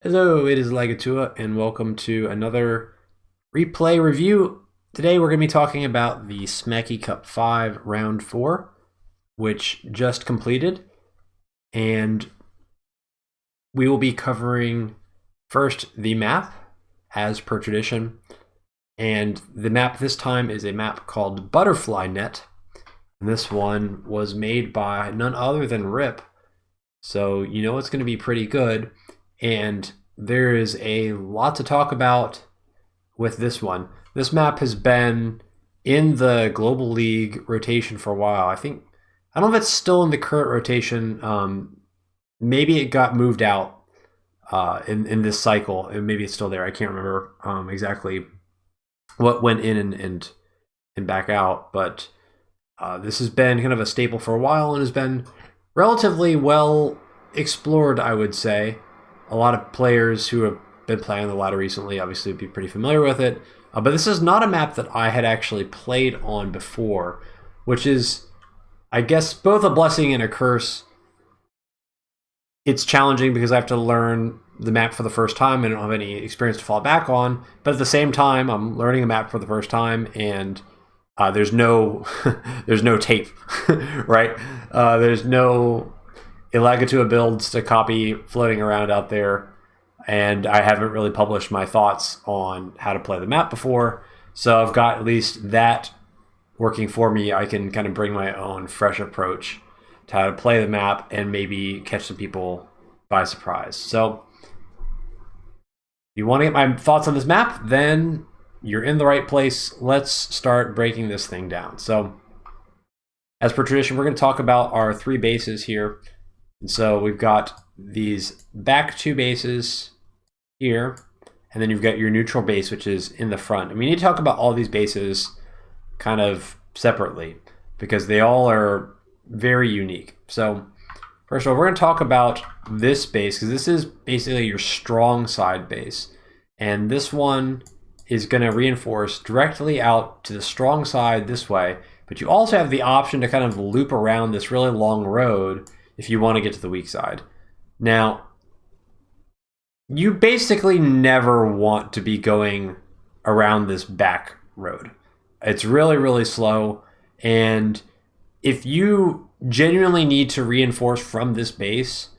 Hello, it is Elagatua, and welcome to another replay review. Today we're going to be talking about the Smacky Cup 5 Round 4, which just completed, and we will be covering first the map, as per tradition, and the map this time is a map called Butterfly Net, and this one was made by none other than Rip, so you know it's going to be pretty good. And there is a lot to talk about with this one. This map has been in the Global League rotation for a while. I don't know if it's still in the current rotation. Maybe it got moved out in this cycle, and maybe it's still there. I can't remember exactly what went in and back out, but this has been kind of a staple for a while and has been relatively well explored, I would say. A lot of players who have been playing the ladder recently obviously would be pretty familiar with it. But this is not a map that I had actually played on before, which is, I guess, both a blessing and a curse. It's challenging because I have to learn the map for the first time and I don't have any experience to fall back on. But at the same time, I'm learning a map for the first time and there's no there's no tape, right? There's no Elagatua builds to copy floating around out there, and I haven't really published my thoughts on how to play the map before, so I've got at least that working for me. I can kind of bring my own fresh approach to how to play the map and maybe catch some people by surprise. So if you want to get my thoughts on this map, then you're in the right place. Let's start breaking this thing down. So as per tradition, we're going to talk about our three bases here. And so we've got these back two bases here, and then you've got your neutral base, which is in the front. And we need to talk about all these bases kind of separately because they all are very unique. So first of all, we're going to talk about this base because this is basically your strong side base. And this one is going to reinforce directly out to the strong side this way. But you also have the option to kind of loop around this really long road if you want to get to the weak side. Now, you basically never want to be going around this back road. It's really, really slow. And if you genuinely need to reinforce from this base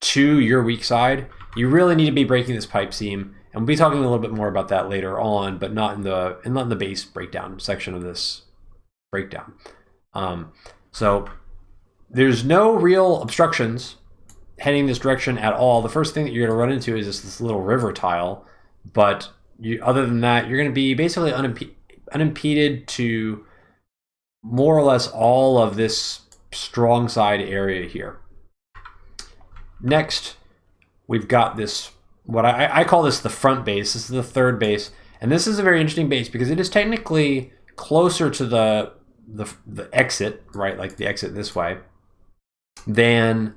to your weak side, you really need to be breaking this pipe seam. And we'll be talking a little bit more about that later on, but not in the base breakdown section of this breakdown. So there's no real obstructions heading this direction at all. The first thing that you're going to run into is just this little river tile, but other than that, you're going to be basically unimpeded to more or less all of this strong side area here. Next, we've got this, what I call this the front base. This is the third base, and this is a very interesting base because it is technically closer to the exit, right, like the exit this way, than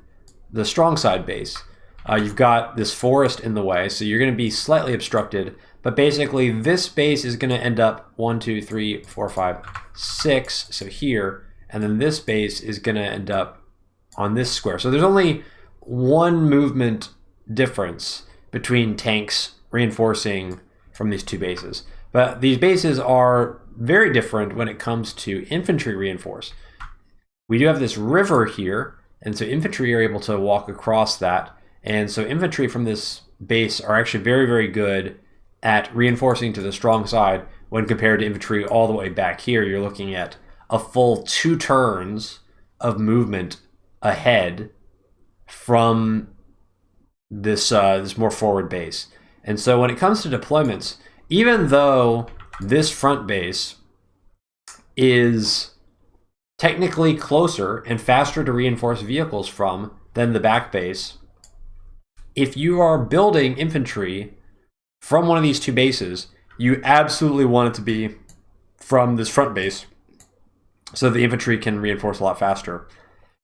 the strong side base. You've got this forest in the way, so you're going to be slightly obstructed, but basically this base is going to end up 1, 2, 3, 4, 5, 6, so here, and then this base is going to end up on this square. So there's only one movement difference between tanks reinforcing from these two bases. But these bases are very different when it comes to infantry reinforce. We do have this river here, and so infantry are able to walk across that. And so infantry from this base are actually very, very good at reinforcing to the strong side when compared to infantry all the way back here. You're looking at a full 2 turns of movement ahead from this more forward base. And so when it comes to deployments, even though this front base is technically closer and faster to reinforce vehicles from than the back base, if you are building infantry from one of these two bases, you absolutely want it to be from this front base so the infantry can reinforce a lot faster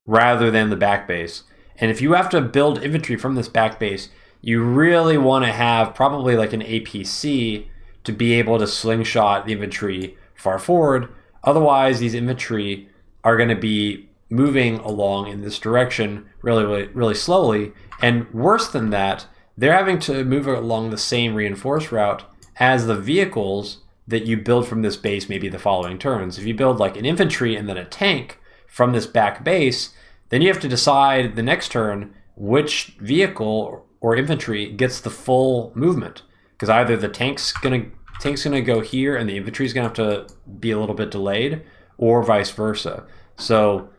rather than the back base. And if you have to build infantry from this back base, you really want to have probably like an APC to be able to slingshot the infantry far forward. Otherwise, these infantry are going to be moving along in this direction really, really, really slowly. And worse than that, they're having to move along the same reinforced route as the vehicles that you build from this base, maybe the following turns. If you build like an infantry and then a tank from this back base, then you have to decide the next turn which vehicle or infantry gets the full movement, because either the tank's gonna go here and the infantry's gonna have to be a little bit delayed, or vice versa. So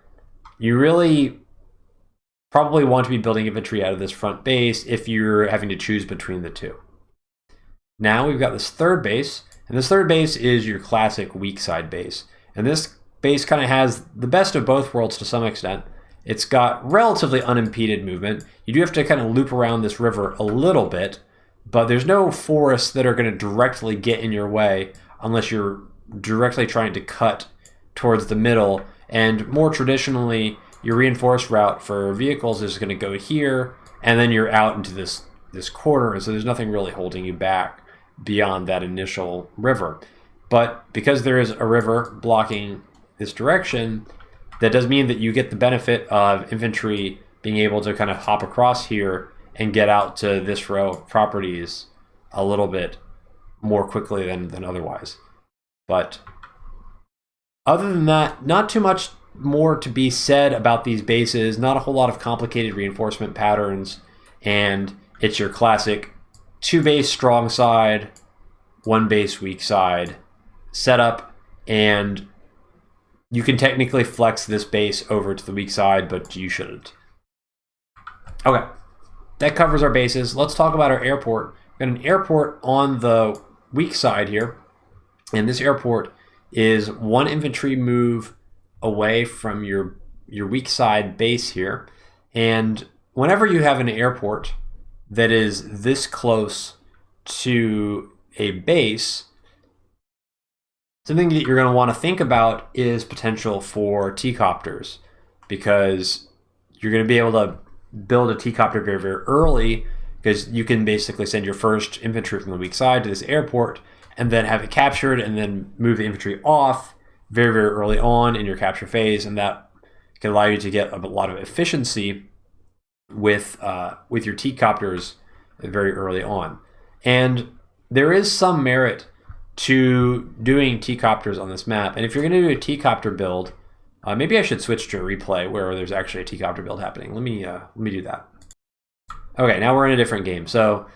you really probably want to be building infantry out of this front base if you're having to choose between the two. Now we've got this third base, and this third base is your classic weak side base. And this base kind of has the best of both worlds to some extent. It's got relatively unimpeded movement. You do have to kind of loop around this river a little bit, but there's no forests that are going to directly get in your way unless you're directly trying to cut towards the middle. And more traditionally, your reinforced route for vehicles is going to go here, and then you're out into this corner, and so there's nothing really holding you back beyond that initial river. But because there is a river blocking this direction, that does mean that you get the benefit of infantry being able to kind of hop across here and get out to this row of properties a little bit more quickly than otherwise. But other than that, not too much more to be said about these bases, not a whole lot of complicated reinforcement patterns, and it's your classic 2 base strong side, 1 base weak side setup, and you can technically flex this base over to the weak side, but you shouldn't. Okay, that covers our bases. Let's talk about our airport. We've got an airport on the weak side here, and this airport is 1 infantry move away from your weak side base here. And whenever you have an airport that is this close to a base, something that you're going to want to think about is potential for T-copters, because you're going to be able to build a T-copter very, very early, because you can basically send your first infantry from the weak side to this airport and then have it captured and then move the infantry off very, very early on in your capture phase, and that can allow you to get a lot of efficiency with your T-copters very early on. And there is some merit to doing T-copters on this map. And if you're going to do a T-copter build, maybe I should switch to a replay where there's actually a T-copter build happening. Let me do that. Okay, now we're in a different game. So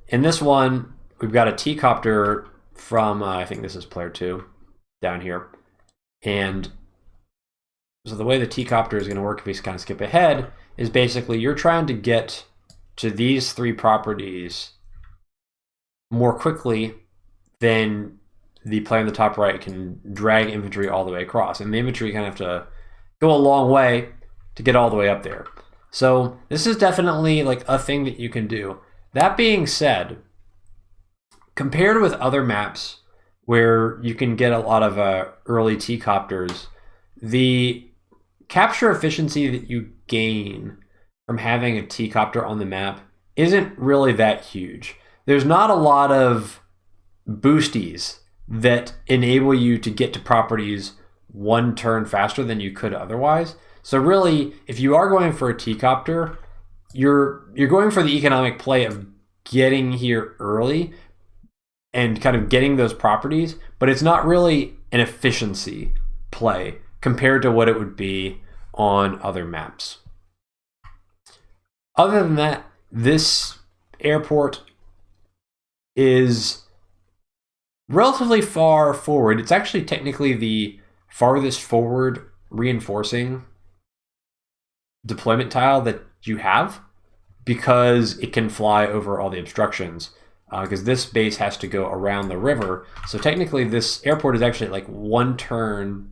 in this one, we've got a T-copter from, I think this is player 2, down here. And so the way the T-copter is going to work, if we kind of skip ahead, is basically you're trying to get to these 3 properties more quickly than the player in the top right can drag infantry all the way across. And the infantry kind of have to go a long way to get all the way up there. So this is definitely like a thing that you can do. That being said, compared with other maps where you can get a lot of early T-copters, the capture efficiency that you gain from having a T-copter on the map isn't really that huge. There's not a lot of boosties that enable you to get to properties 1 turn faster than you could otherwise. So really, if you are going for a T-copter, you're going for the economic play of getting here early and kind of getting those properties, but it's not really an efficiency play compared to what it would be on other maps. Other than that, this airport is relatively far forward. It's actually technically the farthest forward reinforcing deployment tile that you have, because it can fly over all the obstructions, because this base has to go around the river. So technically this airport is actually like 1 turn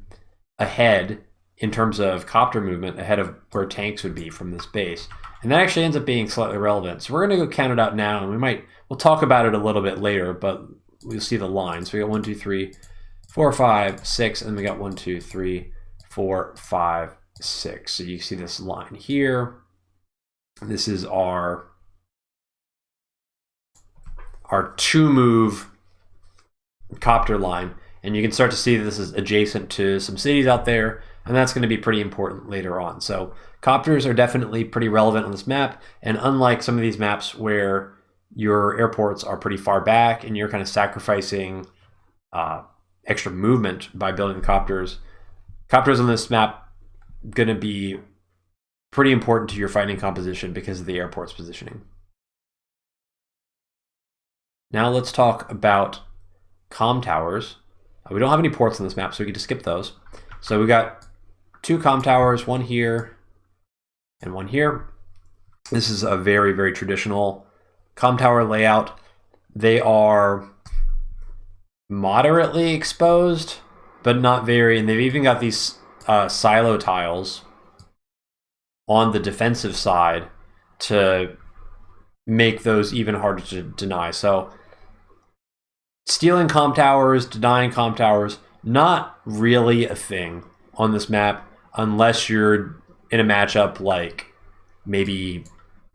ahead in terms of copter movement, ahead of where tanks would be from this base. And that actually ends up being slightly relevant. So we're going to go count it out now, and we'll talk about it a little bit later, but we'll see the lines. So we got 1, 2, 3, 4, 5, 6, and then we got 1, 2, 3, 4, 5, 6. So you see this line here. This is our 2-move copter line, and you can start to see that this is adjacent to some cities out there, and that's going to be pretty important later on. So copters are definitely pretty relevant on this map, and unlike some of these maps where your airports are pretty far back and you're kind of sacrificing extra movement by building copters. Copters on this map going to be pretty important to your fighting composition because of the airport's positioning. Now let's talk about comm towers. We don't have any ports on this map, so we can just skip those. So we got 2 comm towers, one here and one here. This is a very, very traditional comm tower layout. They are moderately exposed, but not very, and they've even got these silo tiles on the defensive side to make those even harder to deny. So stealing comm towers, denying comm towers, not really a thing on this map unless you're in a matchup like maybe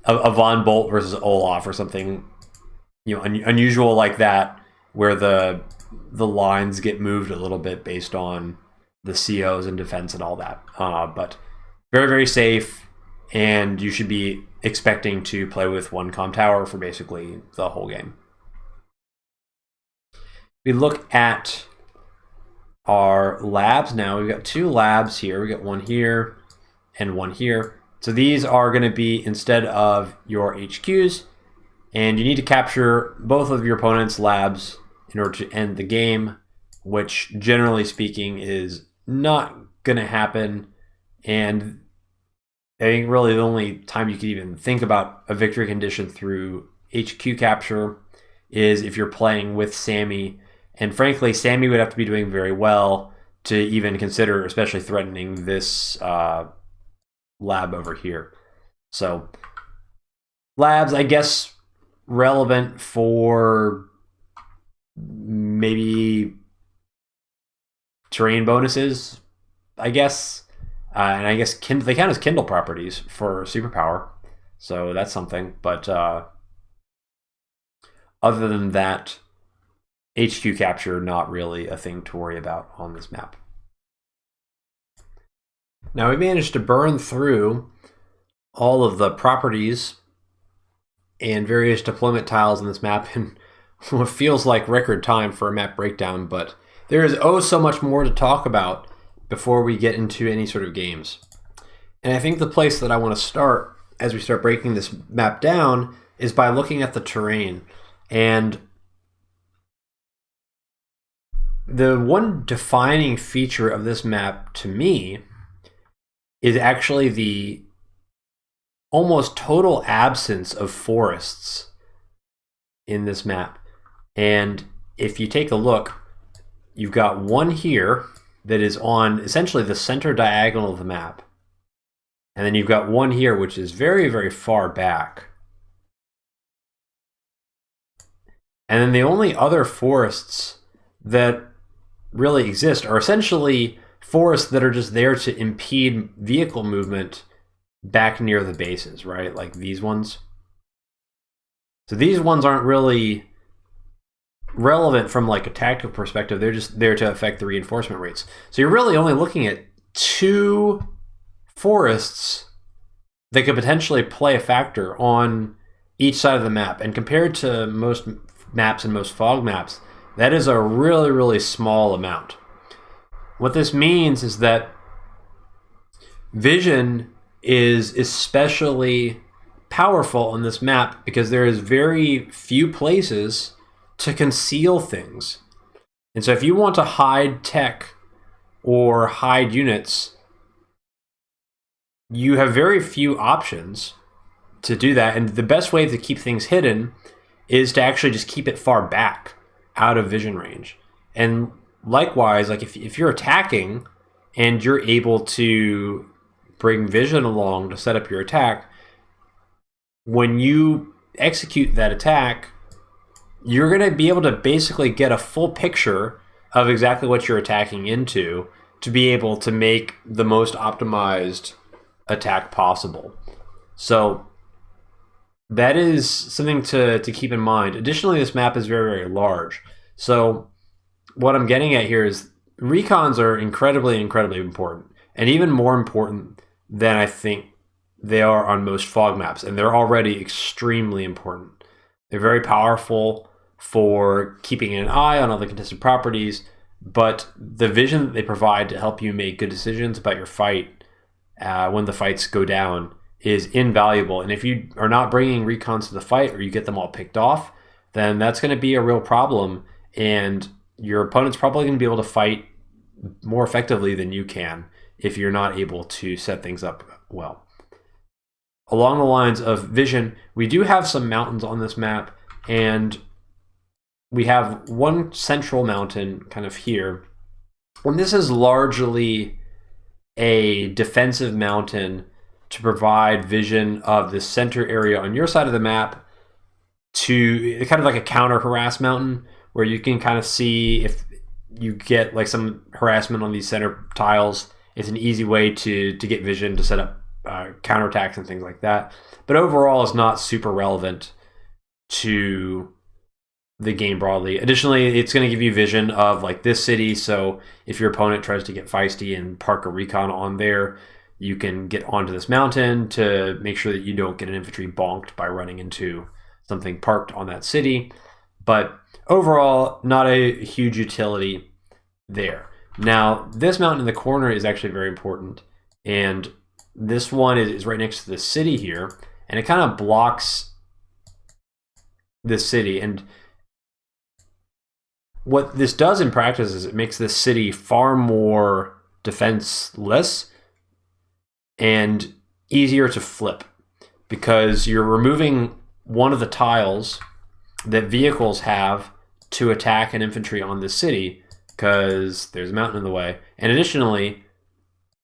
a Von Bolt versus Olaf or something, you know, unusual like that, where the lines get moved a little bit based on the COs and defense and all that. But very, very safe, and you should be expecting to play with 1 comm tower for basically the whole game. We look at our labs now. We've got 2 labs here. We got one here and one here. So these are going to be instead of your HQs, and you need to capture both of your opponent's labs in order to end the game, which generally speaking is not going to happen. And I think really the only time you could even think about a victory condition through HQ capture is if you're playing with Sammy. And frankly, Sammy would have to be doing very well to even consider especially threatening this lab over here. So labs, I guess, relevant for maybe terrain bonuses, I guess. And I guess they count as Kindle properties for superpower. So that's something. But other than that, HQ capture, not really a thing to worry about on this map. Now we managed to burn through all of the properties and various deployment tiles in this map in what feels like record time for a map breakdown, but there is so much more to talk about before we get into any sort of games. And I think the place that I want to start as we start breaking this map down is by looking at the terrain. And the one defining feature of this map to me is actually the almost total absence of forests in this map. And if you take a look, you've got one here that is on essentially the center diagonal of the map. And then you've got one here which is very, very far back. And then the only other forests that really exist are essentially forests that are just there to impede vehicle movement back near the bases, right? Like these ones. So these ones aren't really relevant from like a tactical perspective. They're just there to affect the reinforcement rates. So you're really only looking at 2 forests that could potentially play a factor on each side of the map. And compared to most maps and most fog maps, that is a really, really small amount. What this means is that vision is especially powerful on this map because there is very few places to conceal things. And so if you want to hide tech or hide units, you have very few options to do that. And the best way to keep things hidden is to actually just keep it far back out of vision range. And likewise, like if you're attacking and you're able to bring vision along to set up your attack, when you execute that attack, you're going to be able to basically get a full picture of exactly what you're attacking into to be able to make the most optimized attack possible. So that is something to keep in mind. Additionally, this map is very, very large. So what I'm getting at here is recons are incredibly, incredibly important, and even more important than I think they are on most fog maps, and they're already extremely important. They're very powerful for keeping an eye on all the contested properties, but the vision that they provide to help you make good decisions about your fight when the fights go down is invaluable. And if you are not bringing recons to the fight, or you get them all picked off, then that's going to be a real problem, and your opponent's probably going to be able to fight more effectively than you can if you're not able to set things up well. Along the lines of vision, we do have some mountains on this map, and we have one central mountain kind of here. And this is largely a defensive mountain to provide vision of the center area on your side of the map, to kind of like a counter harass mountain, where you can kind of see if you get like some harassment on these center tiles. It's an easy way to get vision to set up counterattacks and things like that. But overall, it's not super relevant to the game broadly. Additionally, it's going to give you vision of like this city, so if your opponent tries to get feisty and park a recon on there, you can get onto this mountain to make sure that you don't get an infantry bonked by running into something parked on that city. But overall, not a huge utility there. Now, this mountain in the corner is actually very important, and this one is right next to the city here, and it kind of blocks this city. And what this does in practice is it makes this city far more defenseless and easier to flip, because you're removing one of the tiles that vehicles have to attack an infantry on this city, because there's a mountain in the way. And additionally,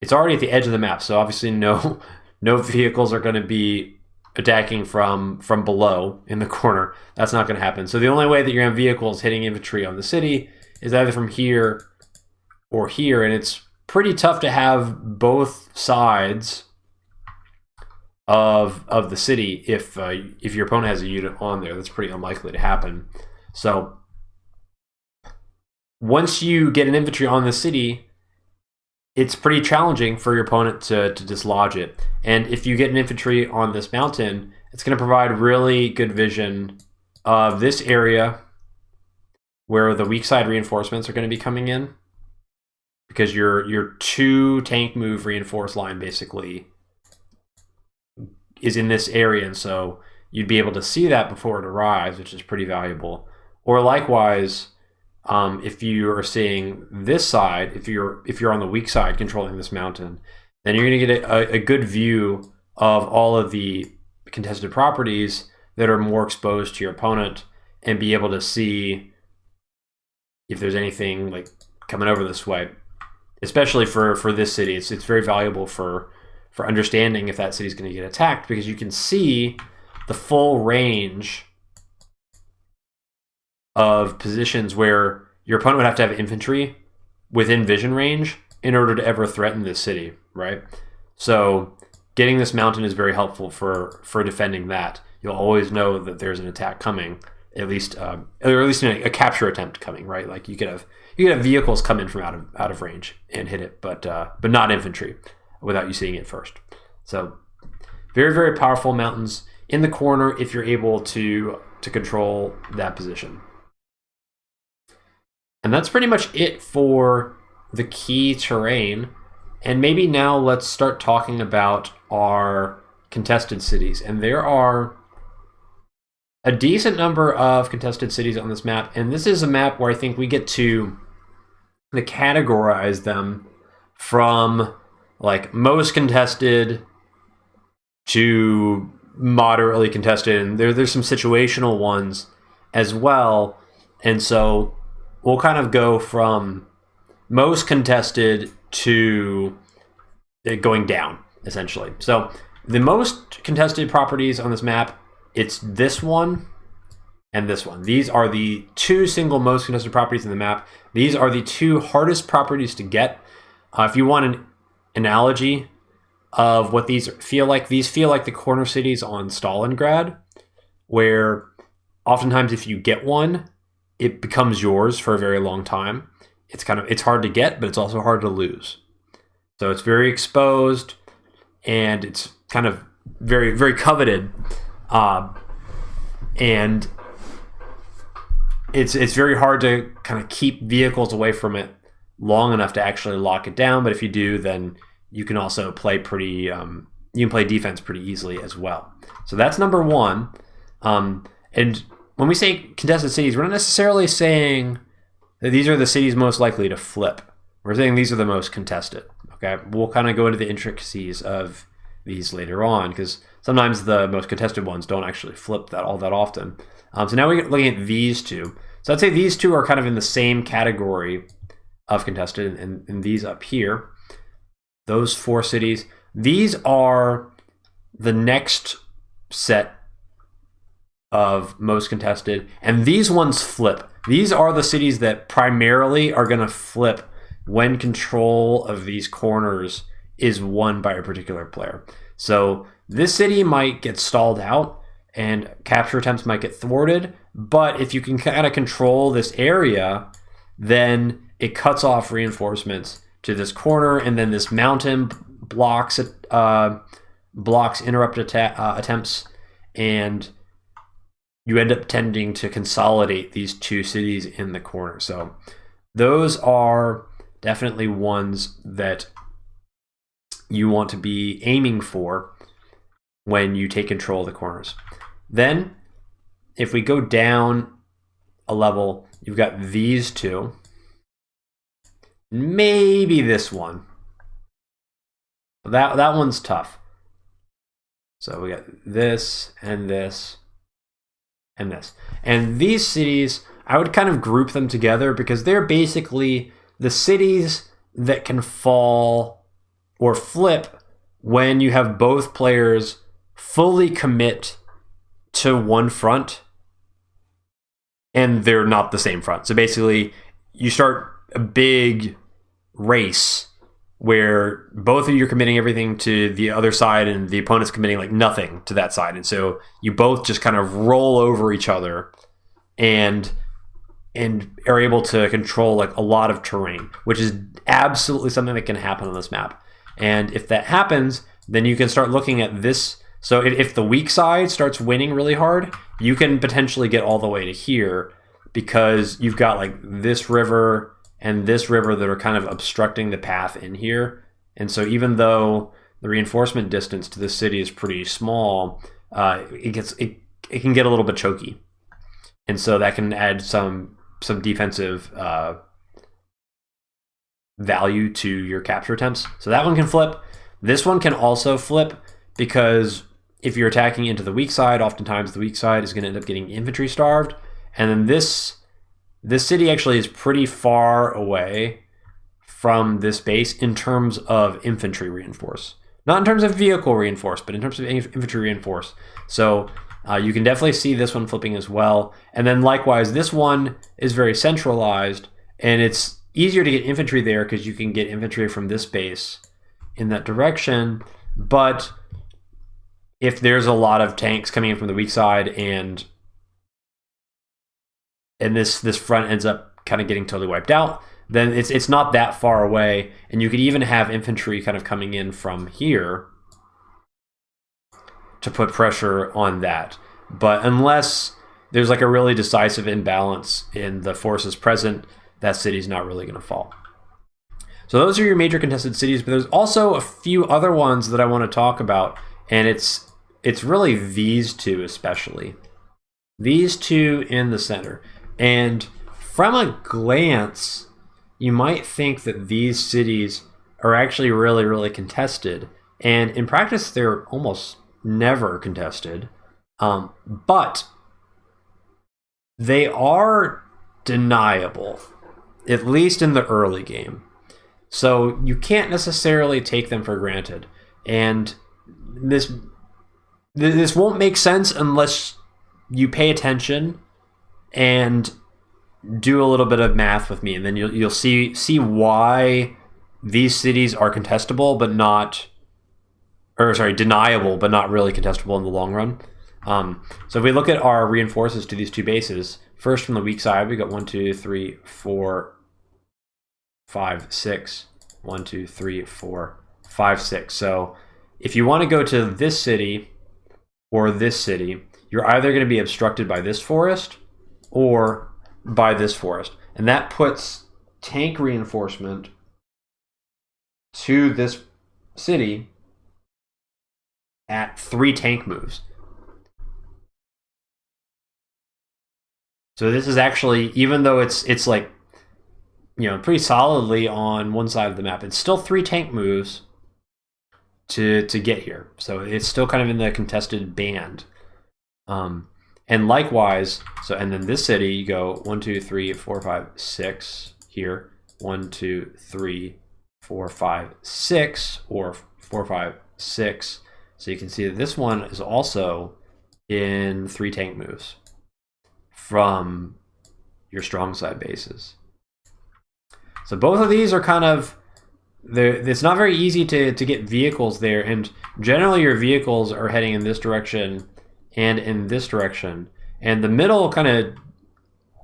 it's already at the edge of the map, so obviously no vehicles are going to be attacking from below in the corner. That's not going to happen. So the only way that you're going to have vehicles hitting infantry on the city is either from here or here, and it's pretty tough to have both sides of the city if your opponent has a unit on there. That's pretty unlikely to happen. So once you get an infantry on the city, it's pretty challenging for your opponent to dislodge it. And if you get an infantry on this mountain, it's going to provide really good vision of this area where the weak side reinforcements are going to be coming in, because your 2 tank move reinforced line basically is in this area, and so you'd be able to see that before it arrives, which is pretty valuable. Or likewise, if you are seeing this side, if you're on the weak side controlling this mountain, then you're going to get a good view of all of the contested properties that are more exposed to your opponent, and be able to see if there's anything like coming over this way. Especially for this city, it's very valuable for understanding if that city is going to get attacked, because you can see the full range of positions where your opponent would have to have infantry within vision range in order to ever threaten this city, right? So getting this mountain is very helpful for defending that. You'll always know that there's an attack coming, at least a capture attempt coming, right? Like you could have vehicles come in from out of range and hit it, but not infantry without you seeing it first. So very, very powerful mountains in the corner if you're able to control that position. And that's pretty much it for the key terrain. And maybe now let's start talking about our contested cities. And there are a decent number of contested cities on this map. And this is a map where I think we get to categorize them from like most contested to moderately contested. And there's some situational ones as well. And so we'll kind of go from most contested to going down, essentially. So the most contested properties on this map, it's this one and this one. These are the 2 single most contested properties in the map. These are the 2 hardest properties to get. If you want an analogy of what these feel like the corner cities on Stalingrad, where oftentimes if you get one, it becomes yours for a very long time. It's hard to get, but it's also hard to lose. So it's very exposed, and it's kind of very, very coveted. And it's very hard to kind of keep vehicles away from it long enough to actually lock it down. But if you do, then you can also play pretty. You can play defense pretty easily as well. So that's number one. And when we say contested cities, we're not necessarily saying that these are the cities most likely to flip. We're saying these are the most contested. Okay, we'll kind of go into the intricacies of these later on because sometimes the most contested ones don't actually flip all that often. So now we're looking at these two. So I'd say these two are kind of in the same category of contested, and these up here, those 4 cities, these are the next set of most contested, and these ones flip. These are the cities that primarily are going to flip when control of these corners is won by a particular player. So this city might get stalled out and capture attempts might get thwarted, but if you can kind of control this area, then it cuts off reinforcements to this corner, and then this mountain blocks interrupted attempts, and you end up tending to consolidate these 2 cities in the corner. So those are definitely ones that you want to be aiming for when you take control of the corners. Then, if we go down a level, you've got these 2. Maybe this one. That one's tough. So we got this and this and this. And these cities, I would kind of group them together because they're basically the cities that can fall or flip when you have both players fully commit to one front and they're not the same front. So basically, you start a big race where both of you are committing everything to the other side and the opponent's committing like nothing to that side. And so you both just kind of roll over each other and are able to control like a lot of terrain, which is absolutely something that can happen on this map. And if that happens, then you can start looking at this. So if the weak side starts winning really hard, you can potentially get all the way to here because you've got like this river and this river that are kind of obstructing the path in here. And so even though the reinforcement distance to this city is pretty small, it can get a little bit choky. And so that can add some defensive value to your capture attempts. So that one can flip. This one can also flip because if you're attacking into the weak side, oftentimes the weak side is going to end up getting infantry starved. And then this city actually is pretty far away from this base in terms of infantry reinforce. Not in terms of vehicle reinforce, but in terms of infantry reinforce. So you can definitely see this one flipping as well. And then likewise, this one is very centralized, and it's easier to get infantry there because you can get infantry from this base in that direction. But if there's a lot of tanks coming in from the weak side and this front ends up kind of getting totally wiped out, then it's not that far away, and you could even have infantry kind of coming in from here to put pressure on that. But unless there's like a really decisive imbalance in the forces present, that city's not really going to fall. So those are your major contested cities, but there's also a few other ones that I want to talk about, and it's really these 2 especially. These 2 in the center. And from a glance, you might think that these cities are actually really, really contested. And in practice, they're almost never contested. But they are deniable, at least in the early game. So you can't necessarily take them for granted. And this won't make sense unless you pay attention and do a little bit of math with me, and then you'll see why these cities are contestable but not, deniable but not really contestable in the long run. So if we look at our reinforces to these 2 bases, first from the weak side, we got 1, 2, 3, 4, 5, 6. 1, 2, 3, 4, 5, 6. So if you want to go to this city or this city, you're either going to be obstructed by this forest or by this forest. And that puts tank reinforcement to this city at 3 tank moves. So this is actually, even though it's like, you know, pretty solidly on one side of the map, it's still 3 tank moves to get here. So it's still kind of in the contested band. And likewise, so, and then this city, you go 1, 2, 3, 4, 5, 6 here. 1, 2, 3, 4, 5, 6, or 4, 5, 6. So you can see that this one is also in 3 tank moves from your strong side bases. So both of these are kind of, it's not very easy to get vehicles there, and generally your vehicles are heading in this direction and in this direction, and the middle kind of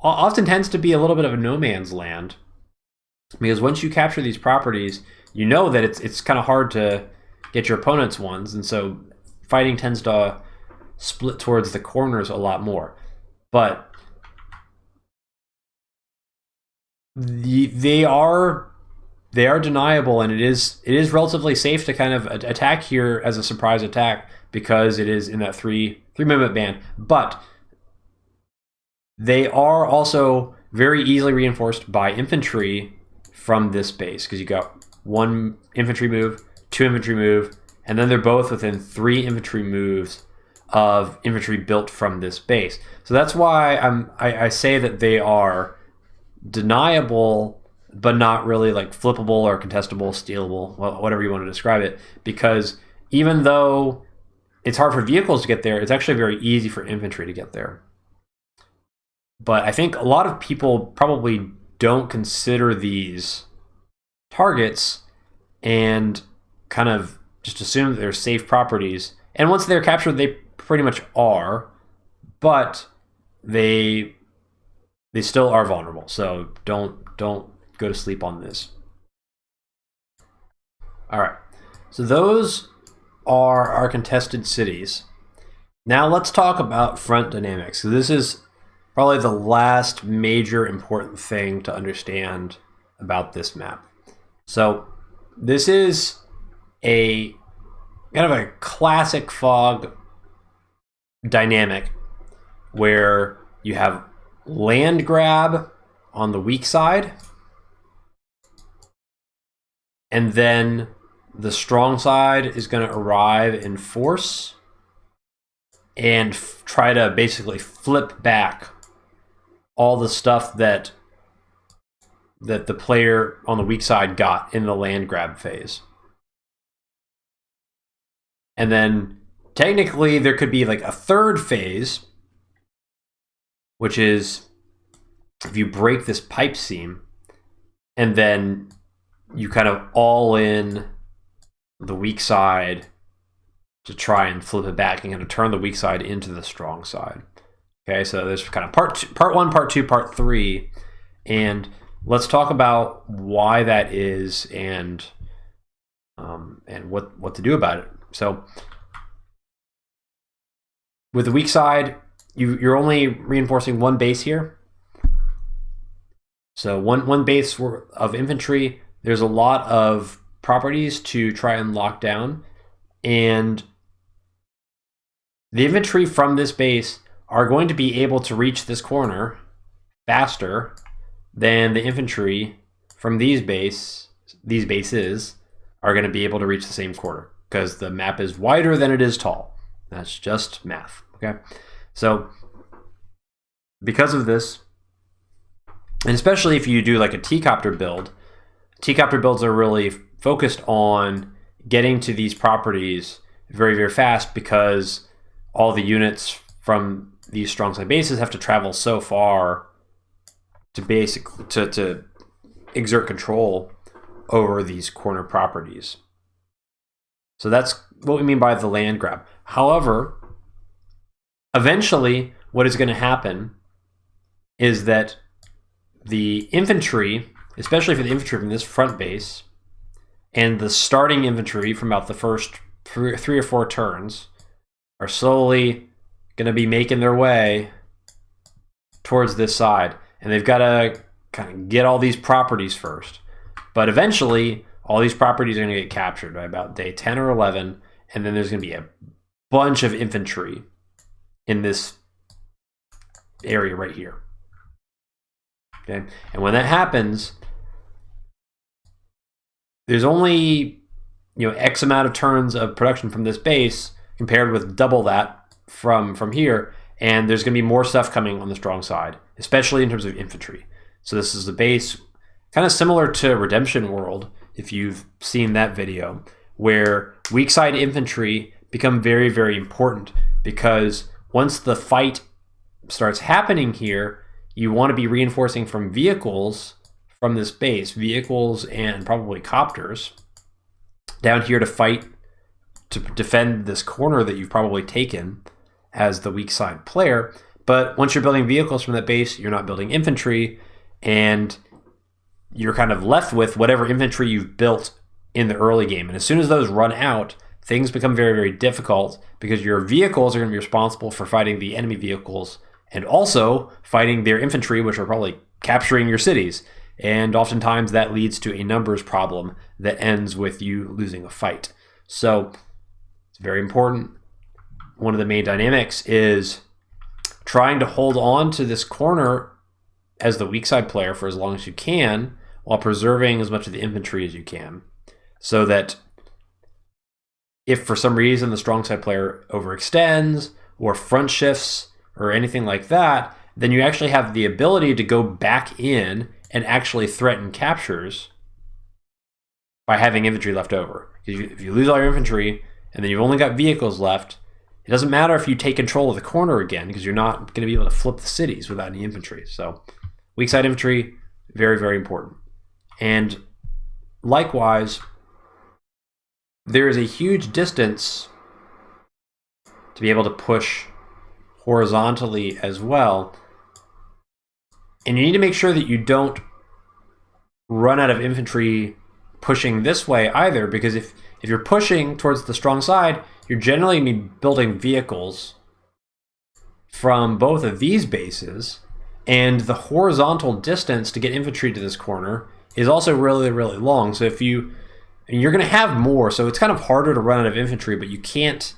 often tends to be a little bit of a no man's land, because once you capture these properties, you know that it's kind of hard to get your opponent's ones, and so fighting tends to split towards the corners a lot more. But they are deniable, and it is relatively safe to kind of attack here as a surprise attack, because it is in that three movement band. But they are also very easily reinforced by infantry from this base, because you got 1 infantry move, 2 infantry move, and then they're both within 3 infantry moves of infantry built from this base. So that's why I say that they are deniable, but not really like flippable or contestable, stealable, whatever you want to describe it, because even though it's hard for vehicles to get there, it's actually very easy for infantry to get there. But I think a lot of people probably don't consider these targets and kind of just assume that they're safe properties. And once they're captured, they pretty much are, but they still are vulnerable. So don't go to sleep on this. All right, so those are our contested cities. Now let's talk about front dynamics. So this is probably the last major important thing to understand about this map. So this is a kind of a classic fog dynamic where you have land grab on the weak side, and then the strong side is going to arrive in force and try to basically flip back all the stuff that the player on the weak side got in the land grab phase. And then technically there could be like a third phase, which is if you break this pipe seam and then you kind of all in the weak side to try and flip it back and kind of turn the weak side into the strong side. Okay, so there's kind of part 1, part 2, part 3, and let's talk about why that is and what to do about it. So with the weak side, you're only reinforcing 1 base here. So one base of infantry. There's a lot of properties to try and lock down, and the infantry from this base are going to be able to reach this corner faster than the infantry from these bases are going to be able to reach the same corner, because the map is wider than it is tall. That's just math, okay? So because of this, and especially if you do like a T-copter build, T-copter builds are really focused on getting to these properties very, very fast, because all the units from these strong side bases have to travel so far to exert control over these corner properties. So that's what we mean by the land grab. However, eventually what is going to happen is that the infantry, especially for the infantry from this front base, and the starting infantry from about the first 3 or 4 turns, are slowly going to be making their way towards this side. and they've got to kind of get all these properties first. But eventually, all these properties are going to get captured by about day 10 or 11, and then there's going to be a bunch of infantry in this area right here. Okay, and when that happens, there's only X amount of turns of production from this base compared with double that from here, and there's going to be more stuff coming on the strong side, especially in terms of infantry. So this is the base, kind of similar to Redemption World, if you've seen that video, where weak side infantry become very, very important, because once the fight starts happening here, you want to be reinforcing from vehicles from this base, vehicles and probably copters down here to fight, to defend this corner that you've probably taken as the weak side player. But once you're building vehicles from that base, you're not building infantry, and you're kind of left with whatever infantry you've built in the early game. And as soon as those run out, things become very, very difficult, because your vehicles are going to be responsible for fighting the enemy vehicles and also fighting their infantry, which are probably capturing your cities. And oftentimes that leads to a numbers problem that ends with you losing a fight. So it's very important. One of the main dynamics is trying to hold on to this corner as the weak side player for as long as you can, while preserving as much of the infantry as you can, so that if for some reason the strong side player overextends or front shifts or anything like that, then you actually have the ability to go back in and actually threaten captures by having infantry left over. If you lose all your infantry and then you've only got vehicles left, it doesn't matter if you take control of the corner again, because you're not going to be able to flip the cities without any infantry. So weak side infantry, very, very important. And likewise, there is a huge distance to be able to push horizontally as well. And you need to make sure that you don't run out of infantry pushing this way either, because if you're pushing towards the strong side, you're generally going to be building vehicles from both of these bases, and the horizontal distance to get infantry to this corner is also really, really long. So if you're going to have more, so it's kind of harder to run out of infantry, but you can't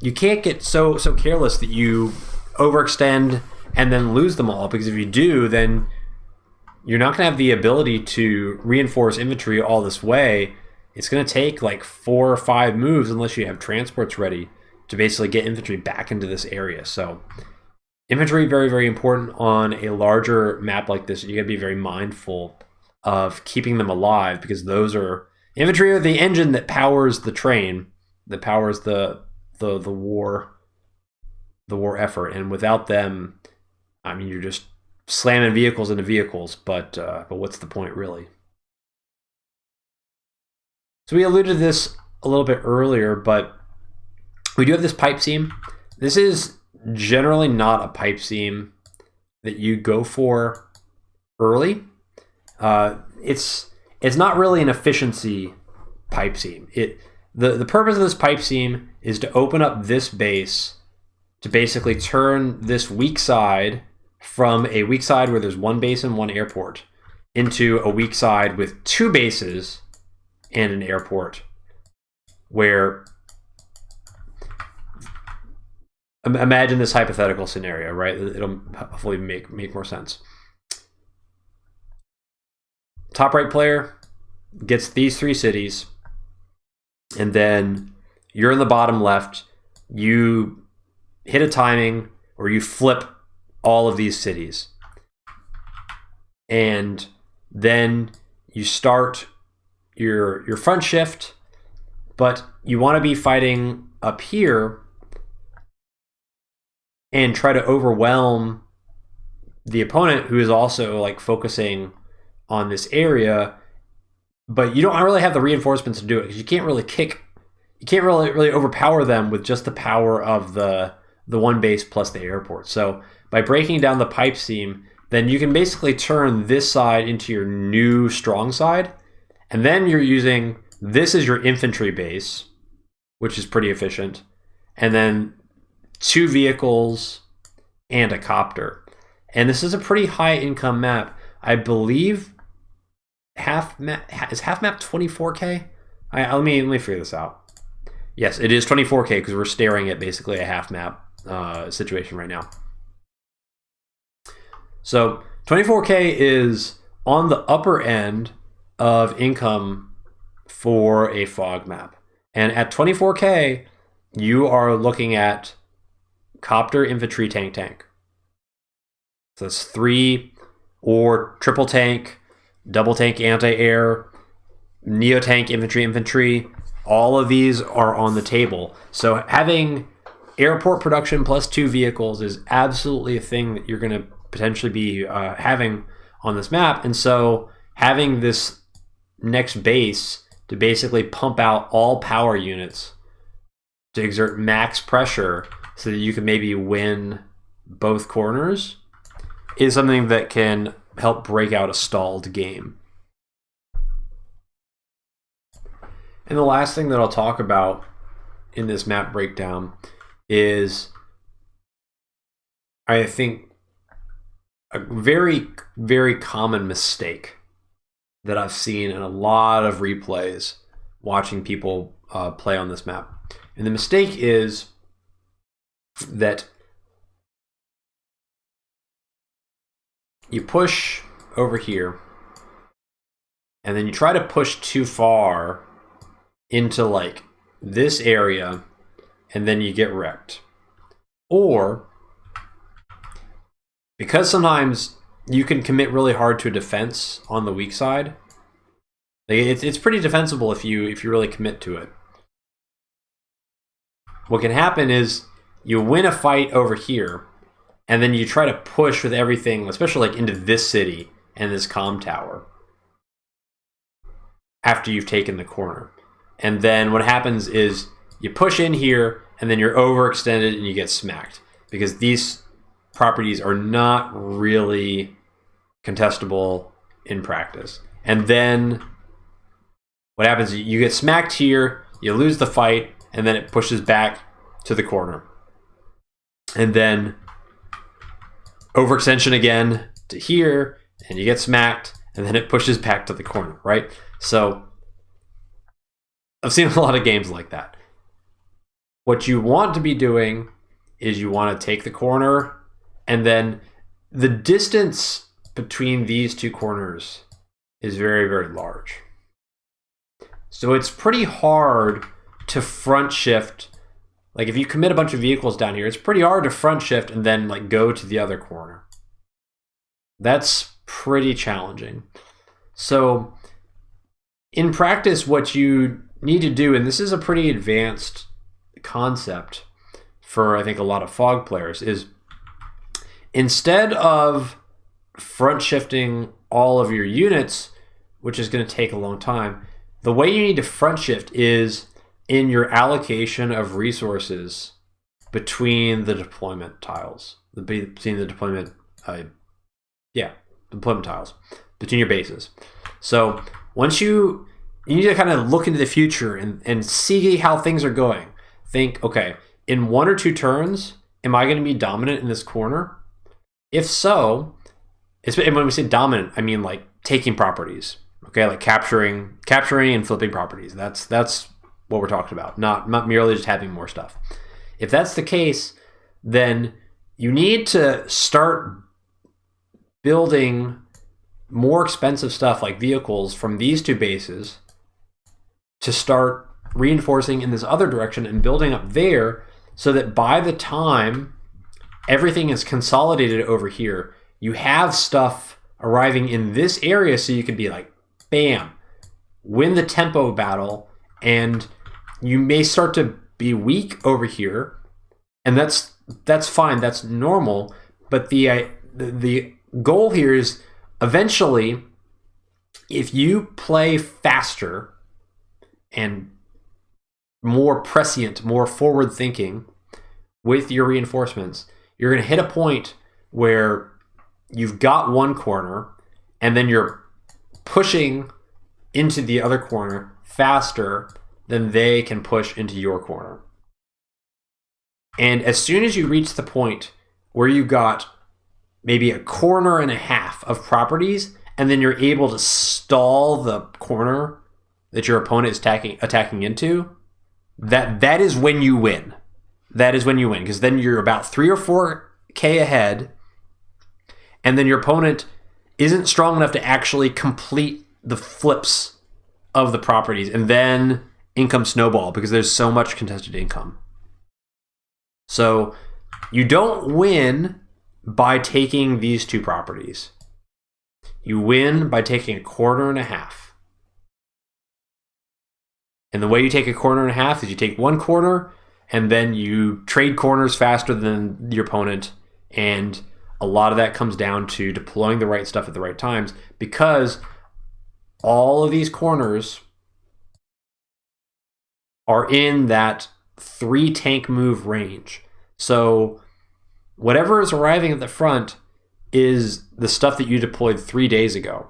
get so careless that you overextend and then lose them all, because if you do, then you're not going to have the ability to reinforce infantry all this way. It's going to take like 4 or 5 moves unless you have transports ready to basically get infantry back into this area. So infantry, very, very important on a larger map like this. You got to be very mindful of keeping them alive, because infantry are the engine that powers the train, that powers the war effort. And without them, I mean, you're just slamming vehicles into vehicles, but what's the point, really? So we alluded to this a little bit earlier, but we do have this pipe seam. This is generally not a pipe seam that you go for early. It's not really an efficiency pipe seam. The purpose of this pipe seam is to open up this base to basically turn this weak side from a weak side where there's 1 base and 1 airport into a weak side with 2 bases and an airport, where imagine this hypothetical scenario, right? It'll hopefully make more sense. Top right player gets these 3 cities, and then you're in the bottom left. You hit a timing or you flip all of these cities, and then you start your front shift, but you want to be fighting up here and try to overwhelm the opponent, who is also like focusing on this area, but you don't really have the reinforcements to do it, because you can't really overpower them with just the power of the 1 base plus the airport. So by breaking down the pipe seam, then you can basically turn this side into your new strong side, and then you're using this as your infantry base, which is pretty efficient, and then 2 vehicles and a copter. And this is a pretty high income map. I believe is half map 24K? Let me figure this out. Yes, it is 24K because we're staring at basically a half map situation right now. So 24K is on the upper end of income for a fog map. And at 24K, you are looking at copter, infantry, tank. So that's 3 or triple tank, double tank anti-air, neo tank, infantry. All of these are on the table. So having airport production plus 2 vehicles is absolutely a thing that you're going to potentially be having on this map. And so having this next base to basically pump out all power units to exert max pressure so that you can maybe win both corners is something that can help break out a stalled game. And the last thing that I'll talk about in this map breakdown is, I think, a very, very common mistake that I've seen in a lot of replays watching people play on this map. And the mistake is that you push over here and then you try to push too far into like this area and then you get wrecked. Or because sometimes you can commit really hard to a defense on the weak side, it's pretty defensible if you really commit to it. What can happen is you win a fight over here and then you try to push with everything, especially like into this city and this comm tower after you've taken the corner. And then what happens is you push in here and then you're overextended and you get smacked because these properties are not really contestable in practice. And then what happens is you get smacked here, you lose the fight, and then it pushes back to the corner. And then overextension again to here, and you get smacked, and then it pushes back to the corner, right? So I've seen a lot of games like that. What you want to be doing is you want to take the corner, and then the distance between these two corners is very, very large. So it's pretty hard to front shift. Like if you commit a bunch of vehicles down here, it's pretty hard to front shift and then like go to the other corner. That's pretty challenging. So in practice, what you need to do, and this is a pretty advanced concept for I think a lot of fog players, is instead of front shifting all of your units, which is going to take a long time, the way you need to front shift is in your allocation of resources between the deployment tiles, between the deployment, deployment tiles, between your bases. So once you need to kind of look into the future and see how things are going. Think, okay, in 1 or 2 turns, am I going to be dominant in this corner? If so, and when we say dominant, I mean like taking properties. Okay, like capturing and flipping properties. That's what we're talking about, not merely just having more stuff. If that's the case, then you need to start building more expensive stuff like vehicles from these 2 bases to start reinforcing in this other direction and building up there so that by the time everything is consolidated over here, you have stuff arriving in this area so you can be like, bam, win the tempo battle, and you may start to be weak over here, and that's fine, that's normal, but the goal here is eventually, if you play faster and more prescient, more forward thinking with your reinforcements, you're going to hit a point where you've got one corner and then you're pushing into the other corner faster than they can push into your corner. And as soon as you reach the point where you got maybe a corner and a half of properties, and then you're able to stall the corner that your opponent is attacking into, that is when you win. That is when you win, because then you're about 3 or 4K ahead, and then your opponent isn't strong enough to actually complete the flips of the properties, and then income snowball because there's so much contested income. So you don't win by taking these 2 properties. You win by taking a corner and a half. And the way you take a corner and a half is you take 1 corner and then you trade corners faster than your opponent, and a lot of that comes down to deploying the right stuff at the right times, because all of these corners are in that 3 tank move range. So whatever is arriving at the front is the stuff that you deployed 3 days ago.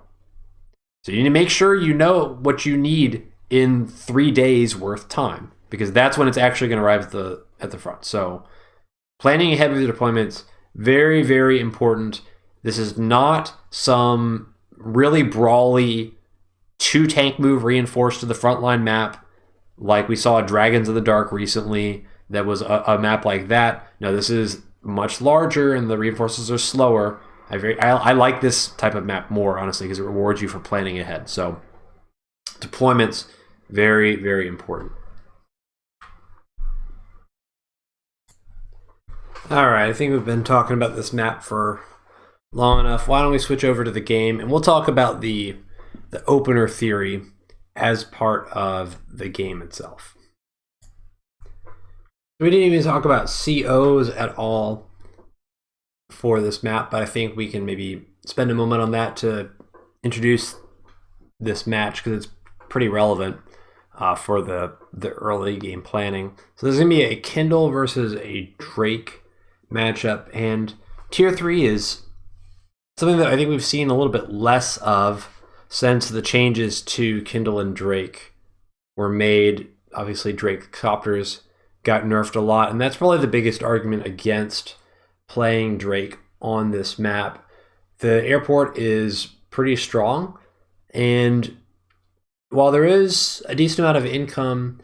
So you need to make sure you know what you need in 3 days worth time, because that's when it's actually going to arrive at the front. So planning ahead with your deployments, very, very important. This is not some really brawly 2 tank move reinforced to the frontline map like we saw Dragons of the Dark recently. That was a map like that. No, this is much larger and the reinforcements are slower. I like this type of map more, honestly, because it rewards you for planning ahead. So deployments, very, very important. All right, I think we've been talking about this map for long enough. Why don't we switch over to the game, and we'll talk about the opener theory as part of the game itself. We didn't even talk about COs at all for this map, but I think we can maybe spend a moment on that to introduce this match, because it's pretty relevant for the early game planning. So there's going to be a Kindle versus a Drake matchup, and tier 3 is something that I think we've seen a little bit less of since the changes to Kindle and Drake were made. Obviously, Drake copters got nerfed a lot, and that's probably the biggest argument against playing Drake on this map. The airport is pretty strong, and while there is a decent amount of income,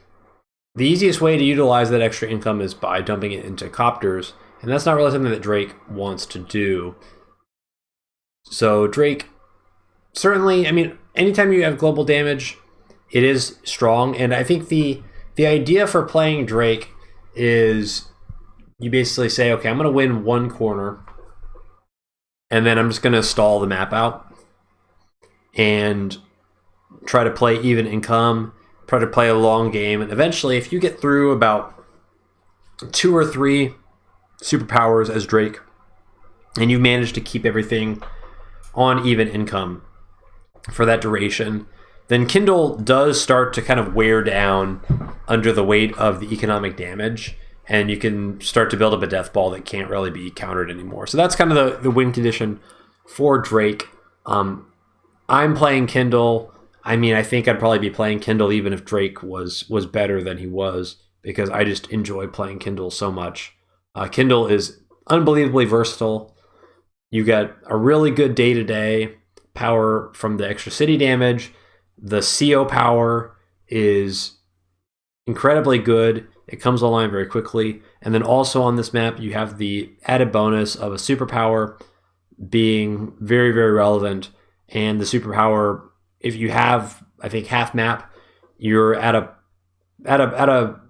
the easiest way to utilize that extra income is by dumping it into copters, and that's not really something that Drake wants to do. So Drake, certainly, I mean, anytime you have global damage, it is strong, and I think the idea for playing Drake is you basically say, okay, I'm going to win 1 corner, and then I'm just going to stall the map out and try to play even income, try to play a long game, and eventually, if you get through about 2 or 3 superpowers as Drake, and you've managed to keep everything on even income for that duration, then Kindle does start to kind of wear down under the weight of the economic damage, and you can start to build up a death ball that can't really be countered anymore. So that's kind of the win condition for Drake. I'm playing Kindle. I mean, I think I'd probably be playing Kindle even if Drake was better than he was, because I just enjoy playing Kindle so much. Kindle is unbelievably versatile. You get a really good day-to-day power from the extra city damage. The CO power is incredibly good. It comes online very quickly. And then also on this map, you have the added bonus of a superpower being very, very relevant. And the superpower, if you have, I think, half map, you're at a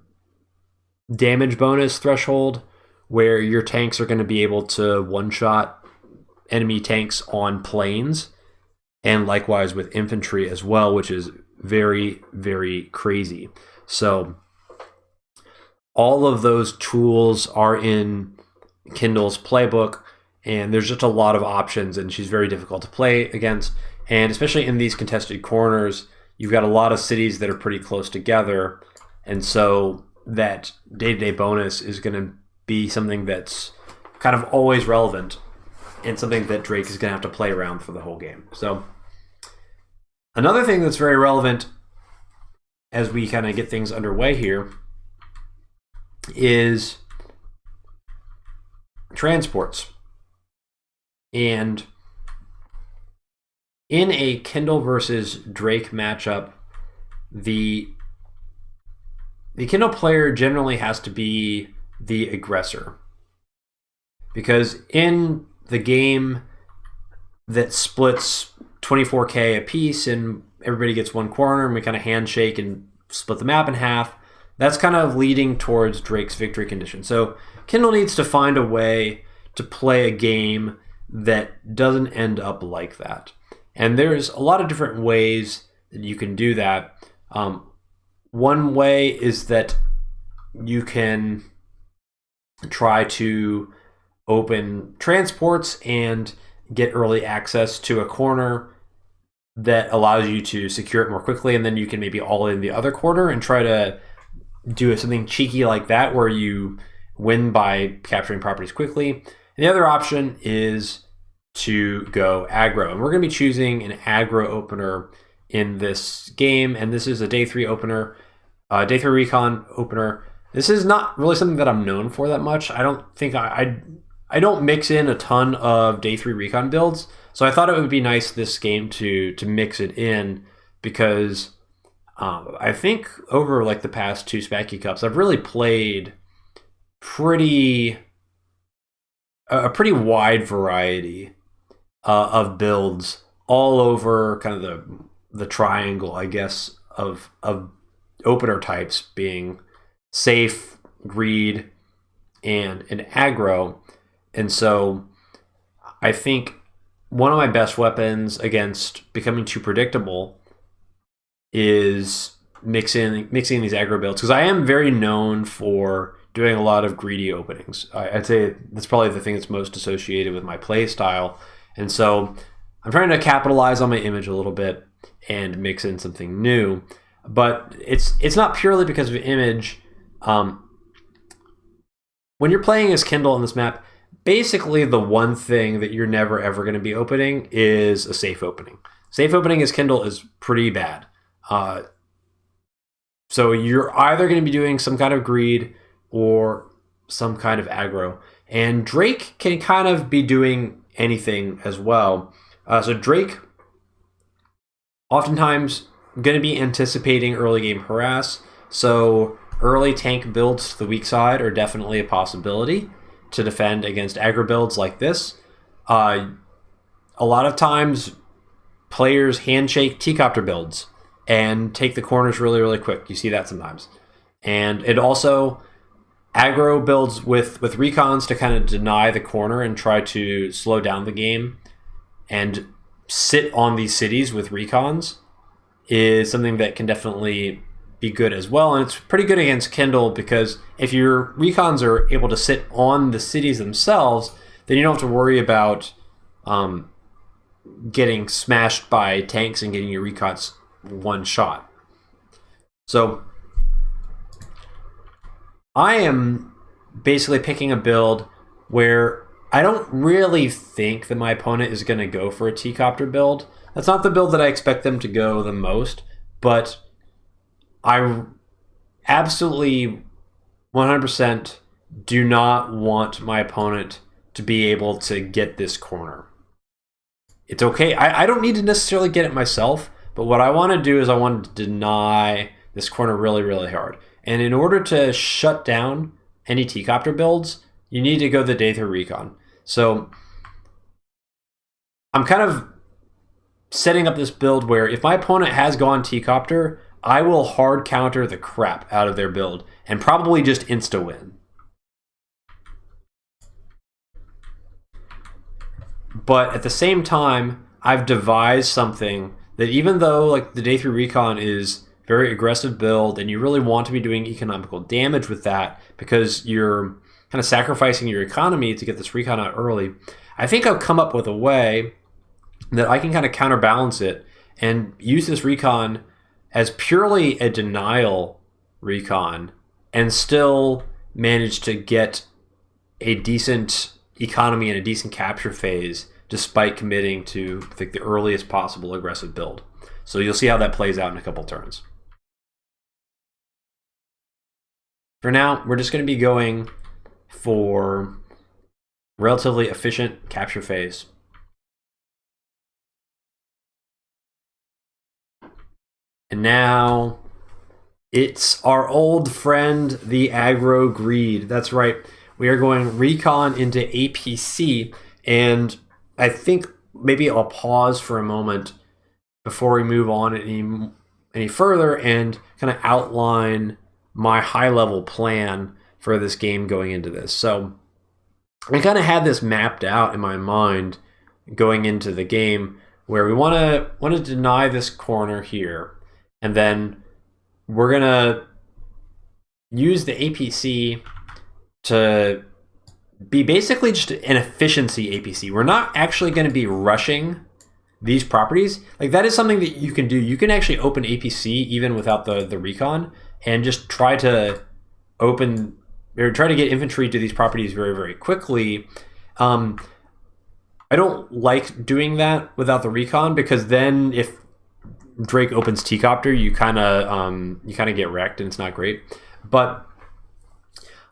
damage bonus threshold where your tanks are going to be able to one-shot enemy tanks on planes, and likewise with infantry as well, which is very, very crazy. So all of those tools are in Kindle's playbook, and there's just a lot of options, and she's very difficult to play against. And especially in these contested corners, you've got a lot of cities that are pretty close together, and so that day-to-day bonus is going to be something that's kind of always relevant, and something that Drake is going to have to play around for the whole game. So another thing that's very relevant as we kind of get things underway here is transports. And in a Kindle versus Drake matchup, the Kindle player generally has to be the aggressor. Because in the game that splits 24K a piece and everybody gets one corner and we kind of handshake and split the map in half, that's kind of leading towards Drake's victory condition. So Kindle needs to find a way to play a game that doesn't end up like that. And there's a lot of different ways that you can do that. One way is that you can try to open transports and get early access to a corner that allows you to secure it more quickly, and then you can maybe all in the other corner and try to do something cheeky like that where you win by capturing properties quickly. And the other option is to go aggro, and we're going to be choosing an aggro opener in this game, and this is a day 3 opener, day 3 recon opener. This is not really something that I'm known for that much. I don't think I don't mix in a ton of day 3 recon builds, so I thought it would be nice this game to mix it in, because I think over like the past 2 Spacky Cups, I've really played a pretty wide variety of builds all over kind of the triangle, I guess, of opener types, being safe, greed, and aggro. And so I think one of my best weapons against becoming too predictable is mixing these aggro builds, because I am very known for doing a lot of greedy openings. I'd say that's probably the thing that's most associated with my play style. And so I'm trying to capitalize on my image a little bit and mix in something new. But it's not purely because of image. When you're playing as Kindle on this map, basically the one thing that you're never ever going to be opening is a safe opening. Safe opening as Kindle is pretty bad. So you're either going to be doing some kind of greed or some kind of aggro. And Drake can kind of be doing anything as well. So Drake, oftentimes, going to be anticipating early game harass. So early tank builds to the weak side are definitely a possibility to defend against aggro builds like this. A lot of times, players handshake T-copter builds and take the corners really, really quick. You see that sometimes. And it also aggro builds with recons to kind of deny the corner and try to slow down the game and sit on these cities with recons is something that can definitely be good as well. And it's pretty good against Kindle, because if your recons are able to sit on the cities themselves, then you don't have to worry about getting smashed by tanks and getting your recons one shot. So I am basically picking a build where I don't really think that my opponent is going to go for a T-copter build. That's not the build that I expect them to go the most, but I absolutely 100% do not want my opponent to be able to get this corner. It's okay. I don't need to necessarily get it myself, but what I want to do is I want to deny this corner really, really hard. And in order to shut down any T-copter builds, you need to go the day 3 recon. So I'm kind of setting up this build where if my opponent has gone T-copter, I will hard counter the crap out of their build and probably just insta-win. But at the same time, I've devised something that, even though like the day 3 recon is very aggressive build and you really want to be doing economical damage with that because you're kind of sacrificing your economy to get this recon out early, I think I've come up with a way that I can kind of counterbalance it and use this recon as purely a denial recon and still manage to get a decent economy and a decent capture phase despite committing to, I think, the earliest possible aggressive build. So you'll see how that plays out in a couple turns. For now, we're just going to be going for relatively efficient capture phase. And now it's our old friend, the aggro greed. That's right. We are going recon into APC, and I think maybe I'll pause for a moment before we move on any further and kind of outline my high-level plan for this game going into this. So I kind of had this mapped out in my mind going into the game, where we want to deny this corner here, and then we're gonna use the APC to be basically just an efficiency APC. We're not actually going to be rushing these properties. Like, that is something that you can do. You can actually open APC even without the recon, and just try to open or try to get infantry to these properties very, very quickly. I don't like doing that without the recon, because then if Drake opens t-copter, you kind of get wrecked, and it's not great. But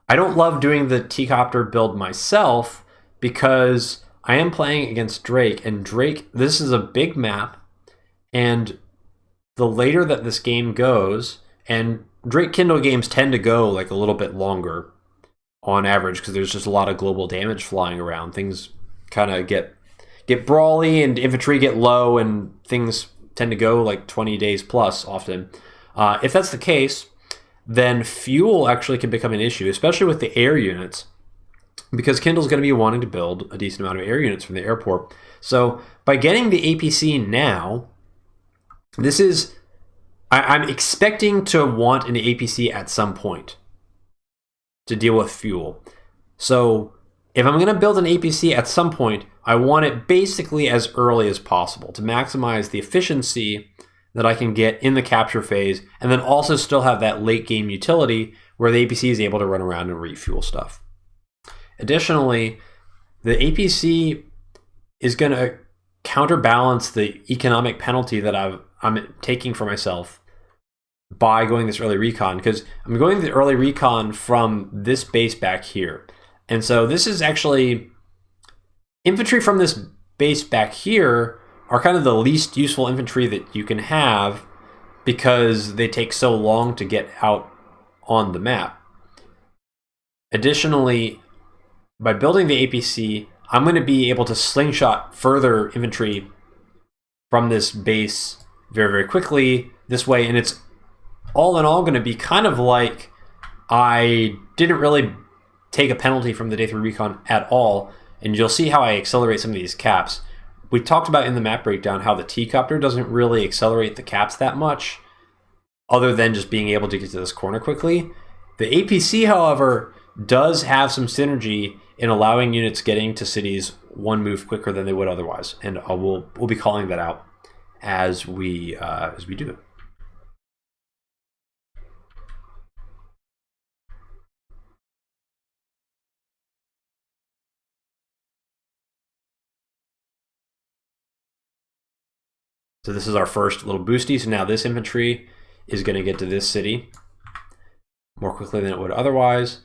I don't love doing the t-copter build myself, because I am playing against Drake, and Drake, this is a big map, and the later that this game goes, and Drake Kindle games tend to go like a little bit longer on average, because there's just a lot of global damage flying around. Things kind of get brawly, and infantry get low, and things tend to go like 20 days plus often. If that's the case, then fuel actually can become an issue, especially with the air units, because Kindle's going to be wanting to build a decent amount of air units from the airport. So by getting the APC now, this is, I'm expecting to want an APC at some point to deal with fuel. So if I'm going to build an APC at some point, I want it basically as early as possible to maximize the efficiency that I can get in the capture phase, and then also still have that late game utility where the APC is able to run around and refuel stuff. Additionally, the APC is going to counterbalance the economic penalty that I'm taking for myself by going this early recon, because I'm going the early recon from this base back here. And so this is actually, infantry from this base back here are kind of the least useful infantry that you can have, because they take so long to get out on the map. Additionally, by building the APC, I'm going to be able to slingshot further infantry from this base very, very quickly this way, and it's all in all going to be kind of like I didn't really take a penalty from the day 3 recon at all, and you'll see how I accelerate some of these caps. We talked about in the map breakdown how the t-copter doesn't really accelerate the caps that much, other than just being able to get to this corner quickly. The APC, however, does have some synergy in allowing units getting to cities one move quicker than they would otherwise, and we'll be calling that out as we do it. So this is our first little boosty. So now this infantry is going to get to this city more quickly than it would otherwise.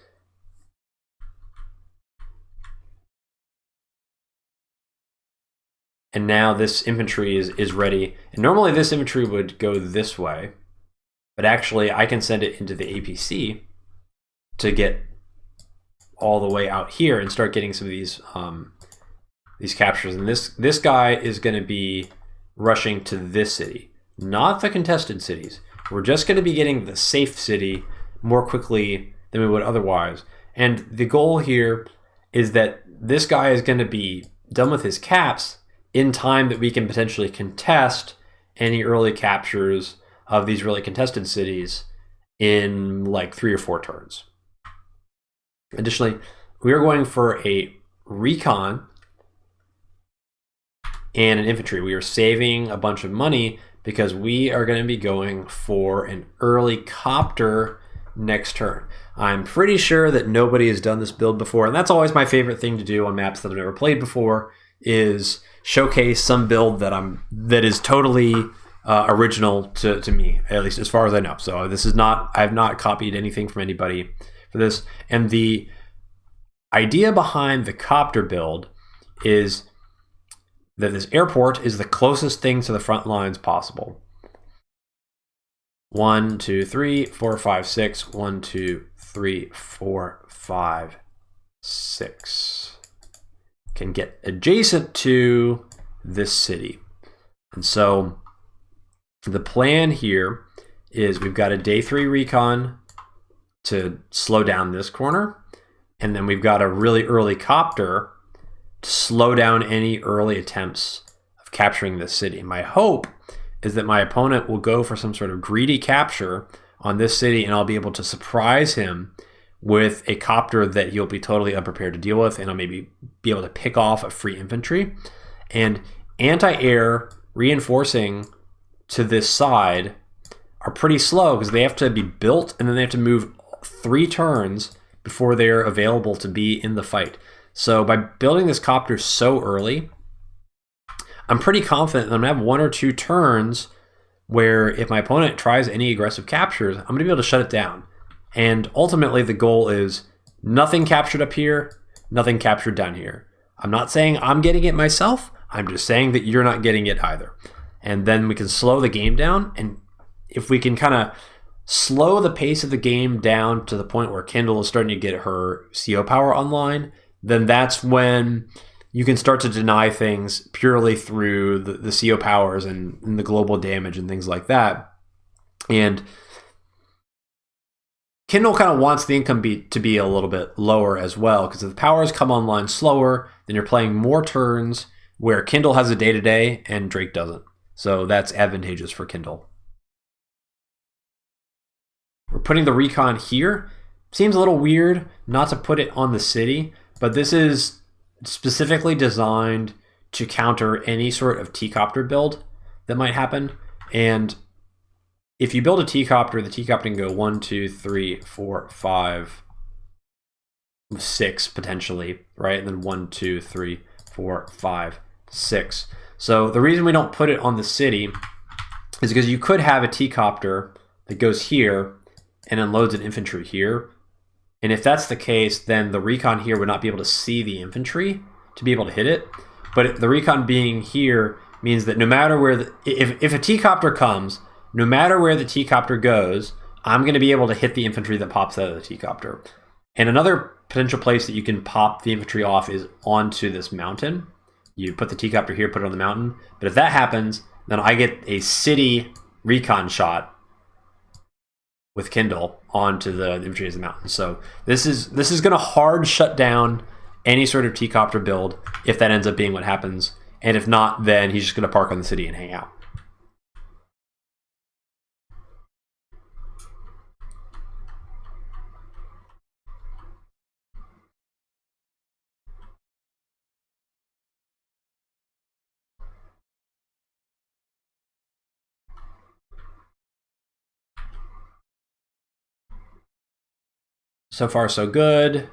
And now this infantry is ready. And normally this infantry would go this way, but actually I can send it into the APC to get all the way out here and start getting some of these captures. And this guy is going to be rushing to this city, not the contested cities. We're just going to be getting the safe city more quickly than we would otherwise. And the goal here is that this guy is going to be done with his caps in time that we can potentially contest any early captures of these really contested cities in like 3 or 4 turns. Additionally, we are going for a recon and an infantry. We are saving a bunch of money because we are going to be going for an early copter next turn. I'm pretty sure that nobody has done this build before, and that's always my favorite thing to do on maps that I've never played before, is showcase some build that is totally original to me, at least as far as I know. So this is not, I have not copied anything from anybody for this. And the idea behind the copter build is that this airport is the closest thing to the front lines possible. 1, 2, 3, 4, 5, 6. 1, 2, 3, 4, 5, 6. Can get adjacent to this city. And so the plan here is we've got a day 3 recon to slow down this corner. And then we've got a really early copter to slow down any early attempts of capturing this city. My hope is that my opponent will go for some sort of greedy capture on this city, and I'll be able to surprise him with a copter that he'll be totally unprepared to deal with, and I'll maybe be able to pick off a free infantry. And anti-air reinforcing to this side are pretty slow because they have to be built and then they have to move 3 turns before they're available to be in the fight. So by building this copter so early, I'm pretty confident that I'm gonna have 1 or 2 turns where if my opponent tries any aggressive captures, I'm gonna be able to shut it down. And ultimately the goal is nothing captured up here, nothing captured down here. I'm not saying I'm getting it myself, I'm just saying that you're not getting it either. And then we can slow the game down, and if we can kind of slow the pace of the game down to the point where Kindle is starting to get her CO power online, then that's when you can start to deny things purely through the CO powers and the global damage and things like that. And Kindle kind of wants the income to be a little bit lower as well, because if the powers come online slower, then you're playing more turns where Kindle has a day-to-day and Drake doesn't. So that's advantageous for Kindle. We're putting the recon here. Seems a little weird not to put it on the city, but this is specifically designed to counter any sort of T-copter build that might happen. And if you build a T-copter, the T-copter can go 1, 2, 3, 4, 5, 6 potentially, right? And then 1, 2, 3, 4, 5, 6. So the reason we don't put it on the city is because you could have a T-copter that goes here and unloads an infantry here. And if that's the case, then the recon here would not be able to see the infantry to be able to hit it. But the recon being here means that no matter where, if a T-copter comes, no matter where the T-copter goes, I'm going to be able to hit the infantry that pops out of the T-copter. And another potential place that you can pop the infantry off is onto this mountain. You put the T-copter here, put it on the mountain. But if that happens, then I get a city recon shot with Kindle onto the infantry as the mountain. So this is going to hard shut down any sort of T-copter build if that ends up being what happens. And if not, then he's just going to park on the city and hang out. So far, so good.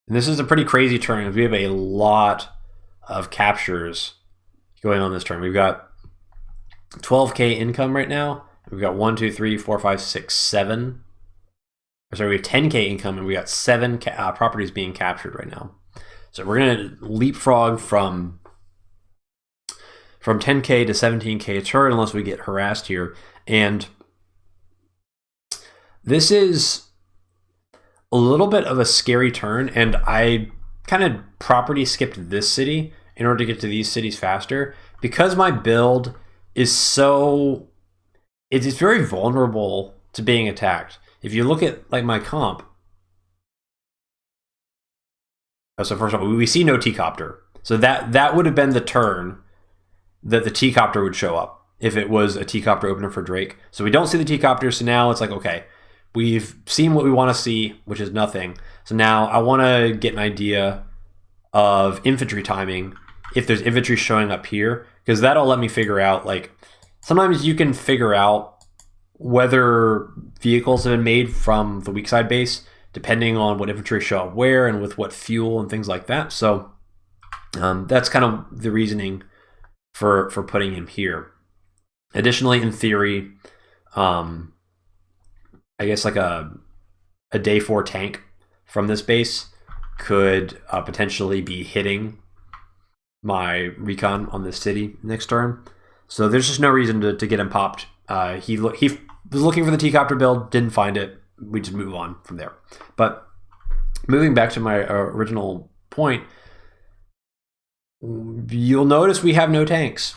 And this is a pretty crazy turn. We have a lot of captures going on this turn. We've got 12K income right now. We've got 1, 2, 3, 4, 5, 6, 7. Sorry, we have 10K income, and we got 7 properties being captured right now. So we're going to leapfrog from 10K to 17K a turn unless we get harassed here. And this is a little bit of a scary turn, and I kind of property skipped this city in order to get to these cities faster because my build is so, it's very vulnerable to being attacked. If you look at like my comp, so first of all, we see no T-copter. So that would have been the turn that the T-copter would show up if it was a T-copter opener for Drake. So we don't see the T-copter, so now it's like, okay, we've seen what we want to see, which is nothing. So now I want to get an idea of infantry timing if there's infantry showing up here, because that'll let me figure out, like, sometimes you can figure out whether vehicles have been made from the weak side base depending on what infantry show up where and with what fuel and things like that. So that's kind of the reasoning for putting him here. Additionally, in theory, I guess like a day 4 tank from this base could potentially be hitting my recon on this city next turn. So there's just no reason to get him popped He was looking for the T-copter build, didn't find it. We just move on from there. But moving back to my original point, you'll notice we have no tanks.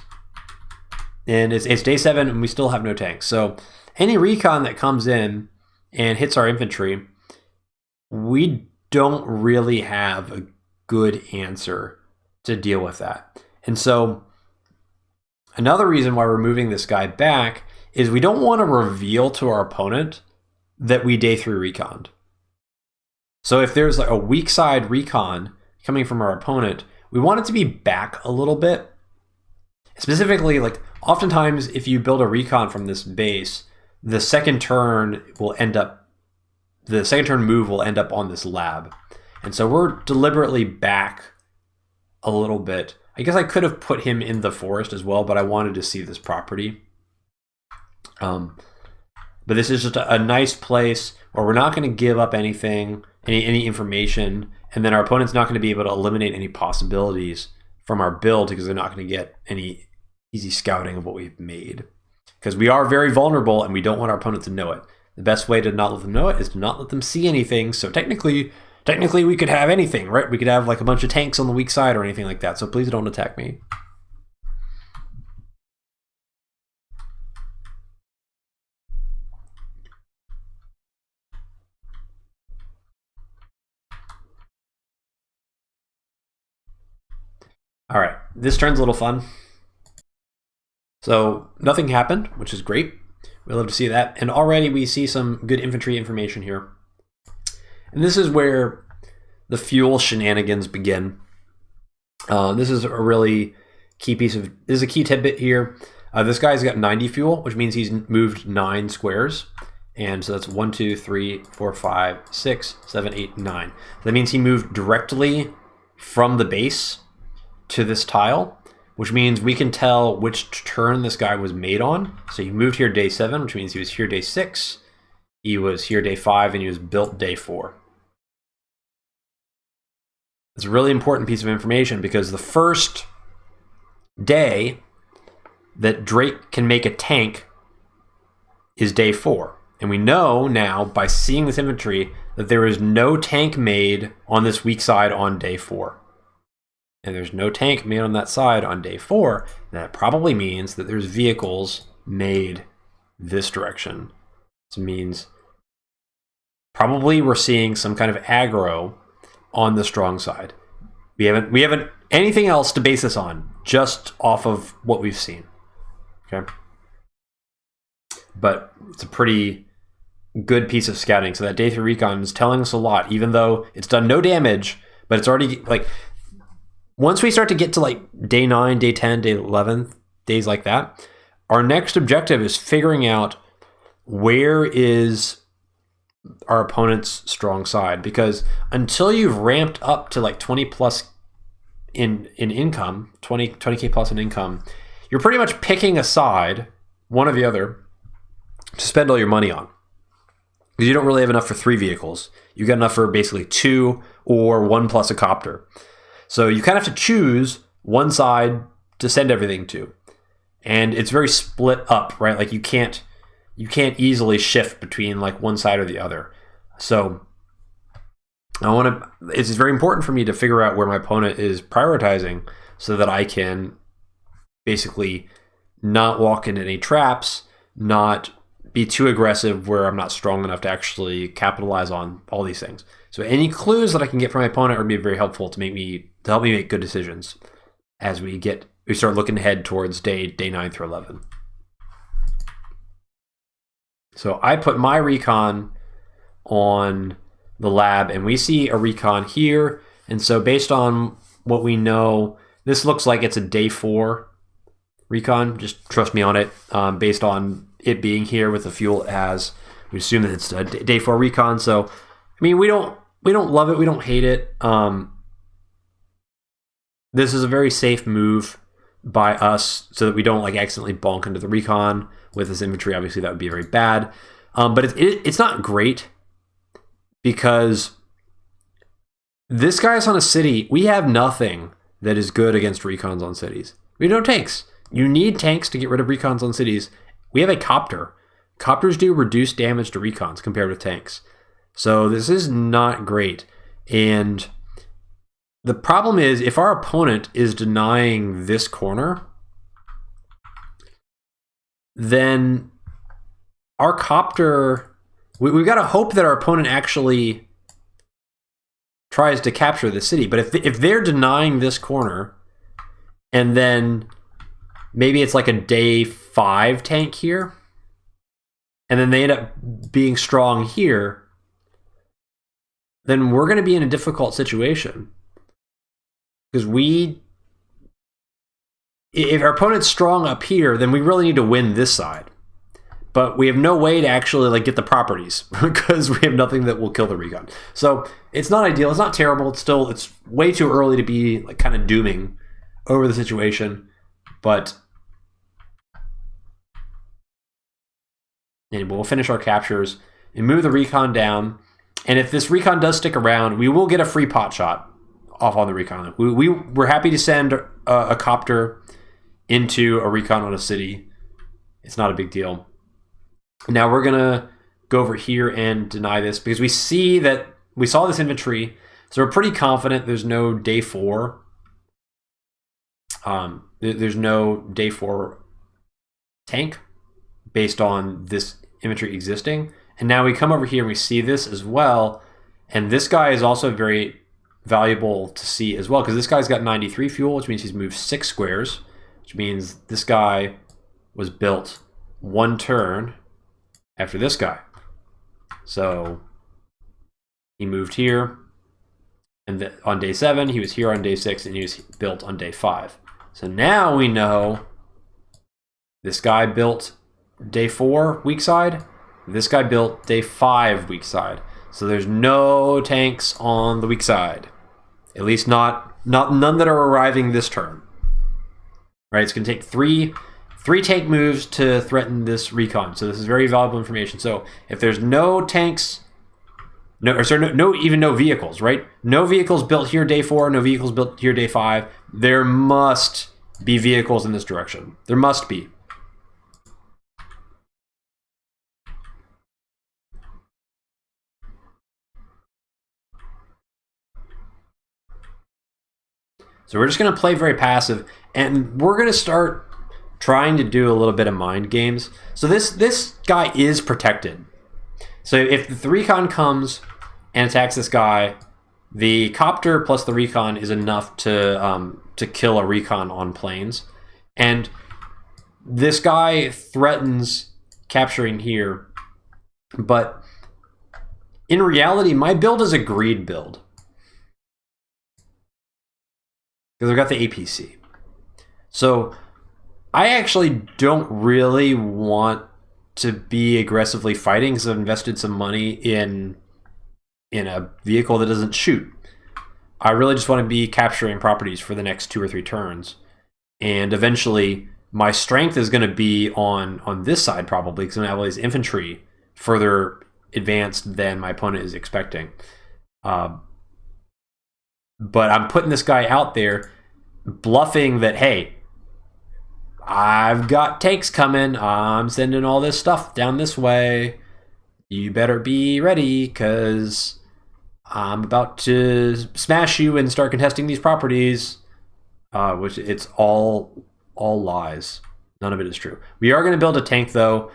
And it's day 7 and we still have no tanks. So any recon that comes in and hits our infantry, we don't really have a good answer to deal with that. And so another reason why we're moving this guy back is we don't want to reveal to our opponent that we day 3 reconned. So if there's like a weak side recon coming from our opponent, we want it to be back a little bit. Specifically, like oftentimes if you build a recon from this base, the second turn move will end up on this lab. And so we're deliberately back a little bit. I guess I could have put him in the forest as well, but I wanted to see this property. But this is just a nice place where we're not going to give up anything, any information, and then our opponent's not going to be able to eliminate any possibilities from our build because they're not going to get any easy scouting of what we've made. Because we are very vulnerable and we don't want our opponent to know it. The best way to not let them know it is to not let them see anything. So technically we could have anything, right? We could have like a bunch of tanks on the weak side or anything like that. So please don't attack me. All right, this turn's a little fun. So nothing happened, which is great. We love to see that. And already we see some good infantry information here. And this is where the fuel shenanigans begin. This is a really key this is a key tidbit here. This guy's got 90 fuel, which means he's moved 9 squares. And so that's 1, 2, 3, 4, 5, 6, 7, 8, 9. That means he moved directly from the base to this tile, which means we can tell which turn this guy was made on. So he moved here day 7, which means he was here day 6, he was here day 5, and he was built day 4. It's a really important piece of information because the first day that Drake can make a tank is day 4. And we know now by seeing this infantry that there is no tank made on this weak side on day 4. And there's no tank made on that side on day 4, that probably means that there's vehicles made this direction. This means probably we're seeing some kind of aggro on the strong side. We haven't anything else to base this on, just off of what we've seen. Okay. But it's a pretty good piece of scouting. So that day 3 recon is telling us a lot, even though it's done no damage, but it's already like, once we start to get to like day 9, day 10, day 11, days like that, our next objective is figuring out where is our opponent's strong side. Because until you've ramped up to like 20 plus in income, 20K plus in income, you're pretty much picking a side, one or the other, to spend all your money on. Because you don't really have enough for 3 vehicles. You got enough for basically 2 or 1 plus a copter. So you kind of have to choose one side to send everything to. And it's very split up, right? Like you can't easily shift between like one side or the other. So it's very important for me to figure out where my opponent is prioritizing so that I can basically not walk into any traps, not be too aggressive where I'm not strong enough to actually capitalize on all these things. So any clues that I can get from my opponent would be very helpful to help me make good decisions as we start looking ahead towards day 9 through 11. So I put my recon on the lab and we see a recon here. And so based on what we know, this looks like it's a day 4 recon. Just trust me on it. Based on it being here with the fuel as, we assume that it's a day 4 recon. So, I mean, we don't love it. We don't hate it. This is a very safe move by us so that we don't like accidentally bonk into the recon with this infantry. Obviously, that would be very bad. But it's not great because this guy's on a city. We have nothing that is good against recons on cities. We have no tanks. You need tanks to get rid of recons on cities. we have a copter. Copters do reduced damage to recons compared with tanks. So this is not great. And the problem is, if our opponent is denying this corner, then our copter, we've got to hope that our opponent actually tries to capture the city. But if they're denying this corner, and then maybe it's like a day 5 tank here, and then they end up being strong here, then we're going to be in a difficult situation. Because if our opponent's strong up here, then we really need to win this side. But we have no way to actually like get the properties because we have nothing that will kill the recon. So it's not ideal. It's not terrible. It's way too early to be like kind of dooming over the situation. But anyway, we'll finish our captures and move the recon down. And if this recon does stick around, we will get a free pot shot off on the recon. We're happy to send a copter into a recon on a city. It's not a big deal. Now we're gonna go over here and deny this because we saw this infantry, so we're pretty confident there's no day 4. There's no day 4 tank based on this infantry existing. And now we come over here and we see this as well, and this guy is also very valuable to see as well because this guy's got 93 fuel, which means he's moved 6 squares, which means this guy was built 1 turn after this guy. So he moved here, and on day 7 he was here on day 6, and he was built on day 5. So now we know this guy built day 4 weak side, this guy built day 5 weak side. So there's no tanks on the weak side. At least none that are arriving this turn. Right? It's going to take three tank moves to threaten this recon. So this is very valuable information. So if there's no tanks, even no vehicles, right? No vehicles built here day 4, no vehicles built here day 5. There must be vehicles in this direction. There must be. So we're just going to play very passive, and we're going to start trying to do a little bit of mind games. So this guy is protected. So if the recon comes and attacks this guy, the copter plus the recon is enough to kill a recon on planes. And this guy threatens capturing here, but in reality, my build is a greed build. Because I've got the APC. So I actually don't really want to be aggressively fighting because I've invested some money in a vehicle that doesn't shoot. I really just want to be capturing properties for the next 2 or 3 turns. And eventually my strength is going to be on this side probably because I'm going to have all these infantry further advanced than my opponent is expecting. But I'm putting this guy out there, bluffing that, hey, I've got tanks coming. I'm sending all this stuff down this way. You better be ready because I'm about to smash you and start contesting these properties. Which it's all lies. None of it is true. We are going to build a tank though.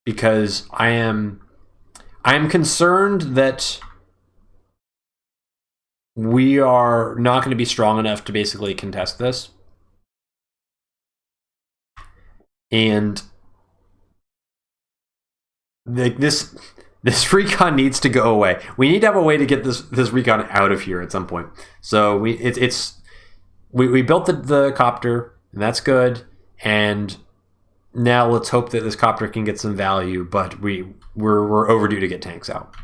Because I am concerned that we are not going to be strong enough to basically contest this. And this recon needs to go away. We need to have a way to get this recon out of here at some point. So we built the copter, and that's good. And now let's hope that this copter can get some value, but we're overdue to get tanks out.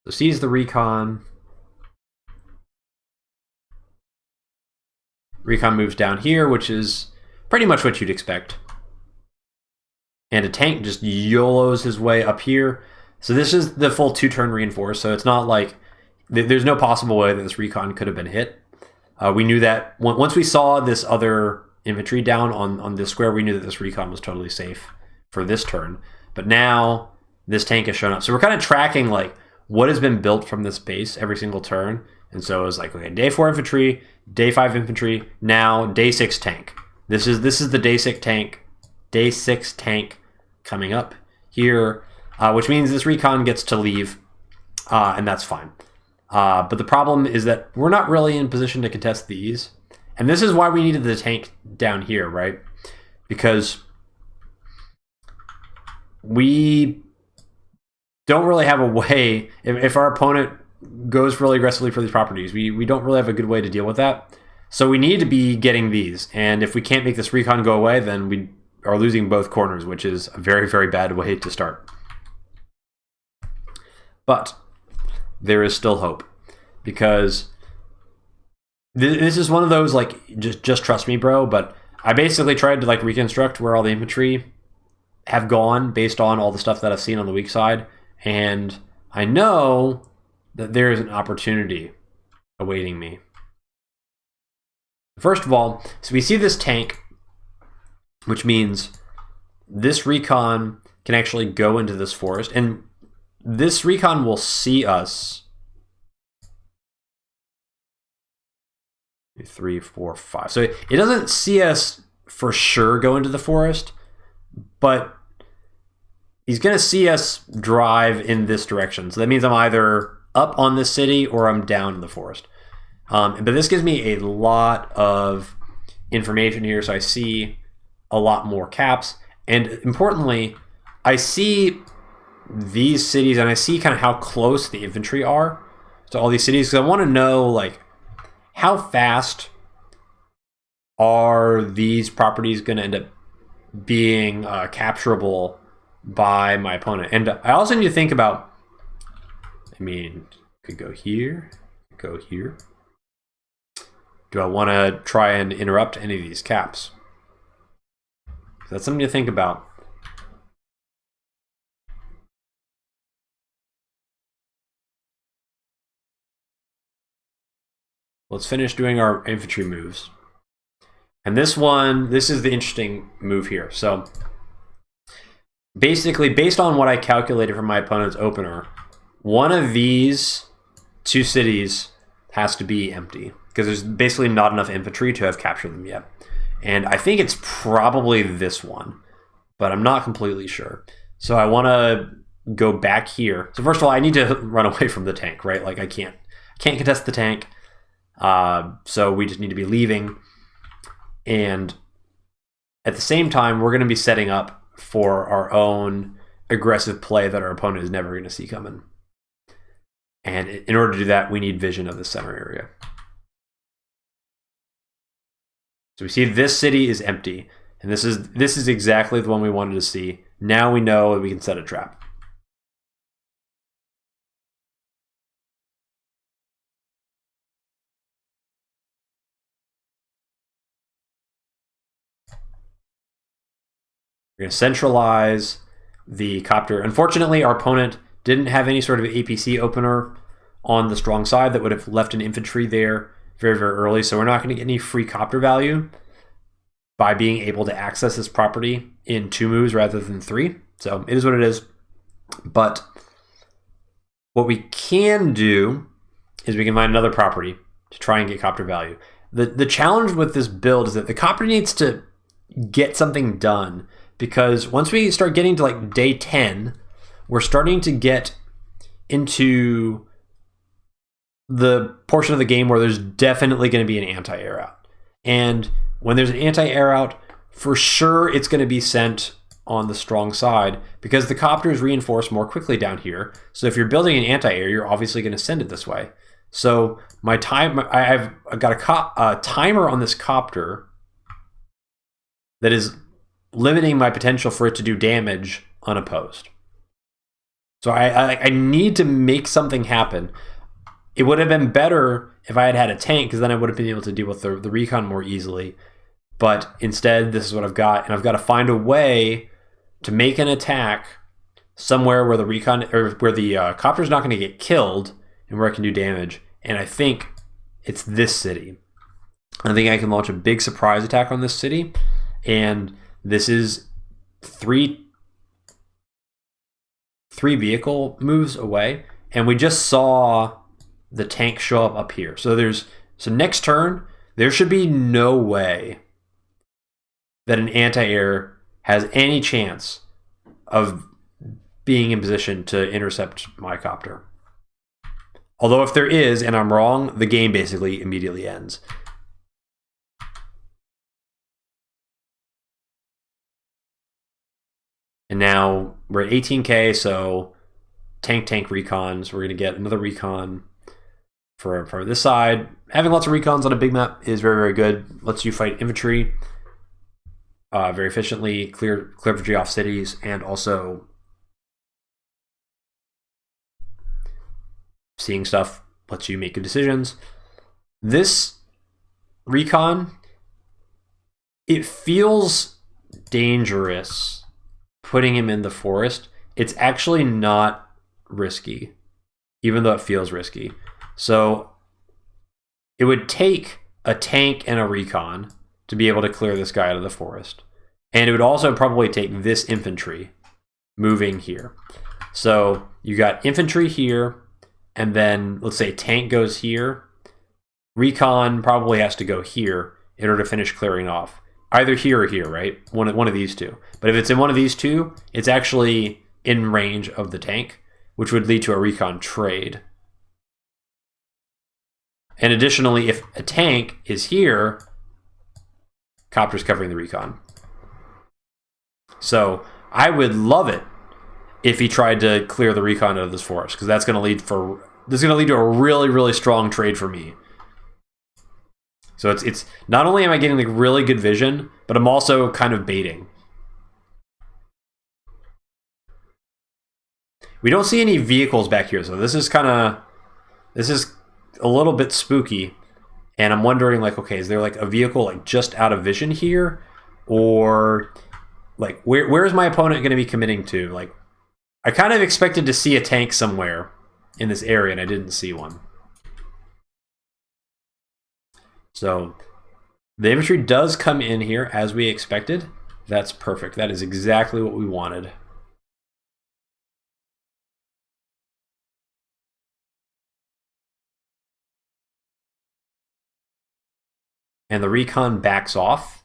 So seize the recon. Recon moves down here, which is pretty much what you'd expect. And a tank just YOLOs his way up here. So this is the full 2-turn reinforce, so it's not like there's no possible way that this recon could have been hit. We knew that once we saw this other infantry down on this square, we knew that this recon was totally safe for this turn. But now this tank has shown up. So we're kind of tracking like what has been built from this base every single turn. And so it was like, okay, day 4 infantry, day 5 infantry, now day 6 tank. This is the day 6 tank coming up here, which means this recon gets to leave, and that's fine. But the problem is that we're not really in position to contest these. And this is why we needed the tank down here, right? Because we don't really have a way, if our opponent goes really aggressively for these properties, we don't really have a good way to deal with that. So we need to be getting these. And if we can't make this recon go away, then we are losing both corners, which is a very, very bad way to start. But there is still hope, because this is one of those, like, just trust me, bro. But I basically tried to like reconstruct where all the infantry have gone based on all the stuff that I've seen on the weak side. And I know that there is an opportunity awaiting me. First of all, so we see this tank, which means this recon can actually go into this forest, and this recon will see us. 3, 4, 5. So it doesn't see us for sure go into the forest, but he's going to see us drive in this direction. So that means I'm either up on this city or I'm down in the forest. But this gives me a lot of information here. So I see a lot more caps. And importantly, I see these cities, and I see kind of how close the infantry are to all these cities, because I want to know, like, how fast are these properties going to end up being capturable by my opponent. And I also need to think about, I mean, could go here, go here. Do I want to try and interrupt any of these caps? That's something to think about. Let's finish doing our infantry moves. And this is the interesting move here. So basically, based on what I calculated from my opponent's opener, one of these 2 cities has to be empty, because there's basically not enough infantry to have captured them yet. And I think it's probably this one, but I'm not completely sure. So I want to go back here. So first of all, I need to run away from the tank, right? Like I can't contest the tank. So we just need to be leaving. And at the same time, we're going to be setting up for our own aggressive play that our opponent is never going to see coming. And in order to do that, we need vision of the center area. So we see this city is empty, and this is exactly the one we wanted to see. Now we know that we can set a trap. We're going to centralize the copter. Unfortunately, our opponent didn't have any sort of APC opener on the strong side that would have left an infantry there very, very early. So we're not going to get any free copter value by being able to access this property in 2 moves rather than 3. So it is what it is. But what we can do is we can find another property to try and get copter value. The challenge with this build is that the copter needs to get something done, because once we start getting to like day 10, we're starting to get into the portion of the game where there's definitely going to be an anti-air out. And when there's an anti-air out, for sure it's going to be sent on the strong side, because the copters reinforce more quickly down here. So if you're building an anti-air, you're obviously going to send it this way. So I've got a timer on this copter that is limiting my potential for it to do damage unopposed. So I need to make something happen. It would have been better if I had had a tank, because then I would have been able to deal with the recon more easily. But instead, this is what I've got, and I've got to find a way to make an attack somewhere where the recon or where the copter's not going to get killed and where I can do damage. And I think it's this city. I think I can launch a big surprise attack on this city, and this is three vehicle moves away, and we just saw the tank show up here. So next turn there should be no way that an anti-air has any chance of being in position to intercept my copter. Although if there is, and I'm wrong, the game basically immediately ends. And now we're at 18k, so tank recons. We're going to get another recon for this side. Having lots of recons on a big map is very, very good. Lets you fight infantry very efficiently, clear infantry off cities, and also seeing stuff lets you make good decisions. This recon, it feels dangerous putting him in the forest. It's actually not risky, even though it feels risky. So it would take a tank and a recon to be able to clear this guy out of the forest. And it would also probably take this infantry moving here. So you got infantry here, and then let's say tank goes here. Recon probably has to go here in order to finish clearing off. Either here or here, right? One of these two. But if it's in one of these two, it's actually in range of the tank, which would lead to a recon trade. And additionally, if a tank is here, copter's covering the recon. So I would love it if he tried to clear the recon out of this forest, because that's going to lead to a really, really strong trade for me. So it's not only am I getting like really good vision, but I'm also kind of baiting. We don't see any vehicles back here, so this is a little bit spooky. And I'm wondering, like, okay, is there like a vehicle like just out of vision here, or like where is my opponent going to be committing to? Like, I kind of expected to see a tank somewhere in this area, and I didn't see one. So the infantry does come in here as we expected. That's perfect. That is exactly what we wanted. And the recon backs off.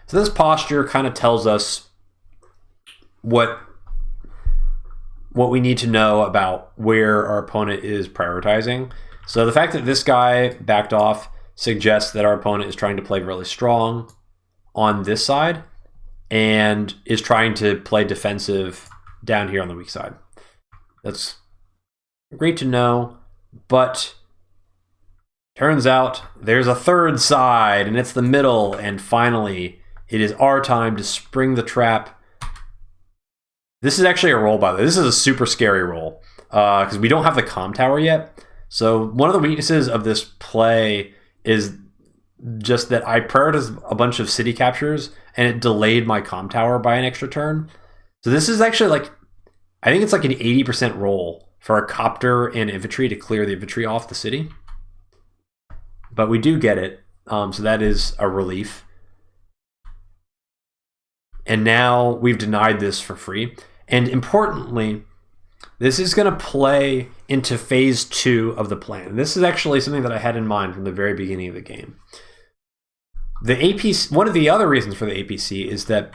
So this posture kind of tells us what we need to know about where our opponent is prioritizing. So the fact that this guy backed off suggests that our opponent is trying to play really strong on this side and is trying to play defensive down here on the weak side. That's great to know, but turns out there's a third side, and it's the middle, and finally it is our time to spring the trap. This is actually a roll, by the way. This is a super scary roll because we don't have the comm tower yet. So one of the weaknesses of this play is just that I prioritized a bunch of city captures, and it delayed my comm tower by an extra turn. So this is actually like, I think it's like an 80% roll for a copter and infantry to clear the infantry off the city. But we do get it, so that is a relief. And now we've denied this for free. And importantly, this is going to play into phase 2 of the plan. This is actually something that I had in mind from the very beginning of the game. The APC, one of the other reasons for the APC is that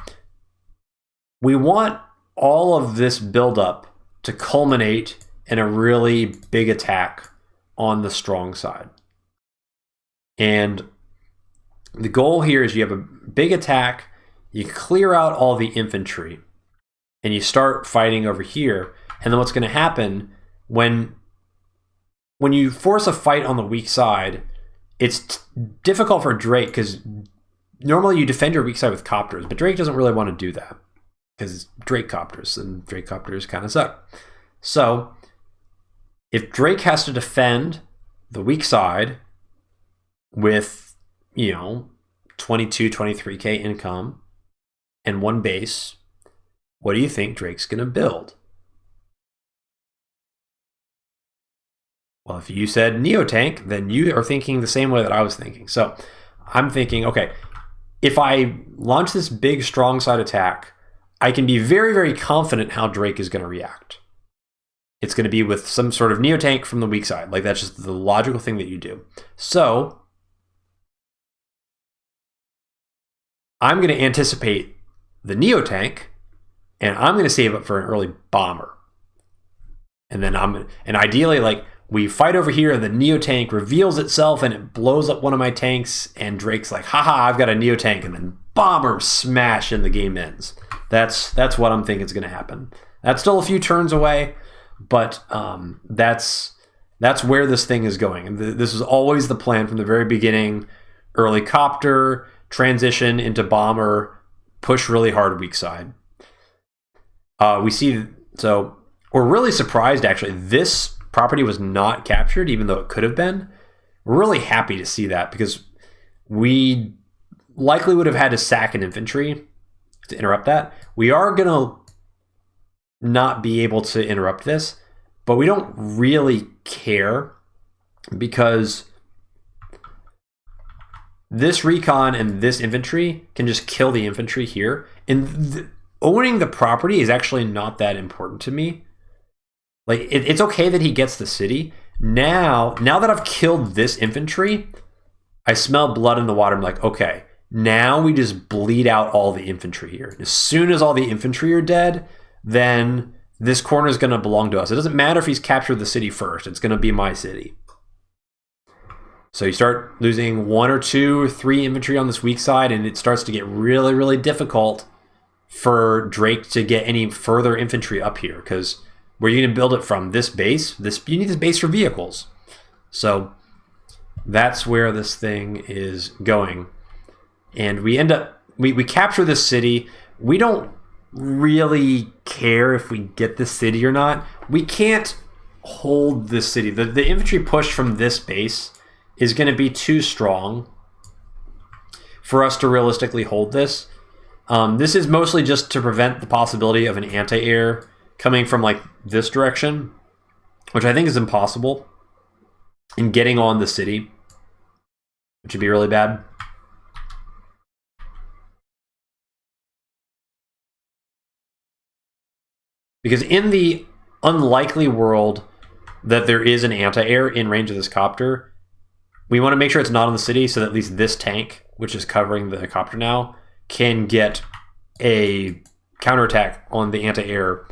we want all of this buildup to culminate in a really big attack on the strong side. And the goal here is you have a big attack, you clear out all the infantry, and you start fighting over here. And then what's going to happen when you force a fight on the weak side, it's difficult for Drake because normally you defend your weak side with copters, but Drake doesn't really want to do that because it's Drake copters, and Drake copters kind of suck. So if Drake has to defend the weak side with, 22, 23k income and one base, what do you think Drake's going to build? Well, if you said Neotank, then you are thinking the same way that I was thinking. So I'm thinking, okay, if I launch this big strong side attack, I can be very, very confident how Drake is going to react. It's going to be with some sort of Neotank from the weak side. Like, that's just the logical thing that you do. So I'm going to anticipate the Neotank, and I'm going to save up for an early bomber. And then ideally, like, we fight over here, and the Neotank reveals itself, and it blows up one of my tanks, and Drake's like, haha, I've got a Neotank, and then bomber smash, and the game ends. That's what I'm thinking is going to happen. That's still a few turns away, but that's where this thing is going. And this was always the plan from the very beginning. Early copter, transition into bomber, push really hard weak side. So we're really surprised, actually. This property was not captured, even though it could have been. We're really happy to see that, because we likely would have had to sack an infantry to interrupt that. We are going to not be able to interrupt this, but we don't really care, because this recon and this infantry can just kill the infantry here. And owning the property is actually not that important to me. Like, it's okay that he gets the city. Now that I've killed this infantry, I smell blood in the water. I'm like, okay, now we just bleed out all the infantry here. As soon as all the infantry are dead, then this corner is going to belong to us. It doesn't matter if he's captured the city first. It's going to be my city. So you start losing 1 or 2 or 3 infantry on this weak side, and it starts to get really, really difficult for Drake to get any further infantry up here, because where are you going to build it from? This base? You need this base for vehicles. So that's where this thing is going. And we end up, we capture this city. We don't really care if we get this city or not. We can't hold this city. The infantry push from this base is going to be too strong for us to realistically hold this. This is mostly just to prevent the possibility of an anti-air coming from like this direction, which I think is impossible, and getting on the city, which would be really bad. Because in the unlikely world that there is an anti-air in range of this copter, we want to make sure it's not on the city, so that at least this tank, which is covering the copter now, can get a counterattack on the anti-air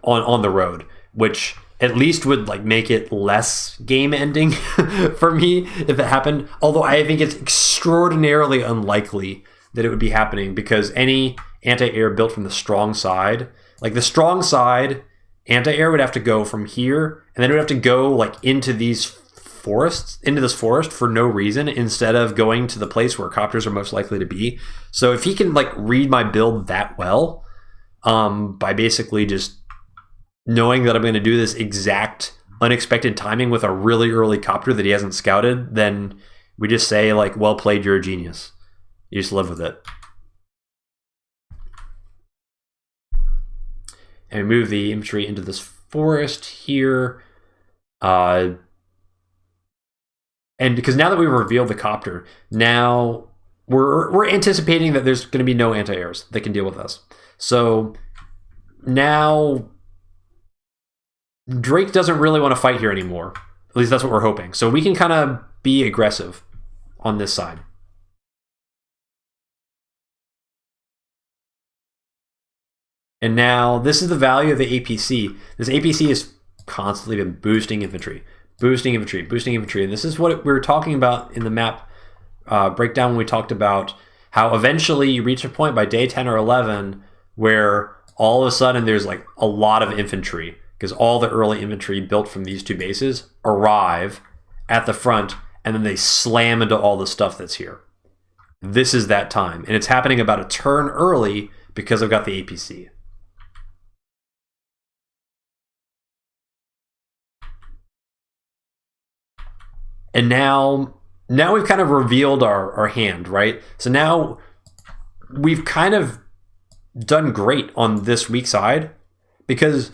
on the road, which at least would like make it less game ending for me if it happened. Although I think it's extraordinarily unlikely that it would be happening, because any anti-air built from the strong side, like the strong side anti-air would have to go from here, and then it would have to go like into these forests, into this forest for no reason, instead of going to the place where copters are most likely to be. So if he can like read my build that well, by basically just knowing that I'm going to do this exact unexpected timing with a really early copter that he hasn't scouted, then we just say like, well played, you're a genius. You just live with it. And we move the infantry into this forest here. And because now that we've revealed the copter, now we're anticipating that there's going to be no anti-airs that can deal with us. So now Drake doesn't really want to fight here anymore. At least that's what we're hoping. So we can kind of be aggressive on this side. And now this is the value of the APC. This APC has constantly been boosting infantry. Boosting infantry, boosting infantry. And this is what we were talking about in the map breakdown when we talked about how eventually you reach a point by day 10 or 11 where all of a sudden there's like a lot of infantry, because all the early infantry built from these 2 bases arrive at the front, and then they slam into all the stuff that's here. This is that time. And it's happening about a turn early because I've got the APC. And now we've kind of revealed our hand, right? So now we've kind of done great on this weak side because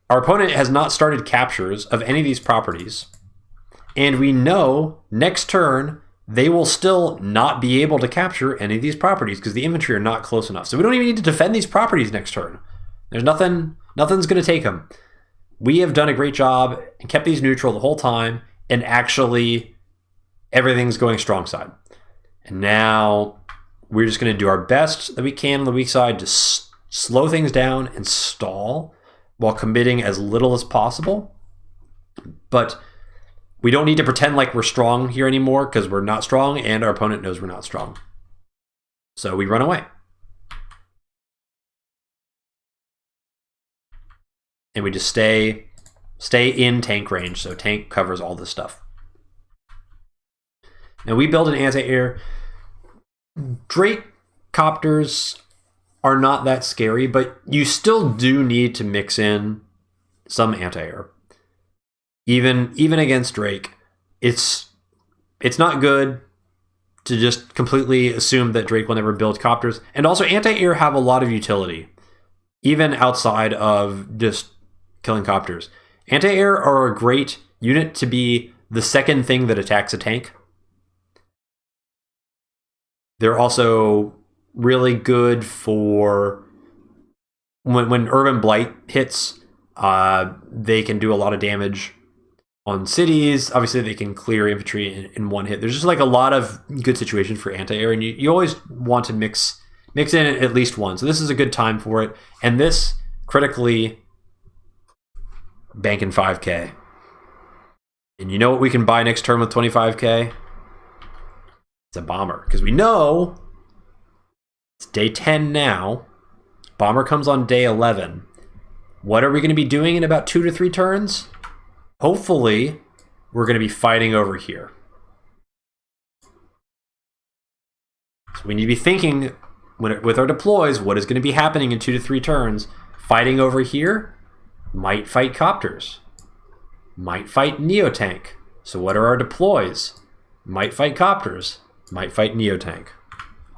our opponent has not started captures of any of these properties. And we know next turn, they will still not be able to capture any of these properties because the infantry are not close enough. So we don't even need to defend these properties next turn. There's nothing's going to take them. We have done a great job and kept these neutral the whole time, and actually everything's going strong side. And now we're just going to do our best that we can on the weak side to slow things down and stall while committing as little as possible. But we don't need to pretend like we're strong here anymore because we're not strong and our opponent knows we're not strong. So we run away. And we just stay in tank range, so tank covers all this stuff. Now we build an anti-air. Drake copters are not that scary, but you still do need to mix in some anti-air. Even against Drake, it's not good to just completely assume that Drake will never build copters. And also anti-air have a lot of utility, even outside of just killing copters. Anti-air are a great unit to be the second thing that attacks a tank. They're also really good for when Urban Blight hits. They can do a lot of damage on cities. Obviously, they can clear infantry in one hit. There's just like a lot of good situations for anti-air, and you always want to mix in at least one. So this is a good time for it. And this critically banking 5K. And you know what we can buy next turn with 25K? It's a bomber, because we know it's day 10 now. Bomber comes on day 11. What are we going to be doing in about 2 to 3 turns? Hopefully, we're going to be fighting over here. So we need to be thinking with our deploys, what is going to be happening in 2 to 3 turns? Fighting over here, might fight copters, might fight Neotank. So what are our deploys? Might fight copters, might fight Neotank.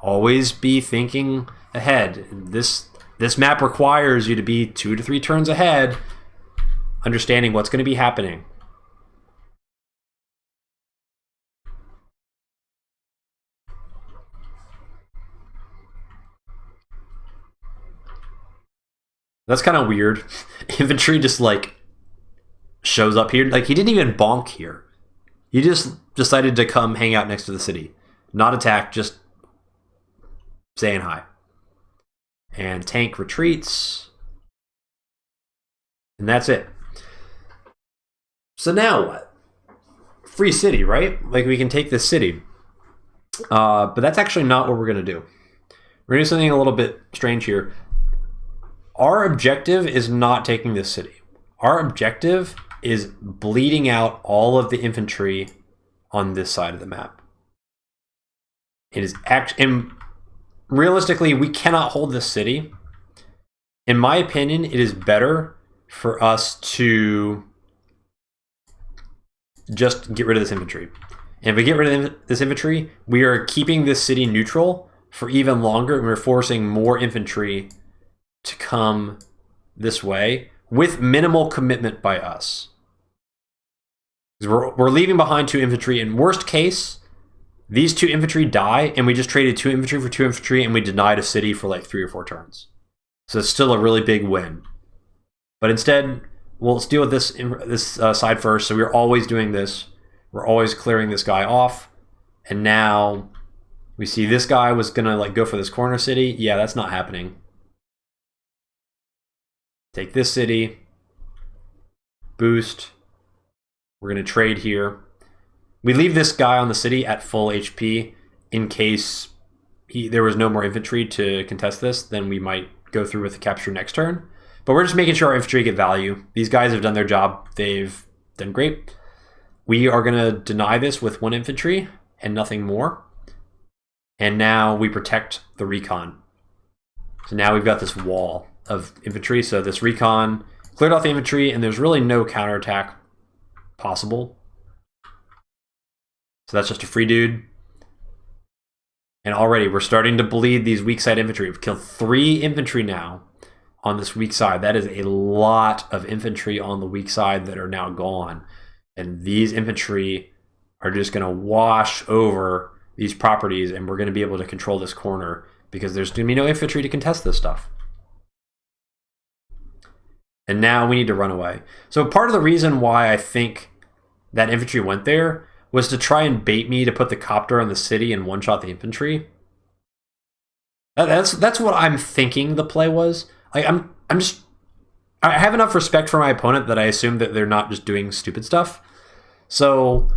Always be thinking ahead. This map requires you to be 2 to 3 turns ahead, understanding what's going to be happening. That's kind of weird. Infantry just like shows up here. Like he didn't even bonk here. He just decided to come hang out next to the city. Not attack, just saying hi. And tank retreats. And that's it. So now what? Free city, right? Like we can take this city. But that's actually not what we're going to do. We're going to do something a little bit strange here. Our objective is not taking this city. Our objective is bleeding out all of the infantry on this side of the map. It is and realistically, we cannot hold this city. In my opinion, it is better for us to just get rid of this infantry. And if we get rid of this infantry, we are keeping this city neutral for even longer, and we're forcing more infantry to come this way with minimal commitment by us. We're leaving behind 2 infantry. In worst case, these 2 infantry die, and we just traded 2 infantry for 2 infantry, and we denied a city for like 3 or 4 turns. So it's still a really big win. But instead, well, let's deal with this side first. So we're always doing this. We're always clearing this guy off. And now we see this guy was going to like go for this corner city. Yeah, that's not happening. Take this city. Boost. We're going to trade here. We leave this guy on the city at full HP in case there was no more infantry to contest this. Then we might go through with the capture next turn. But we're just making sure our infantry get value. These guys have done their job. They've done great. We are going to deny this with 1 infantry and nothing more. And now we protect the recon. So now we've got this wall of infantry. So this recon cleared off the infantry, and there's really no counterattack possible. So that's just a free dude. And already we're starting to bleed these weak side infantry. We've killed 3 infantry now on this weak side. That is a lot of infantry on the weak side that are now gone. And these infantry are just going to wash over these properties, and we're going to be able to control this corner because there's going to be no infantry to contest this stuff. And now we need to run away. So part of the reason why I think that infantry went there was to try and bait me to put the copter on the city and one-shot the infantry. That's what I'm thinking the play was. Like I have enough respect for my opponent that I assume that they're not just doing stupid stuff. So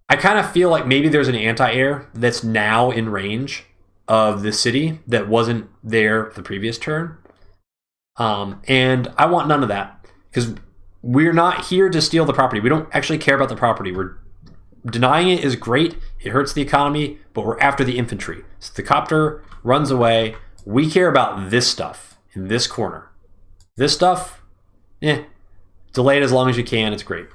I kind of feel like maybe there's an anti-air that's now in range of the city that wasn't there the previous turn. And I want none of that because we're not here to steal the property. We don't actually care about the property. We're denying it is great. It hurts the economy, but we're after the infantry. So the copter runs away. We care about this stuff in this corner. This stuff, delay it as long as you can. It's great.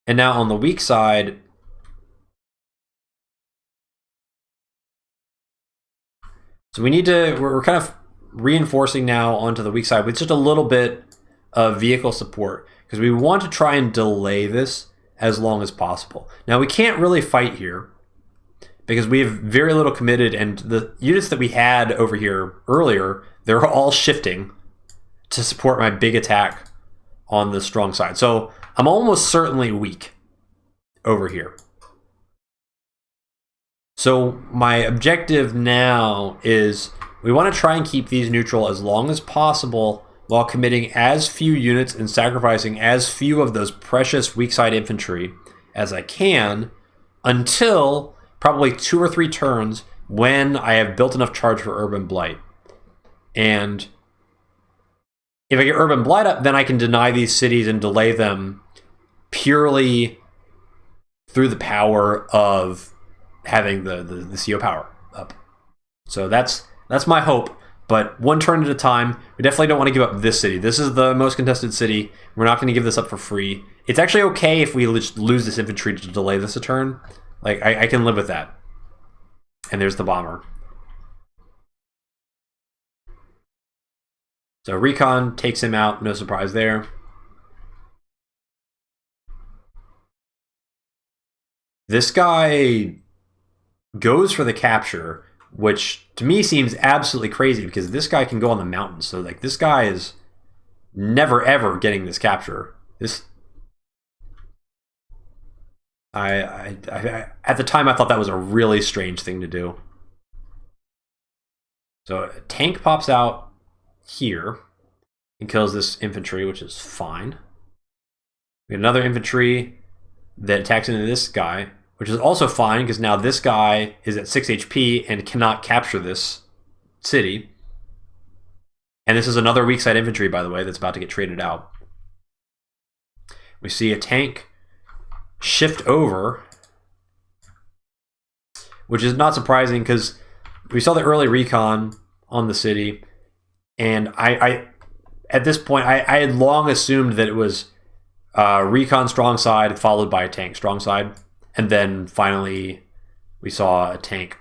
And now on the weak side, so we need to, we're kind of reinforcing now onto the weak side with just a little bit of vehicle support because we want to try and delay this as long as possible. Now we can't really fight here because we have very little committed, and the units that we had over here earlier, they're all shifting to support my big attack on the strong side. So I'm almost certainly weak over here. So my objective now is we want to try and keep these neutral as long as possible while committing as few units and sacrificing as few of those precious weak side infantry as I can until probably 2 or 3 turns when I have built enough charge for Urban Blight. And if I get Urban Blight up, then I can deny these cities and delay them purely through the power of having the CO power up. So that's my hope, but one turn at a time. We definitely don't want to give up this city. This is the most contested city. We're not going to give this up for free. It's actually okay if we lose this infantry to delay this a turn. Like, I can live with that. And there's the bomber. So recon takes him out, no surprise there. This guy goes for the capture, which to me seems absolutely crazy because this guy can go on the mountains. So like this guy is never ever getting this capture. This I at the time I thought that was a really strange thing to do. So a tank pops out here and kills this infantry, which is fine. We have another infantry that attacks into this guy, which is also fine because now this guy is at 6 HP and cannot capture this city. And this is another weak side infantry, by the way, that's about to get traded out. We see a tank shift over, which is not surprising because we saw the early recon on the city. And I at this point, I had long assumed that it was recon strong side followed by a tank strong side. And then finally, we saw a tank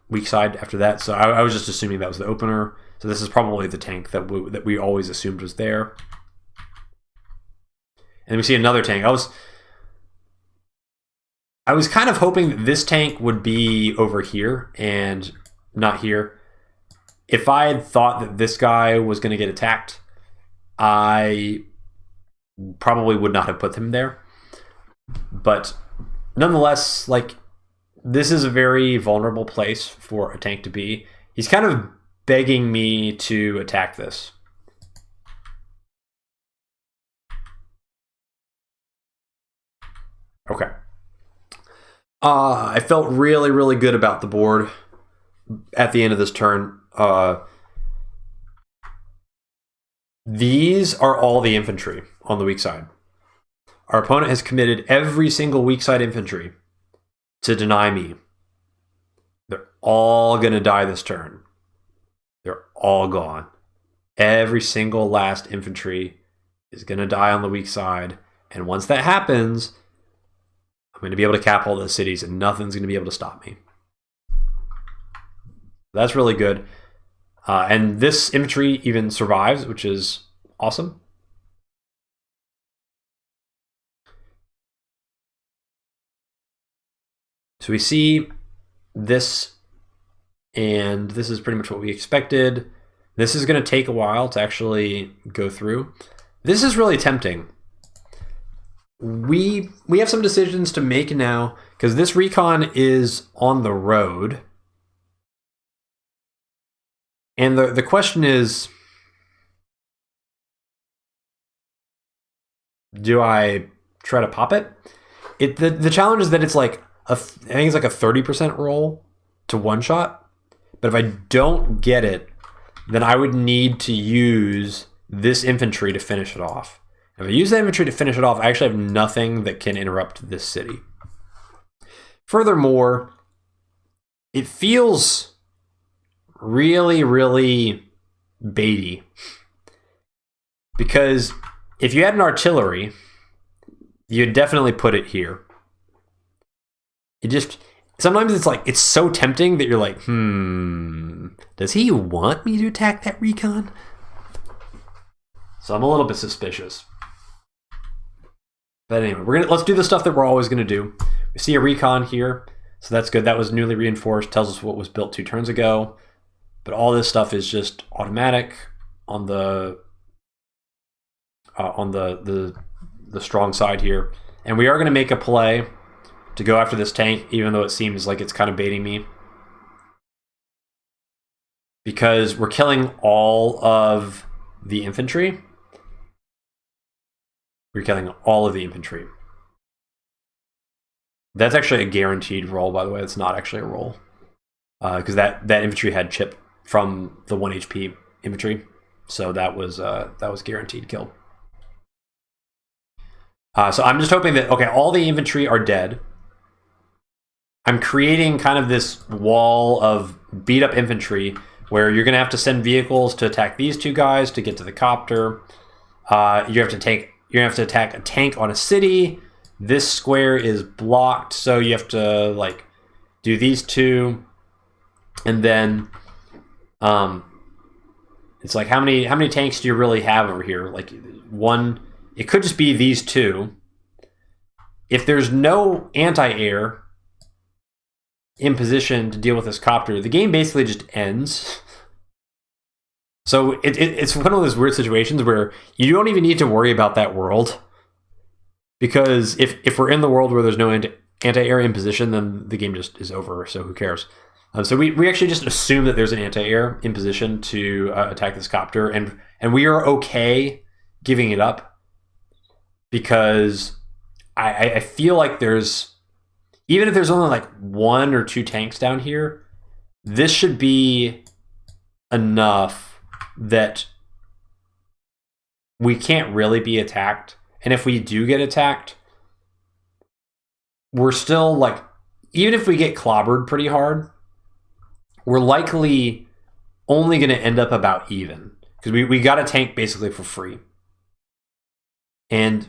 weak side after that. So I was just assuming that was the opener. So this is probably the tank that we always assumed was there. And we see another tank. I was kind of hoping that this tank would be over here and not here. If I had thought that this guy was going to get attacked, I probably would not have put him there. But nonetheless, like, this is a very vulnerable place for a tank to be. He's kind of begging me to attack this. Okay. I felt really, really good about the board at the end of this turn. These are all the infantry on the weak side. Our opponent has committed every single weak side infantry to deny me. They're all going to die this turn. They're all gone. Every single last infantry is going to die on the weak side. And once that happens, I'm going to be able to cap all those cities and nothing's going to be able to stop me. That's really good. And this infantry even survives, which is awesome. So we see this, and this is pretty much what we expected. This is going to take a while to actually go through. This is really tempting. We have some decisions to make now, because this recon is on the road. And the question is, do I try to pop it? The challenge is that it's like, I think it's like a 30% roll to one shot. But if I don't get it, then I would need to use this infantry to finish it off. If I use that infantry to finish it off, I actually have nothing that can interrupt this city. Furthermore, it feels really, really baity. Because if you had an artillery, you'd definitely put it here. It just, sometimes it's like, it's so tempting that you're like, does he want me to attack that recon? So I'm a little bit suspicious. But anyway, let's do the stuff that we're always gonna do. We see a recon here, so that's good. That was newly reinforced, tells us what was built 2 turns ago. But all this stuff is just automatic on the strong side here. And we are gonna make a play to go after this tank, even though it seems like it's kind of baiting me. Because we're killing all of the infantry. We're killing all of the infantry. That's actually a guaranteed roll, by the way. It's not actually a roll. Because that infantry had chip from the 1 HP infantry. So that was guaranteed kill. So I'm just hoping that, okay, all the infantry are dead. I'm creating kind of this wall of beat up infantry where you're going to have to send vehicles to attack these 2 guys to get to the copter. You have to attack a tank on a city. This square is blocked, so you have to like do these 2, and then it's like how many tanks do you really have over here? Like one, it could just be these 2. If there's no anti-air in position to deal with this copter, the game basically just ends. So it's one of those weird situations where you don't even need to worry about that world. Because if we're in the world where there's no anti-air in position, then the game just is over, so who cares? So we actually just assume that there's an anti-air in position to attack this copter, and we are okay giving it up. Because I feel like there's, even if there's only like 1 or 2 tanks down here, this should be enough that we can't really be attacked. And if we do get attacked, we're still like, even if we get clobbered pretty hard, we're likely only going to end up about even. Because we got a tank basically for free. And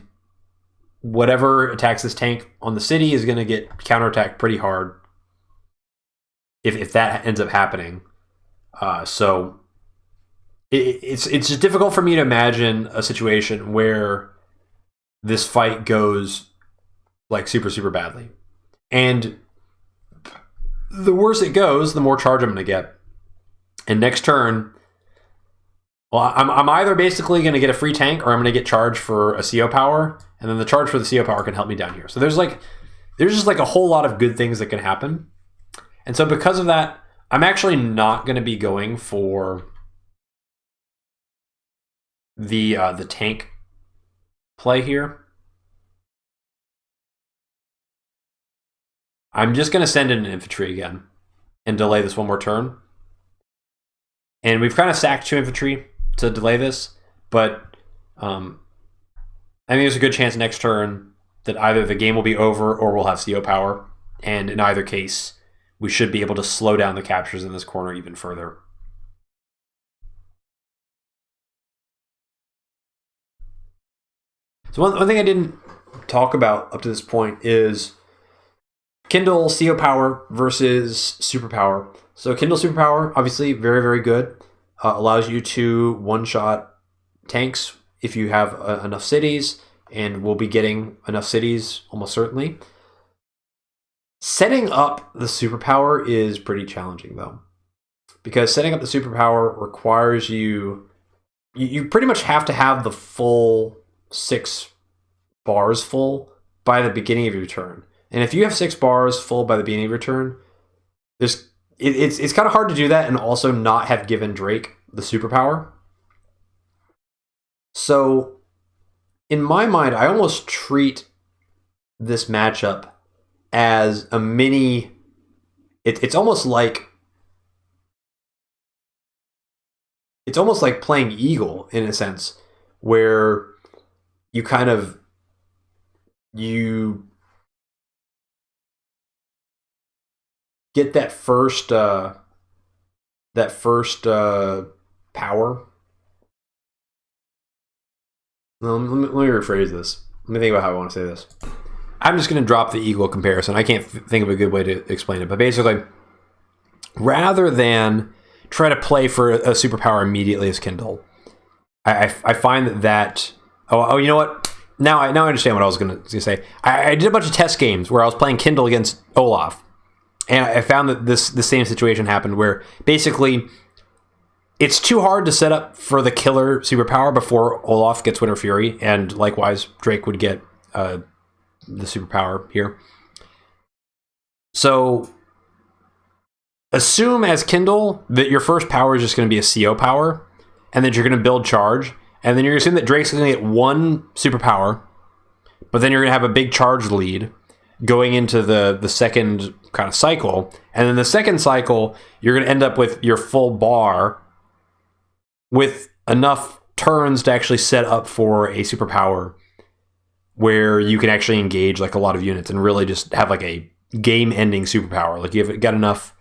whatever attacks this tank on the city is going to get counterattacked pretty hard if that ends up happening. So it's just difficult for me to imagine a situation where this fight goes like super, super badly. And the worse it goes, the more charge I'm going to get. And next turn, well, I'm either basically going to get a free tank or I'm going to get charged for a CO power. And then the charge for the CO power can help me down here. So there's just like a whole lot of good things that can happen. And so because of that, I'm actually not going to be going for the tank play here. I'm just going to send in an infantry again and delay this 1 more turn. And we've kind of sacked 2 infantry to delay this, but I think there's a good chance next turn that either the game will be over or we'll have CO power. And in either case, we should be able to slow down the captures in this corner even further. So one thing I didn't talk about up to this point is Kindle CO power versus superpower. So Kindle superpower, obviously very, very good. Allows you to one-shot tanks if you have enough cities, and we'll be getting enough cities almost certainly. Setting up the superpower is pretty challenging though, because setting up the superpower requires you pretty much have to have the full 6 bars full by the beginning of your turn. And if you have 6 bars full by the beginning of your turn, it's kind of hard to do that and also not have given Drake the superpower. So in my mind, I almost treat this matchup as a mini. It's almost like playing Eagle in a sense, where you get that first power. Let me rephrase this. Let me think about how I want to say this. I'm just going to drop the Eagle comparison. I can't think of a good way to explain it. But basically, rather than try to play for a superpower immediately as Kindle, I find that you know what? Now I understand what I was going to say. I did a bunch of test games where I was playing Kindle against Olaf. And I found that the same situation happened where basically it's too hard to set up for the killer superpower before Olaf gets Winter Fury, and likewise Drake would get the superpower here. So assume as Kindle that your first power is just going to be a CO power, and that you're going to build charge, and then you're going to assume that Drake's going to get 1 superpower, but then you're going to have a big charge lead going into the second kind of cycle. And then the second cycle, you're going to end up with your full bar with enough turns to actually set up for a superpower where you can actually engage like a lot of units and really just have like a game-ending superpower. Like you've got enough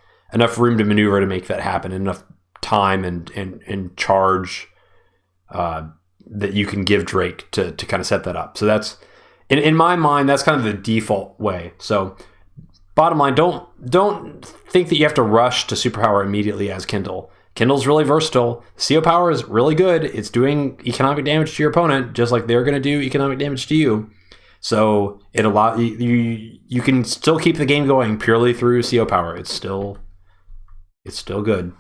room to maneuver to make that happen, enough time and charge that you can give Drake to kind of set that up. So that's, in my mind, that's kind of the default way. So bottom line, don't think that you have to rush to superpower immediately as Kindle. Kindle's really versatile. CO power is really good. It's doing economic damage to your opponent, just like they're going to do economic damage to you. So it allows you can still keep the game going purely through CO power. It's still good.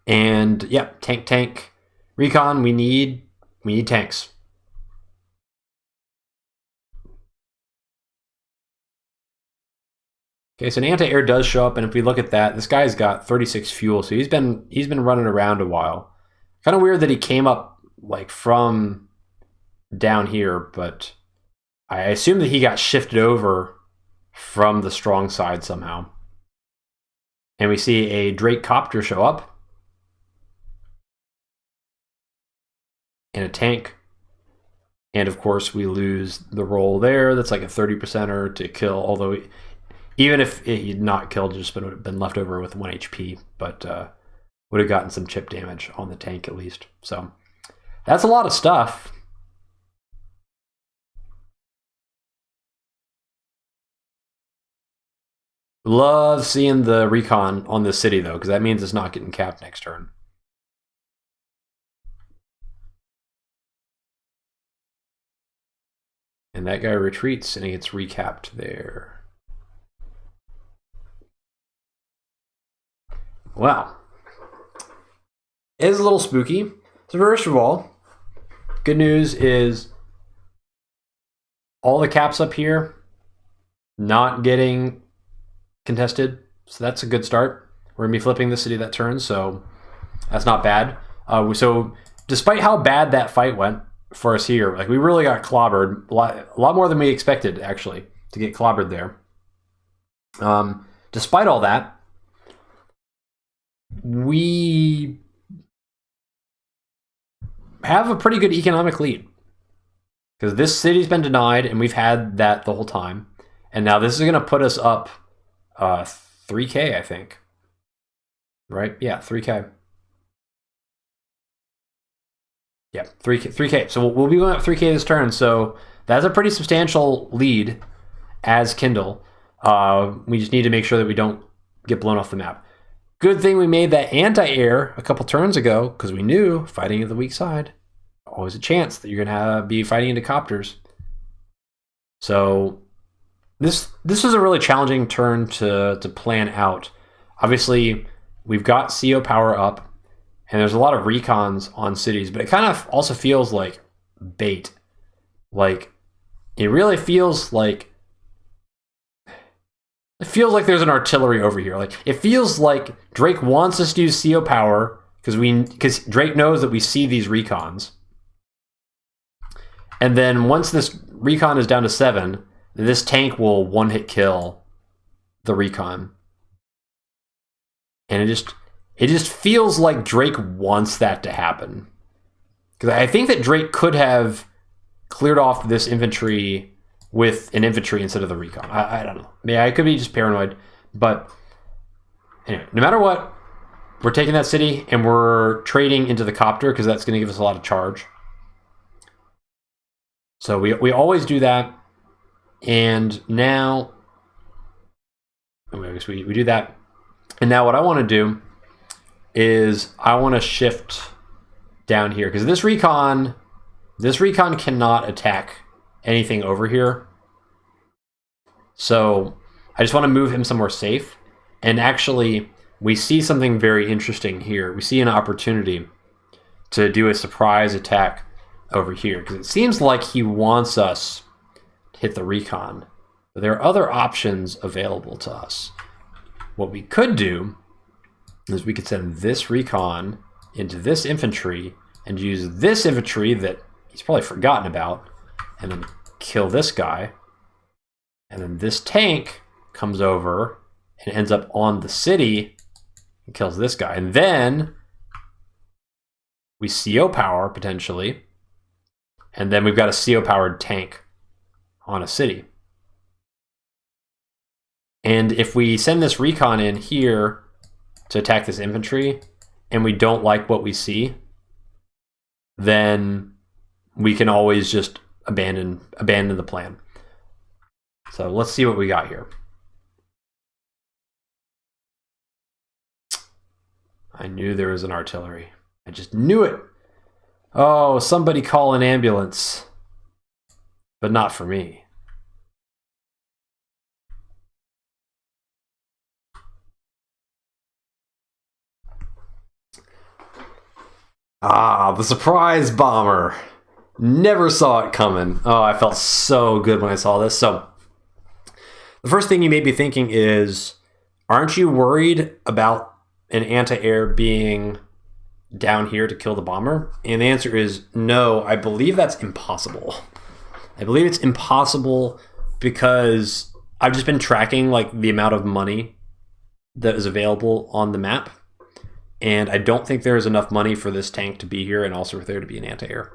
And yeah, tank recon. We need tanks. Okay, so an anti-air does show up, and if we look at that, this guy's got 36 fuel, so he's been running around a while. Kind of weird that he came up like from down here, but I assume that he got shifted over from the strong side somehow. And we see a Drake copter show up and a tank. And of course, we lose the roll there. That's like a 30%er to kill, although even if he'd not killed, just been left over with 1 HP, but would have gotten some chip damage on the tank at least. So that's a lot of stuff. Love seeing the recon on this city though, because that means it's not getting capped next turn. And that guy retreats and he gets recapped there. Wow. It is a little spooky. So first of all, good news is all the caps up here not getting contested. So that's a good start. We're going to be flipping the city that turn, so that's not bad. So despite how bad that fight went for us here, like we really got clobbered, a lot more than we expected, actually, to get clobbered there. Despite all that, we have a pretty good economic lead because this city's been denied and we've had that the whole time. And now this is going to put us up 3K, I think. Right? Yeah, 3K. Yeah, 3K. So we'll be going up 3K this turn. So that's a pretty substantial lead as Kindle. We just need to make sure that we don't get blown off the map. Good thing we made that anti-air a couple turns ago, because we knew fighting at the weak side, always a chance that you're going to be fighting into copters. So this was a really challenging turn to plan out. Obviously, we've got CO power up, and there's a lot of recons on cities, but it kind of also feels like bait. Like, it really feels like there's an artillery over here. Like, it feels like Drake wants us to use CO power because Drake knows that we see these recons. And then once this recon is down to 7, this tank will one-hit kill the recon. And it just feels like Drake wants that to happen. Because I think that Drake could have cleared off this infantry with an infantry instead of the recon. I don't know. I could be just paranoid. But anyway, no matter what, we're taking that city and we're trading into the copter because that's going to give us a lot of charge. So we always do that. And now, I guess we do that. And now what I want to do is I want to shift down here because this recon cannot attack anything over here. So I just want to move him somewhere safe. And actually, we see something very interesting here. We see an opportunity to do a surprise attack over here because it seems like he wants us to hit the recon. But there are other options available to us. What we could do is we could send this recon into this infantry and use this infantry that he's probably forgotten about and then kill this guy. And then this tank comes over and ends up on the city and kills this guy. And then we CO power potentially. And then we've got a CO powered tank on a city. And if we send this recon in here to attack this infantry and we don't like what we see, then we can always just abandon the plan. So let's see what we got here. I knew there was an artillery. I just knew it. Oh, somebody call an ambulance. But not for me. Ah, the surprise bomber. Never saw it coming. Oh, I felt so good when I saw this. So the first thing you may be thinking is, aren't you worried about an anti-air being down here to kill the bomber? And the answer is no. I believe that's impossible. I believe it's impossible because I've just been tracking like the amount of money that is available on the map. And I don't think there is enough money for this tank to be here and also for there to be an anti-air.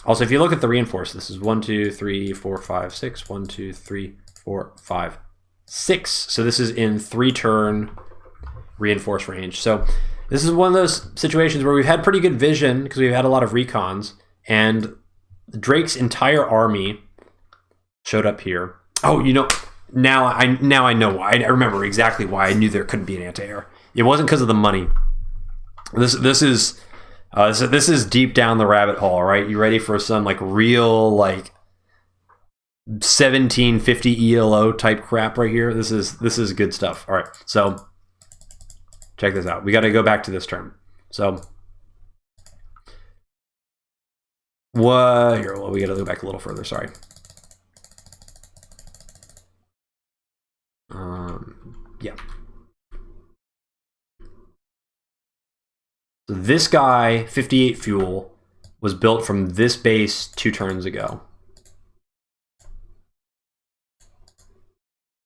Also, if you look at the reinforce, this is 1, 2, 3, 4, 5, 6. 1, 2, 3, 4, 5, 6. So this is in 3-turn reinforce range. So this is one of those situations where we've had pretty good vision because we've had a lot of recons, and Drake's entire army showed up here. Oh, you know, now I know why. I remember exactly why I knew there couldn't be an anti-air. It wasn't because of the money. This is deep down the rabbit hole, right? You ready for some like real like 1750 ELO type crap right here? This is good stuff. All right, so check this out. We got to go back to this term. So what here? Well, we got to go back a little further. Sorry. Yeah. So this guy, 58 fuel, was built from this base 2 turns ago.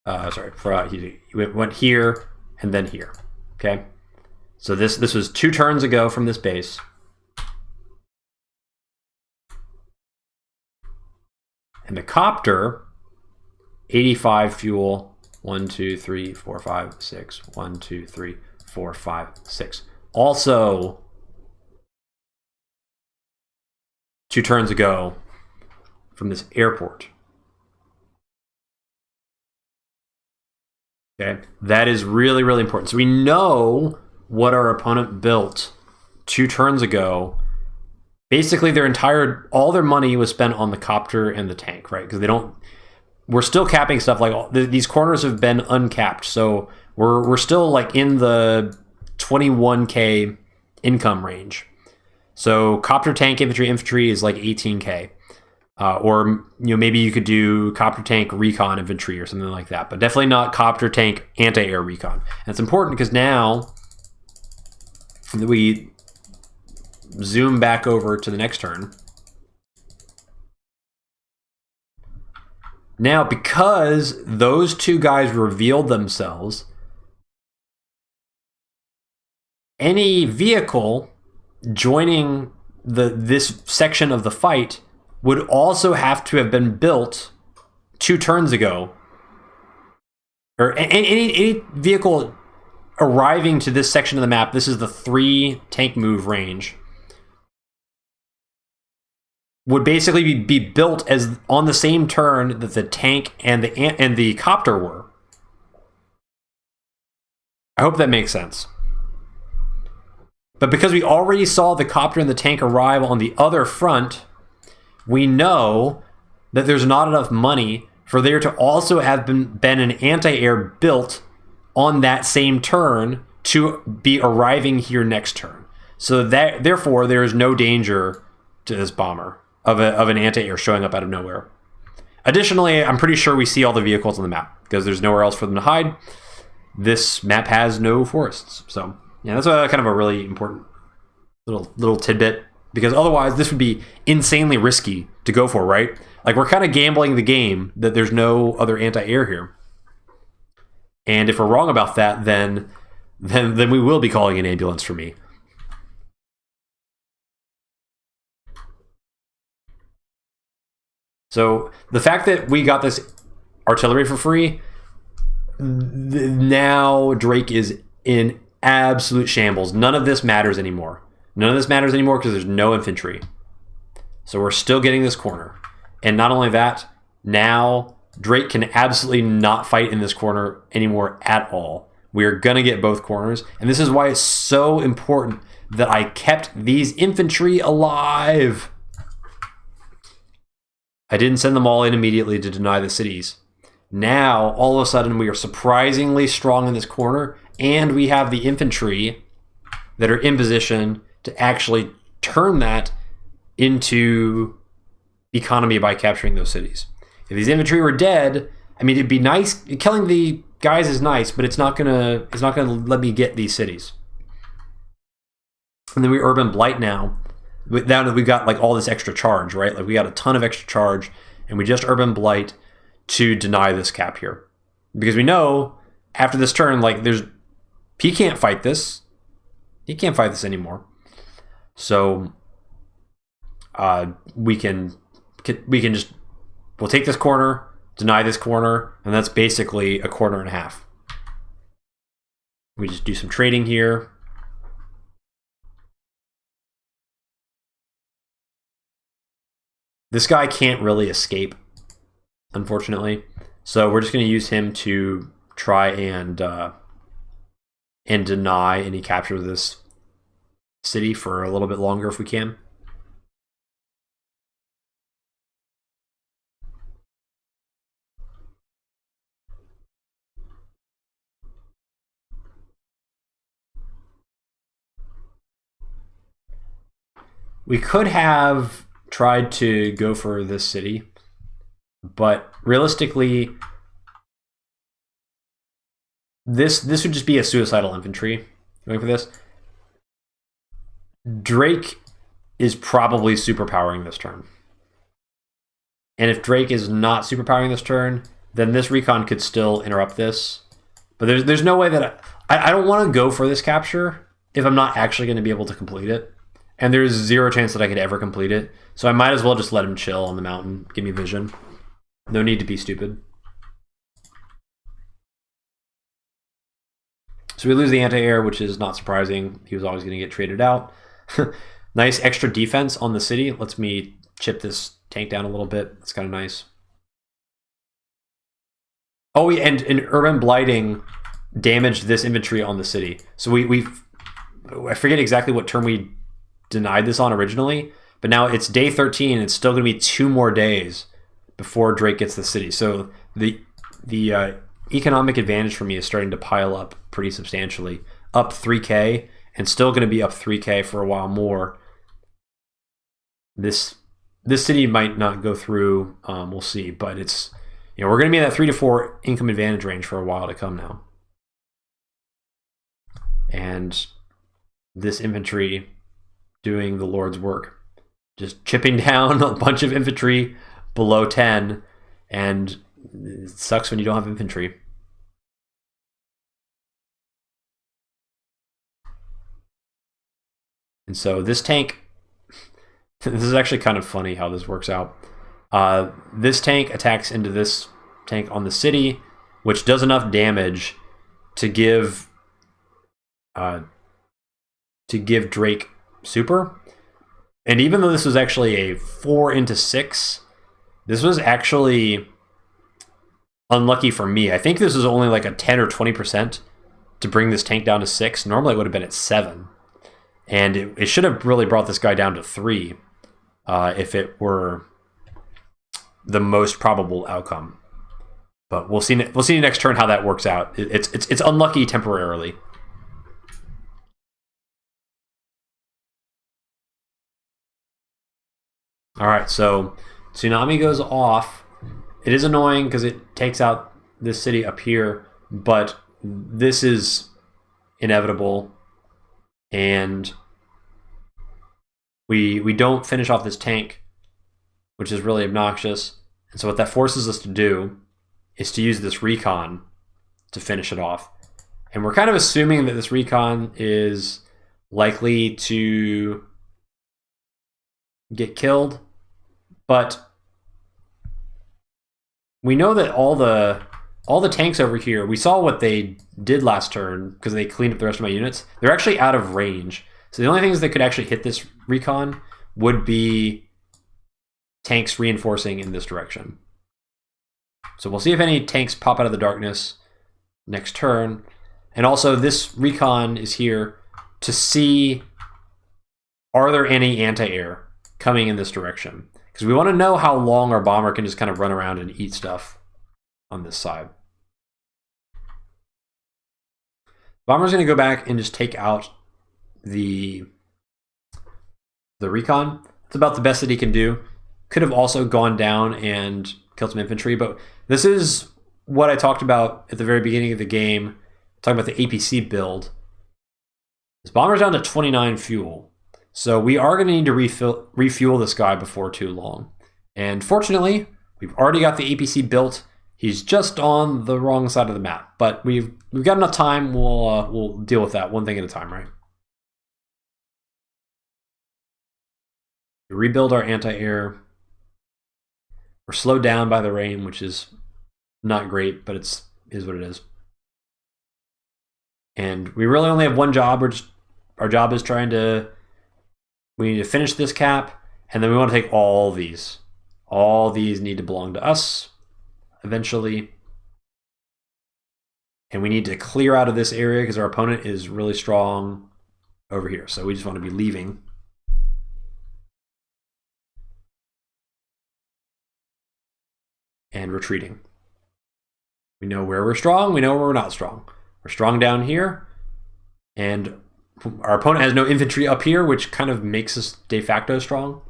Sorry, he went here and then here. Okay, so this was 2 turns ago from this base. And the copter, 85 fuel. 1, 2, 3, 4, 5, 6. 1, 2, 3, 4, 5, 6. Also 2 turns ago from this airport. Okay, that is really, really important. So we know what our opponent built 2 turns ago. Basically, all their money was spent on the copter and the tank, right? Because we're still capping stuff. Like these corners have been uncapped, so we're still like in the 21k income range. So copter, tank, infantry is like 18k. Or maybe you could do copter, tank, recon, infantry or something like that, but definitely not copter, tank, anti-air, recon. And it's important because now we zoom back over to the next turn. Now, because those 2 guys revealed themselves, any vehicle joining this section of the fight would also have to have been built 2 turns ago. Or any vehicle arriving to this section of the map, this is the 3 tank move range, would basically be built as on the same turn that the tank and the copter were. I hope that makes sense. But because we already saw the copter and the tank arrive on the other front, we know that there's not enough money for there to also have been an anti-air built on that same turn to be arriving here next turn. So that therefore there is no danger to this bomber of an anti-air showing up out of nowhere. Additionally, I'm pretty sure we see all the vehicles on the map because there's nowhere else for them to hide. This map has no forests. So yeah, that's kind of a really important little tidbit. Because otherwise, this would be insanely risky to go for, right? Like, we're kind of gambling the game that there's no other anti-air here. And if we're wrong about that, then we will be calling an ambulance for me. So the fact that we got this artillery for free, now Drake is in absolute shambles. None of this matters anymore. None of this matters anymore because there's no infantry. So we're still getting this corner. And not only that, now Drake can absolutely not fight in this corner anymore at all. We are going to get both corners. And this is why it's so important that I kept these infantry alive. I didn't send them all in immediately to deny the cities. Now, all of a sudden, we are surprisingly strong in this corner. And we have the infantry that are in position to actually turn that into economy by capturing those cities. If these infantry were dead, I mean, it'd be nice. Killing the guys is nice, but it's not gonna let me get these cities. And then we urban blight now. Now that we've got like all this extra charge, right? Like we got a ton of extra charge, and we just urban blight to deny this cap here, because we know after this turn, like he can't fight this. He can't fight this anymore. So we'll take this corner, deny this corner, and that's basically a corner and a half. We just do some trading here. This guy can't really escape, unfortunately. So we're just going to use him to try and deny any capture of this city for a little bit longer if we can. We could have tried to go for this city, but realistically, this would just be a suicidal infantry going for this. Drake is probably superpowering this turn. And if Drake is not superpowering this turn, then this recon could still interrupt this. But there's no way that I don't want to go for this capture if I'm not actually going to be able to complete it. And there's zero chance that I could ever complete it. So I might as well just let him chill on the mountain. Give me vision. No need to be stupid. So we lose the anti-air, which is not surprising. He was always going to get traded out. Nice extra defense on the city. Lets me chip this tank down a little bit. It's kind of nice. Oh, and urban blighting damaged this infantry on the city. So I forget exactly what turn we denied this on originally, but now it's day 13. It's still going to be 2 more days before Drake gets the city. So the economic advantage for me is starting to pile up pretty substantially, up 3K, and still going to be up 3K for a while more. This city might not go through. We'll see, but it's, we're going to be in that 3 to 4 income advantage range for a while to come now. And this infantry doing the Lord's work, just chipping down a bunch of infantry below 10, and it sucks when you don't have infantry. And so this tank, this is actually kind of funny how this works out. This tank attacks into this tank on the city, which does enough damage to give Drake super. And even though this was actually a 4 into 6, this was actually unlucky for me. I think this was only like a 10 or 20% to bring this tank down to 6. Normally it would have been at 7. And it should have really brought this guy down to 3 if it were the most probable outcome. But we'll see next turn how that works out. It's unlucky temporarily. All right, so Tsunami goes off. It is annoying because it takes out this city up here, but this is inevitable. And we don't finish off this tank, which is really obnoxious. And so what that forces us to do is to use this recon to finish it off. And we're kind of assuming that this recon is likely to get killed, but we know that all the tanks over here, we saw what they did last turn because they cleaned up the rest of my units. They're actually out of range. So the only things that could actually hit this recon would be tanks reinforcing in this direction. So we'll see if any tanks pop out of the darkness next turn. And also this recon is here to see, are there any anti-air coming in this direction? Because we want to know how long our bomber can just kind of run around and eat stuff on this side. Bomber's going to go back and just take out the recon. It's about the best that he can do. Could have also gone down and killed some infantry, but this is what I talked about at the very beginning of the game, talking about the APC build. This bomber's down to 29 fuel. So we are going to need to refuel this guy before too long. And fortunately, we've already got the APC built. He's just on the wrong side of the map, but we've got enough time. We'll deal with that one thing at a time, right? We rebuild our anti-air. We're slowed down by the rain, which is not great, but is what it is. And we really only have one job. Our job is we need to finish this cap, and then we want to take all these. All these need to belong to us eventually. And we need to clear out of this area because our opponent is really strong over here. So we just want to be leaving. And retreating. We know where we're strong, we know where we're not strong. We're strong down here, and our opponent has no infantry up here, which kind of makes us de facto strong.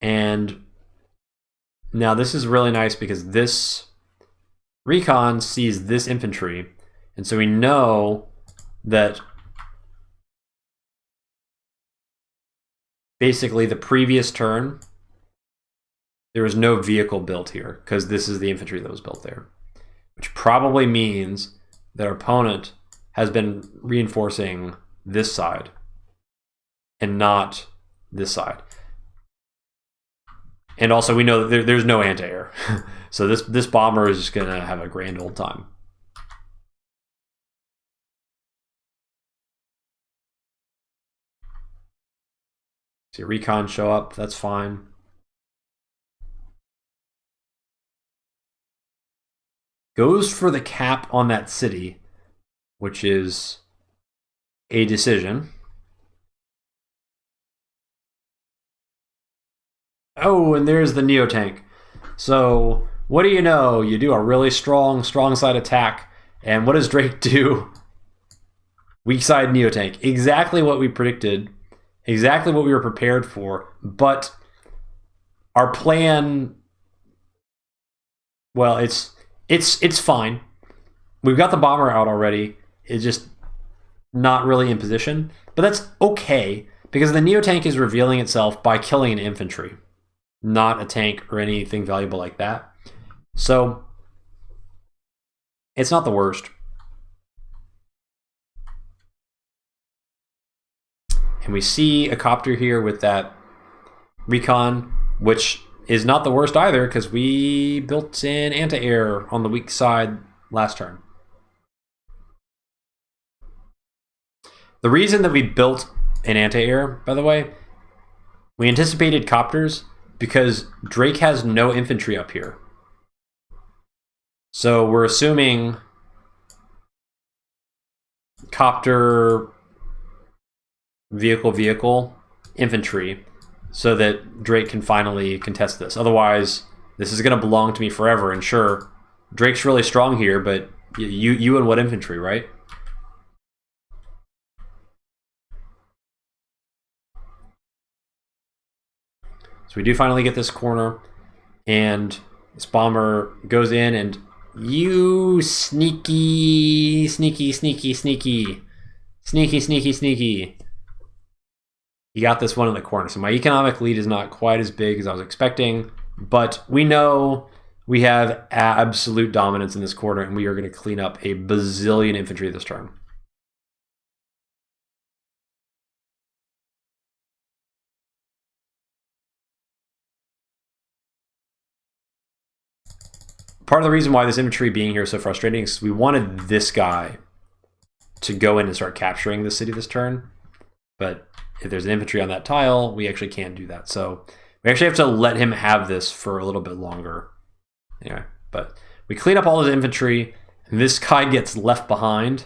And now this is really nice because this recon sees this infantry, and so we know that basically the previous turn there was no vehicle built here because this is the infantry that was built there, which probably means that our opponent has been reinforcing this side and not this side. And also we know that there's no anti-air. So this bomber is just going to have a grand old time. See a recon show up, that's fine. Goes for the cap on that city, which is a decision. Oh, and there's the Neo tank. So what do you know? You do a really strong side attack, and what does Drake do? Weak side Neo tank. Exactly what we predicted. Exactly what we were prepared for. But our plan, well, it's fine. We've got the bomber out already. It's just not really in position. But that's okay, because the Neo tank is revealing itself by killing an infantry, not a tank or anything valuable like that. So it's not the worst. And we see a copter here with that recon, which is not the worst either, because we built in anti-air on the weak side last turn. The reason that we built an anti-air, by the way, we anticipated copters because Drake has no infantry up here. So we're assuming copter, vehicle, infantry, so that Drake can finally contest this. Otherwise, this is going to belong to me forever. And sure, Drake's really strong here, but you and what infantry, right? So we do finally get this corner, and this bomber goes in, and you sneaky. You got this one in the corner. So my economic lead is not quite as big as I was expecting, but we know we have absolute dominance in this corner, and we are going to clean up a bazillion infantry this turn. Part of the reason why this infantry being here is so frustrating is we wanted this guy to go in and start capturing the city this turn, but if there's an infantry on that tile, we actually can't do that. So we actually have to let him have this for a little bit longer. Anyway, but we clean up all his infantry, and this guy gets left behind,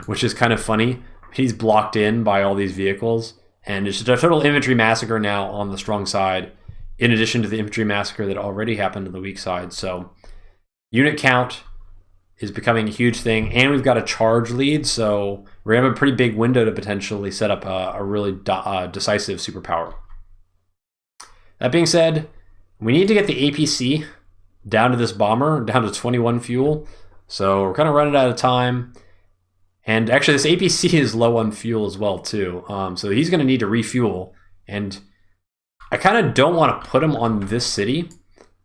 which is kind of funny. He's blocked in by all these vehicles, and it's just a total infantry massacre now on the strong side, in addition to the infantry massacre that already happened on the weak side. So unit count is becoming a huge thing, and we've got a charge lead, so we're going to have a pretty big window to potentially set up a really decisive superpower. That being said, we need to get the APC down to this bomber, down to 21 fuel, so we're kind of running out of time. And actually, this APC is low on fuel as well, too, so he's going to need to refuel, and I kind of don't want to put him on this city,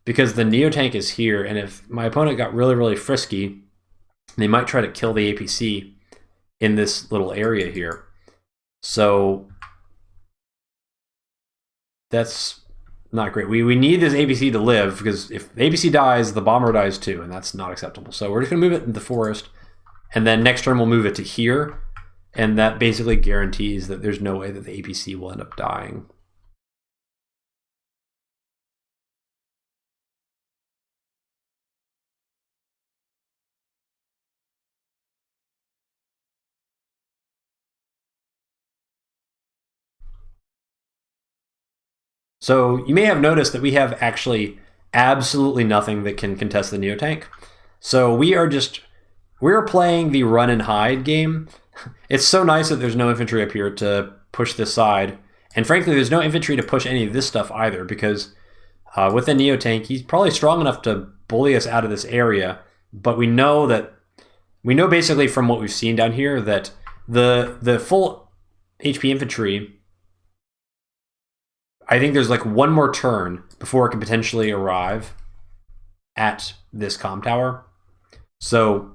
because the Neo tank is here, and if my opponent got really frisky, they might try to kill the APC in this little area here. So that's not great. We need this APC to live, because if the APC dies, the bomber dies too, and that's not acceptable. So we're just going to move it into the forest, and then next turn we'll move it to here, and that basically guarantees that there's no way that the APC will end up dying. So you may have noticed that we have actually absolutely nothing that can contest the Neo tank. So we're playing the run and hide game. It's so nice that there's no infantry up here to push this side. And frankly, there's no infantry to push any of this stuff either, because with the Neo tank, he's probably strong enough to bully us out of this area. But we know basically from what we've seen down here that the full HP infantry, I think there's like one more turn before it can potentially arrive at this comm tower. So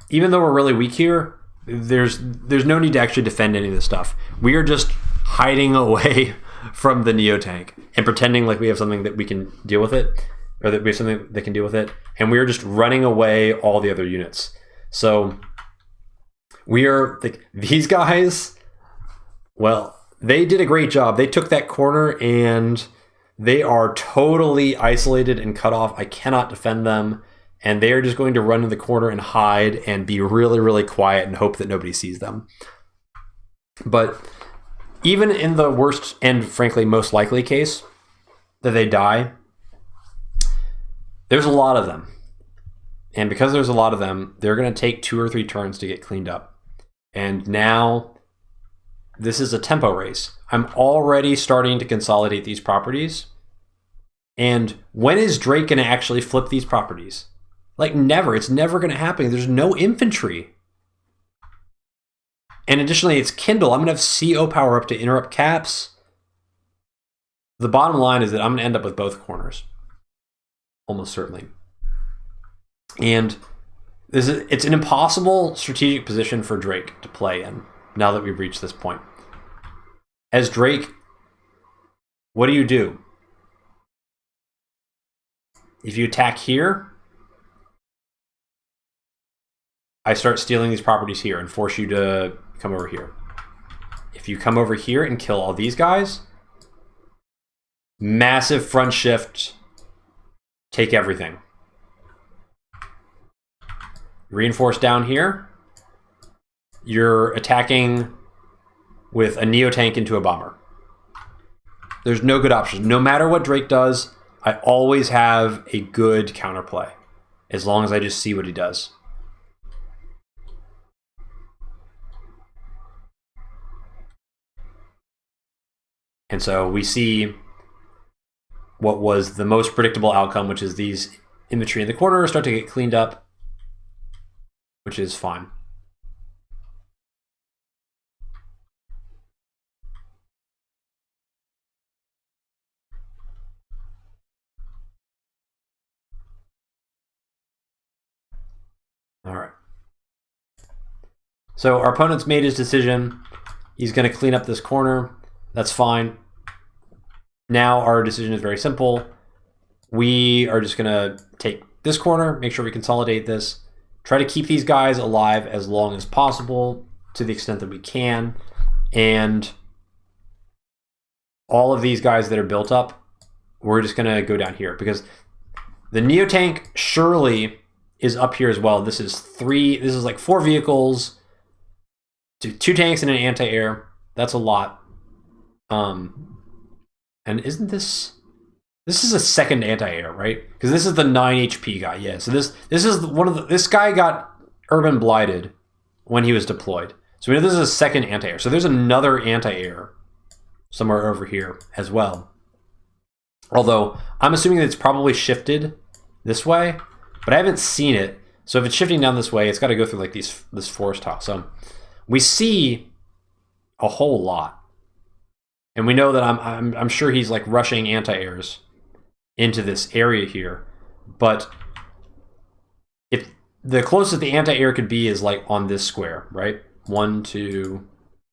even though we're really weak here, there's no need to actually defend any of this stuff. We are just hiding away from the Neo tank and pretending like we have something that we can deal with it, or that we have something that can deal with it, and we are just running away all the other units. So we are like, these guys, well, they did a great job. They took that corner and they are totally isolated and cut off. I cannot defend them. And they're just going to run in the corner and hide and be really, really quiet and hope that nobody sees them. But even in the worst and frankly most likely case that they die, there's a lot of them. And because there's a lot of them, they're going to take 2 or 3 turns to get cleaned up. And now this is a tempo race. I'm already starting to consolidate these properties. And when is Drake going to actually flip these properties? Like never. It's never going to happen. There's no infantry. And additionally, it's Kindle. I'm going to have CO power up to interrupt caps. The bottom line is that I'm going to end up with both corners. Almost certainly. And it's an impossible strategic position for Drake to play in now that we've reached this point. As Drake, what do? If you attack here, I start stealing these properties here and force you to come over here. If you come over here and kill all these guys, massive front shift, take everything. Reinforce down here. You're attacking with a Neo tank into a bomber. There's no good options. No matter what Drake does, I always have a good counterplay, as long as I just see what he does. And so we see what was the most predictable outcome, which is these infantry in the corner start to get cleaned up, which is fine. All right. So our opponent's made his decision. He's going to clean up this corner. That's fine. Now our decision is very simple. We are just going to take this corner, make sure we consolidate this, try to keep these guys alive as long as possible to the extent that we can. And all of these guys that are built up, we're just going to go down here because the Neo tank surely is up here as well. This is like 4 vehicles, 2 tanks and an anti-air. That's a lot. And isn't this is a second anti-air, right? Because this is the 9 HP guy. Yeah, so this is one of the, this guy got urban blighted when he was deployed. So we know this is a second anti-air. So there's another anti-air somewhere over here as well. Although I'm assuming that it's probably shifted this way, but I haven't seen it. So if it's shifting down this way, it's got to go through like this forest top. So we see a whole lot. And we know that I'm sure he's like rushing anti-airs into this area here. But if the closest the anti-air could be is like on this square, right? 1, 2,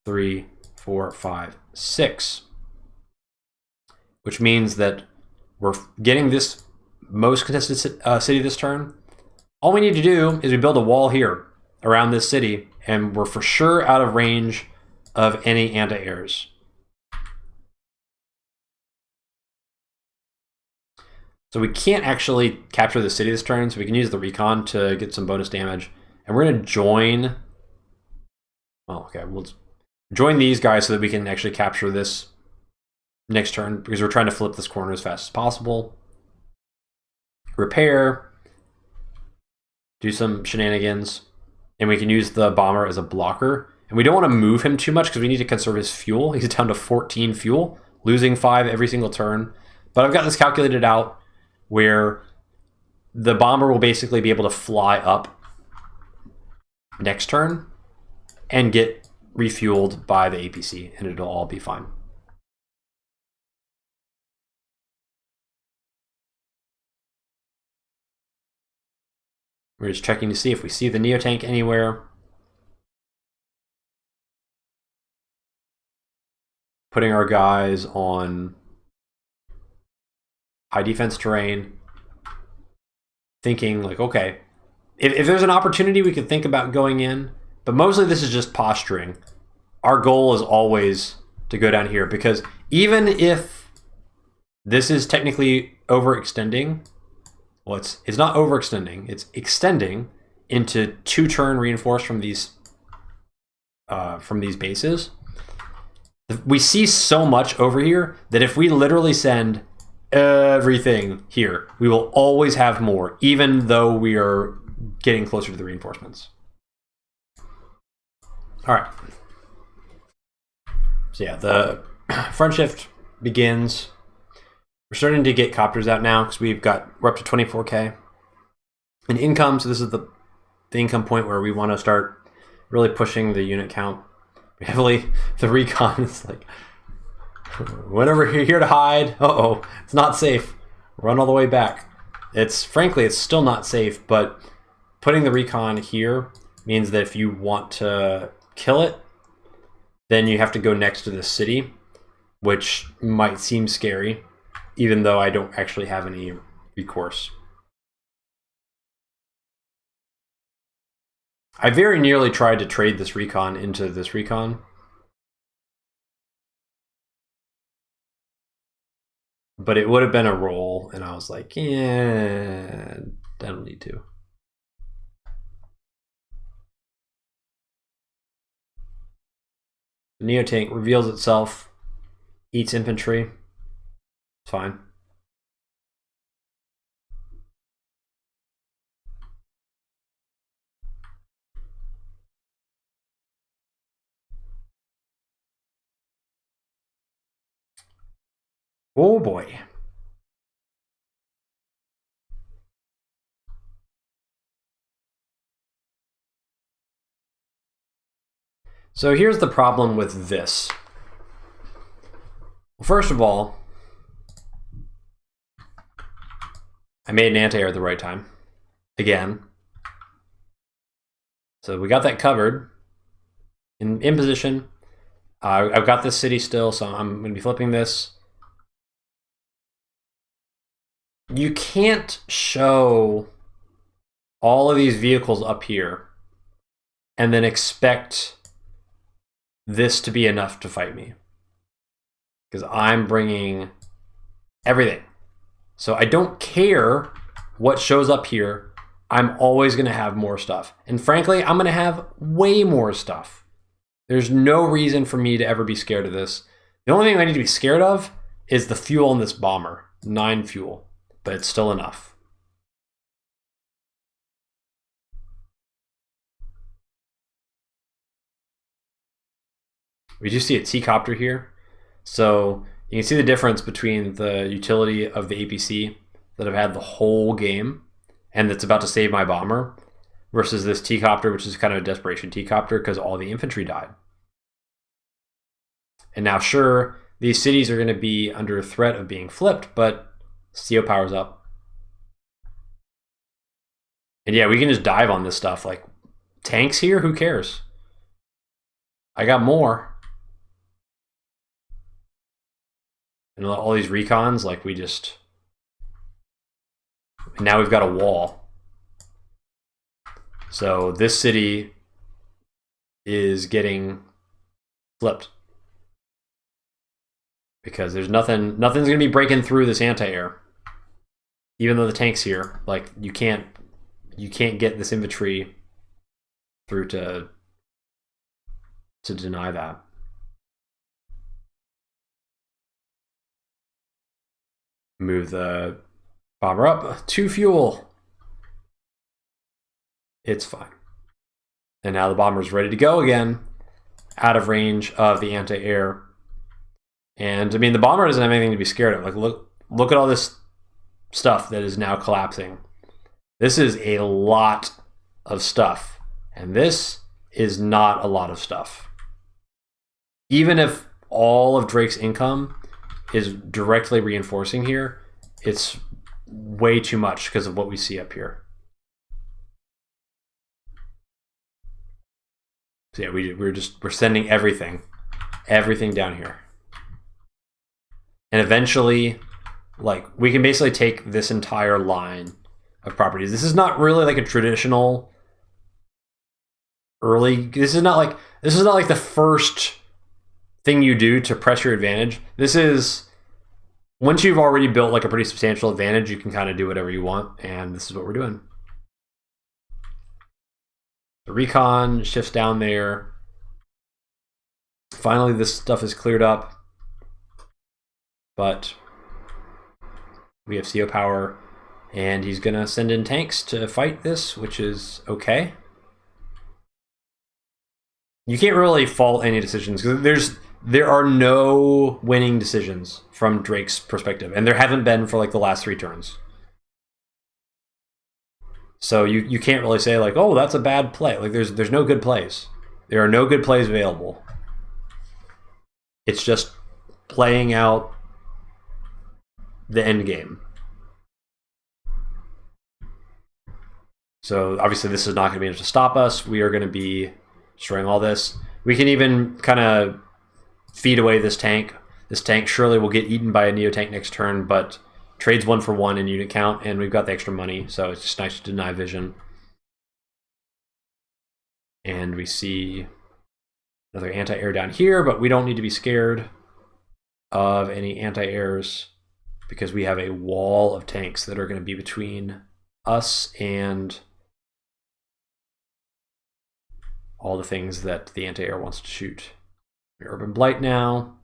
3, 4, 5, 6. Which means that we're getting this most contested city this turn. All we need to do is we build a wall here around this city, and we're for sure out of range of any anti-airs. So we can't actually capture the city this turn, so we can use the recon to get some bonus damage. And we're going to join... Oh, okay. We'll join these guys so that we can actually capture this next turn, because we're trying to flip this corner as fast as possible. Repair. Do some shenanigans. And we can use the bomber as a blocker. And we don't want to move him too much because we need to conserve his fuel. He's down to 14 fuel, losing 5 every single turn. But I've got this calculated out where the bomber will basically be able to fly up next turn and get refueled by the APC, and it'll all be fine. We're just checking to see if we see the Neo tank anywhere. Putting our guys on high defense terrain. Thinking like, okay, if there's an opportunity, we could think about going in. But mostly this is just posturing. Our goal is always to go down here, because even if this is technically overextending, well, it's not overextending, it's extending into 2-turn reinforced from these bases. We see so much over here that if we literally send everything here, we will always have more, even though we are getting closer to the reinforcements. All right. So yeah, the front shift begins. We're starting to get copters out now because we're up to 24K. And income, so this is the income point where we want to start really pushing the unit count. Heavily, the recon is like, whenever you're here to hide, it's not safe. Run all the way back. Frankly, it's still not safe, but putting the recon here means that if you want to kill it, then you have to go next to the city, which might seem scary, even though I don't actually have any recourse. I very nearly tried to trade this recon into this recon. But it would have been a roll, and I was like, yeah, I don't need to. The Neo tank reveals itself, eats infantry. It's fine. Oh boy. So here's the problem with this. Well, first of all, I made an anti-air at the right time. Again. So we got that covered. In position. I've got this city still, so I'm going to be flipping this. You can't show all of these vehicles up here and then expect this to be enough to fight me, because I'm bringing everything. So I don't care what shows up here. I'm always going to have more stuff. And frankly, I'm going to have way more stuff. There's no reason for me to ever be scared of this. The only thing I need to be scared of is the fuel in this bomber. 9 fuel. But it's still enough. We do see a T-copter here. So you can see the difference between the utility of the APC that I've had the whole game and that's about to save my bomber versus this T-copter, which is kind of a desperation T-copter because all the infantry died. And now, sure, these cities are going to be under threat of being flipped, but CO power's up. And yeah, we can just dive on this stuff. Like, tanks here? Who cares? I got more. And all these recons, like, we just... And now we've got a wall. So this city is getting flipped. Because there's nothing's going to be breaking through this anti-air. Even though the tank's here. Like, you can't get this infantry through to deny that. Move the bomber up. 2 fuel. It's fine. And now the bomber's ready to go again. Out of range of the anti-air. And I mean, the bomber doesn't have anything to be scared of. Like, look at all this stuff that is now collapsing. This is a lot of stuff. And this is not a lot of stuff. Even if all of Drake's income is directly reinforcing here, it's way too much because of what we see up here. So yeah, we're sending everything down here. And eventually, like, we can basically take this entire line of properties. This is not really like a traditional early. This is not like the first thing you do to press your advantage. This is, once you've already built like a pretty substantial advantage, you can kind of do whatever you want, and this is what we're doing. The recon shifts down there. Finally, this stuff is cleared up, but we have CO power, and he's gonna send in tanks to fight this, which is okay. You can't really fault any decisions because there are no winning decisions from Drake's perspective, and there haven't been for like the last 3 turns. So you can't really say like, oh, that's a bad play. Like there's no good plays. There are no good plays available. It's just playing out the end game. So obviously this is not going to be able to stop us. We are going to be destroying all this. We can even kind of feed away this tank. This tank surely will get eaten by a Neo tank next turn, but trades 1 for 1 in unit count, and we've got the extra money, so it's just nice to deny vision. And we see another anti-air down here, but we don't need to be scared of any anti-airs because we have a wall of tanks that are going to be between us and all the things that the anti-air wants to shoot. Urban Blight now.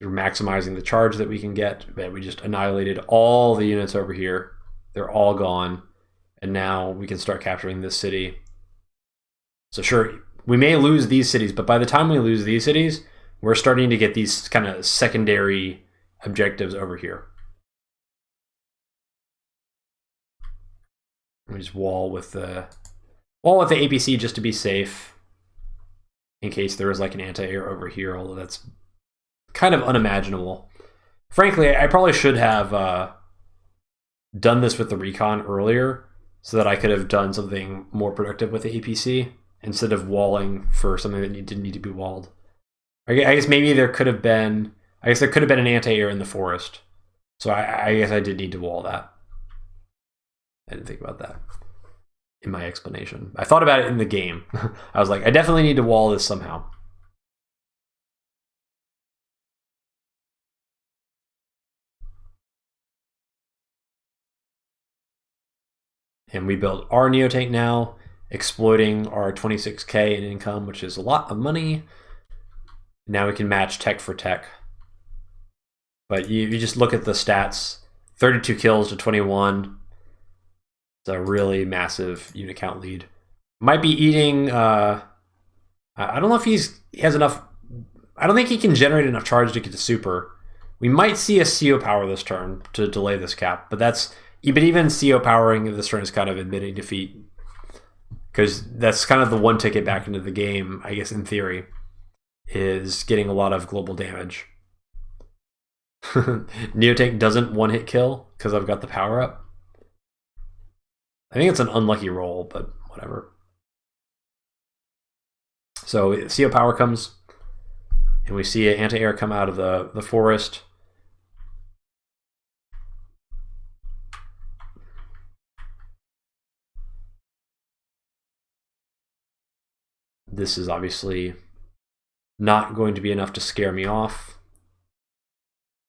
We're maximizing the charge that we can get, but we just annihilated all the units over here. They're all gone. And now we can start capturing this city. So sure, we may lose these cities, but by the time we lose these cities, we're starting to get these kind of secondary objectives over here. We just wall with the APC just to be safe in case there is like an anti-air over here, although that's kind of unimaginable. Frankly, I probably should have done this with the recon earlier so that I could have done something more productive with the APC instead of walling for something that didn't need to be walled. I guess maybe there could have been, an anti-air in the forest. So I guess I did need to wall that. I didn't think about that in my explanation. I thought about it in the game. I was like, I definitely need to wall this somehow. And we build our Neo tank now, exploiting our 26K in income, which is a lot of money. Now we can match tech for tech. But you just look at the stats, 32 kills to 21. It's a really massive unit count lead. Might be eating, I don't know if he has enough, I don't think he can generate enough charge to get to super. We might see a CO power this turn to delay this cap, but even CO powering this turn is kind of admitting defeat. Because that's kind of the one ticket back into the game, I guess in theory, is getting a lot of global damage. Neotank doesn't one-hit kill because I've got the power up. I think it's an unlucky roll, but whatever. So CO power comes, and we see an anti-air come out of the forest. This is obviously not going to be enough to scare me off.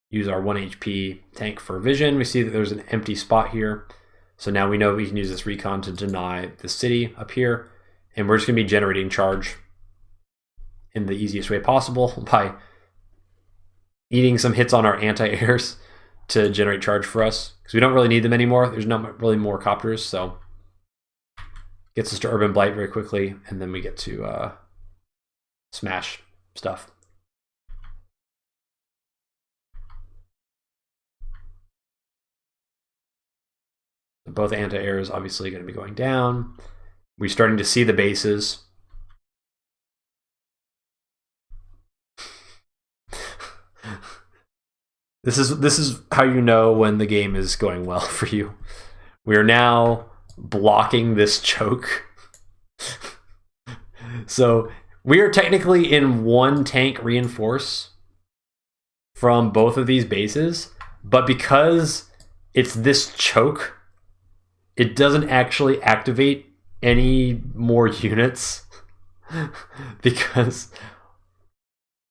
Use our 1 HP tank for vision. We see that there's an empty spot here. So now we know we can use this recon to deny the city up here. And we're just going to be generating charge in the easiest way possible by eating some hits on our anti-airs to generate charge for us. Because we don't really need them anymore. There's not really more copters, so gets us to Urban Blight very quickly, and then we get to smash stuff. Both anti-airs obviously going to be going down. We're starting to see the bases. This is how you know when the game is going well for you. We are now blocking this choke. So we are technically in 1 tank reinforce from both of these bases, but because it's this choke, it doesn't actually activate any more units because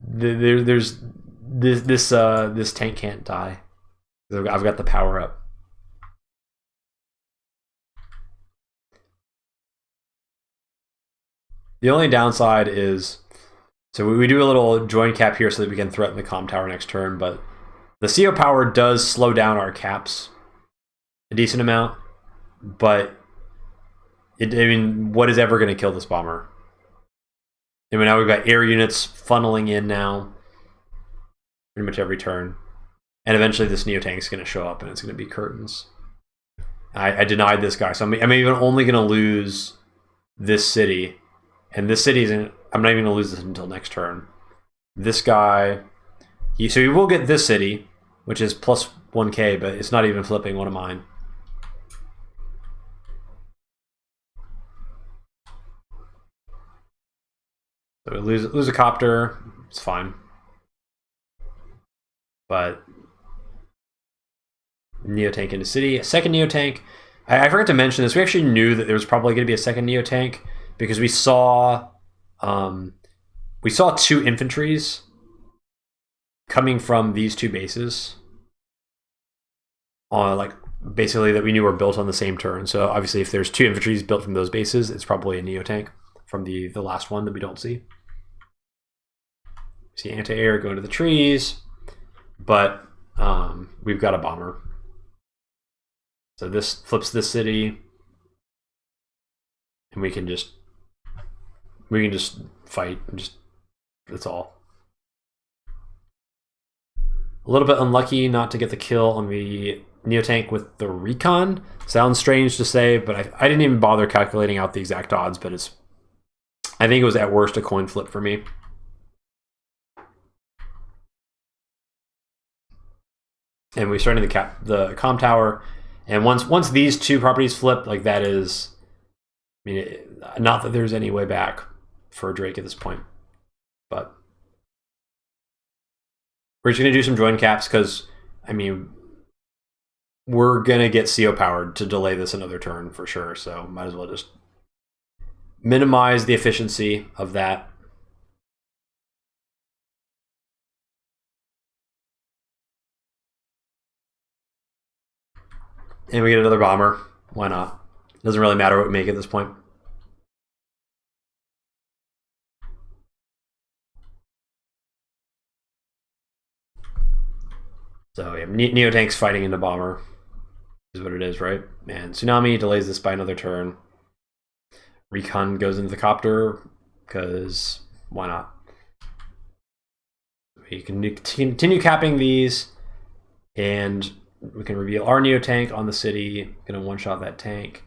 there's this tank can't die. I've got the power up. The only downside is, so we do a little join cap here so that we can threaten the comm tower next turn, but the CO power does slow down our caps a decent amount, but I mean, what is ever going to kill this bomber? I mean, now we've got air units funneling in now, pretty much every turn, and eventually this Neotank is going to show up and it's going to be curtains. I denied this guy, so I'm even only going to lose this city, and this city isn't. I'm not even going to lose this until next turn. This guy, so you will get this city, which is plus 1k, but it's not even flipping one of mine. So we lose a copter, it's fine. But Neotank into city, a second Neotank. I forgot to mention this. We actually knew that there was probably going to be a second Neotank because we saw two infantries coming from these two bases. Like basically that we knew were built on the same turn. So obviously, if there's two infantries built from those bases, it's probably a Neotank from the last one that we don't see. See anti-air going to the trees, but we've got a bomber. So this flips this city, and we can just fight. That's all. A little bit unlucky not to get the kill on the Neotank with the recon. Sounds strange to say, but I didn't even bother calculating out the exact odds, but I think it was at worst a coin flip for me. And we're starting to cap the comm tower, and once these two properties flip, like that is, I mean, not that there's any way back for Drake at this point, but we're just gonna do some join caps because, I mean, we're gonna get CO powered to delay this another turn for sure. So might as well just minimize the efficiency of that. And we get another bomber. Why not? Doesn't really matter what we make at this point. So yeah, Neotank's fighting into bomber is what it is, right? And Tsunami delays this by another turn. Recon goes into the copter because why not? We can continue capping these, and we can reveal our Neotank on the city. Gonna one-shot that tank.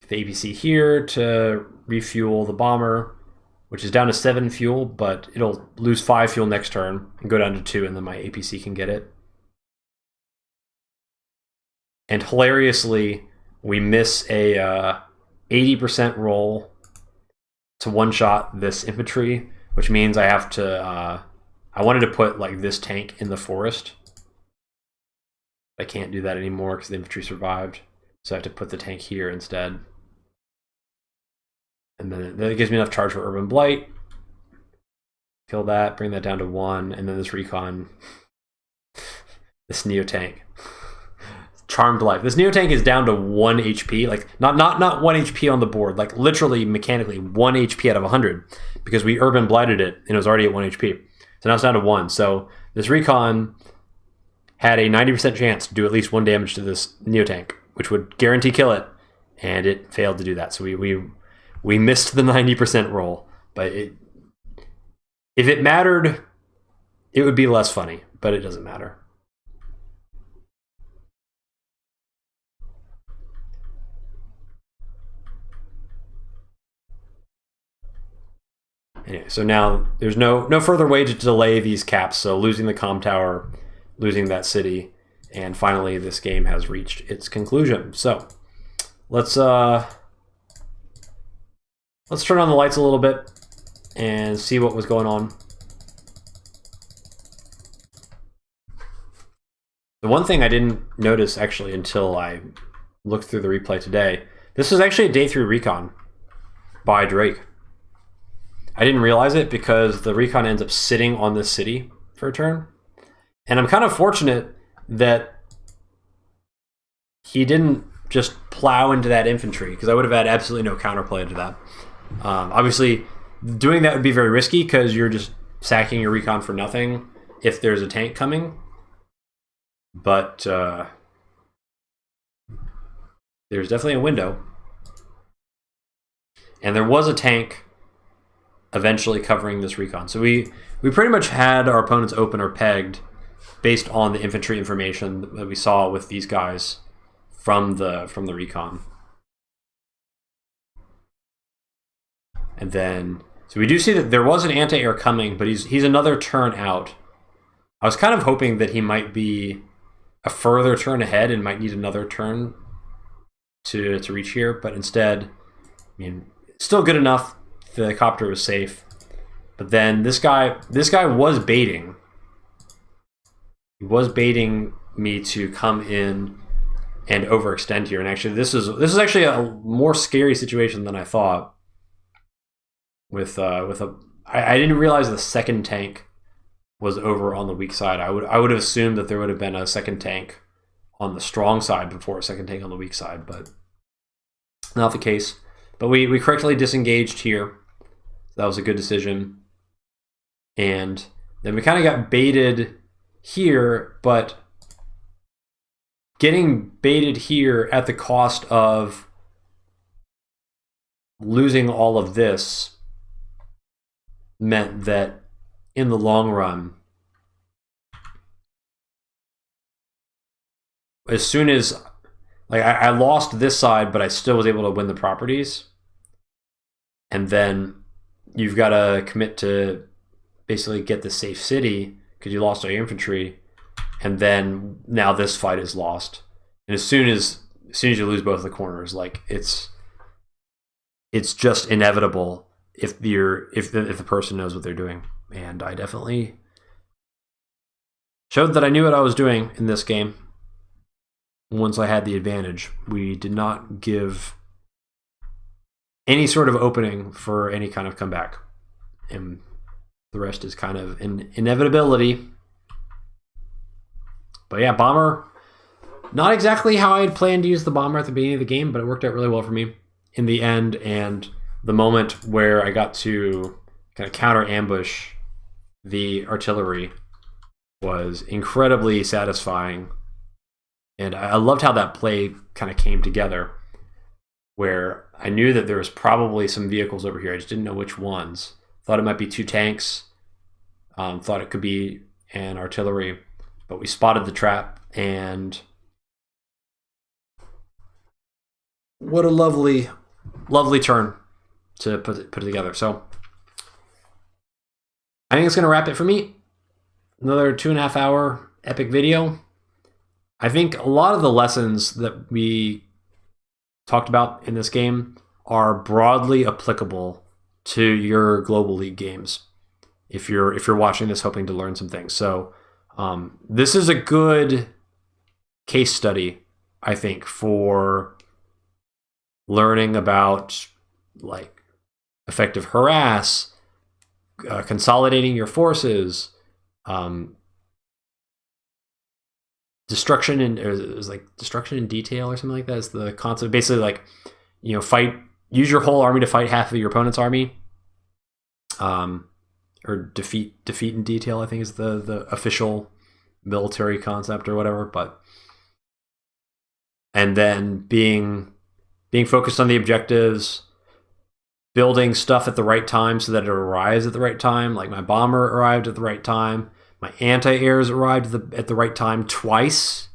The APC here to refuel the bomber, which is down to 7 fuel, but it'll lose 5 fuel next turn and go down to 2, and then my APC can get it. And hilariously, we miss a 80% roll to one-shot this infantry, which means I have to, I wanted to put like this tank in the forest. I can't do that anymore because the infantry survived. So I have to put the tank here instead. And then that gives me enough charge for Urban Blight. Kill that, bring that down to 1, and then this recon. This Neotank. Charmed Life. This Neotank is down to 1 HP. Like, not 1 HP on the board, like literally mechanically 1 HP out of 100. Because we Urban Blighted it, and it was already at 1 HP. So now it's down to 1. So this recon had a 90% chance to do at least 1 damage to this Neotank, which would guarantee kill it, and it failed to do that. So we missed the 90% roll, but if it mattered, it would be less funny, but it doesn't matter. Anyway, so now there's no further way to delay these caps, so losing the comm tower, losing that city, and finally this game has reached its conclusion. So let's turn on the lights a little bit and see what was going on. The one thing I didn't notice actually until I looked through the replay today, this was actually a day 3 recon by Drake. I didn't realize it because the recon ends up sitting on this city for a turn. And I'm kind of fortunate that he didn't just plow into that infantry, because I would have had absolutely no counterplay to that. Obviously, doing that would be very risky because you're just sacking your recon for nothing if there's a tank coming. But there's definitely a window. And there was a tank eventually covering this recon. So we pretty much had our opponents open or pegged based on the infantry information that we saw with these guys from the recon. And then, so we do see that there was an anti-air coming, but he's another turn out. I was kind of hoping that he might be a further turn ahead and might need another turn to reach here, but instead, I mean, still good enough. The copter was safe. But then this guy was baiting. He was baiting me to come in and overextend here. And actually, this is actually a more scary situation than I thought. I didn't realize the second tank was over on the weak side. I would have assumed that there would have been a second tank on the strong side before a second tank on the weak side, but not the case. But we correctly disengaged here. That was a good decision. And then we kind of got baited here, but getting baited here at the cost of losing all of this meant that in the long run, as soon as I lost this side, but I still was able to win the properties. And then you've got to commit to basically get the safe city because you lost all your infantry, and then now this fight is lost. And as soon as you lose both the corners, like it's just inevitable if the person knows what they're doing. And I definitely showed that I knew what I was doing in this game. Once I had the advantage, we did not give any sort of opening for any kind of comeback, and the rest is kind of an inevitability. But yeah, bomber, not exactly how I had planned to use the bomber at the beginning of the game, but it worked out really well for me in the end. And the moment where I got to kind of counter ambush the artillery was incredibly satisfying. And I loved how that play kind of came together, where I knew that there was probably some vehicles over here. I just didn't know which ones. Thought it might be two tanks. Thought it could be an artillery. But we spotted the trap, and what a lovely, lovely turn to put it together. So I think it's going to wrap it for me. Another 2.5 hour epic video. I think a lot of the lessons that we talked about in this game are broadly applicable to your Global League games if you're watching this hoping to learn some things. So this is a good case study, I think, for learning about like effective harass, consolidating your forces, destruction in detail or something like that is the concept. Basically, like, you know, use your whole army to fight half of your opponent's army, or defeat in detail, I think is the official military concept or whatever. But and then being focused on the objectives, building stuff at the right time so that it arrives at the right time. Like my bomber arrived at the right time. My anti-airs arrived at the right time twice.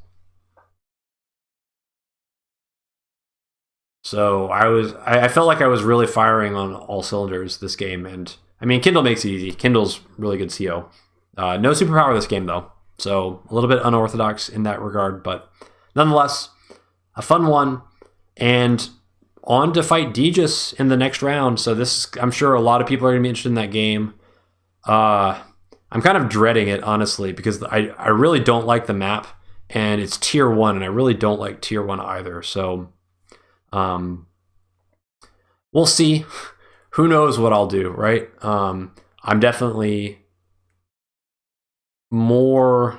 So I felt like I was really firing on all cylinders this game. And I mean, Kindle makes it easy. Kindle's really good CO. No superpower this game though. So a little bit unorthodox in that regard, but nonetheless, a fun one. And on to fight Deegis in the next round. So I'm sure a lot of people are going to be interested in that game. I'm kind of dreading it, honestly, because I really don't like the map, and it's tier 1, and I really don't like tier 1 either. So we'll see who knows what I'll do, right? I'm definitely more.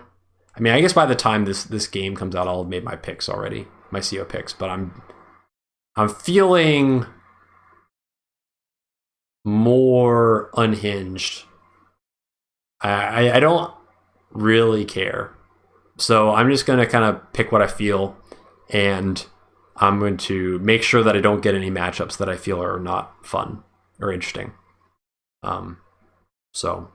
I mean, I guess by the time this game comes out, I'll have made my picks already, my CO picks. But I'm feeling more unhinged. I don't really care, so I'm just gonna kind of pick what I feel, and I'm going to make sure that I don't get any matchups that I feel are not fun or interesting. So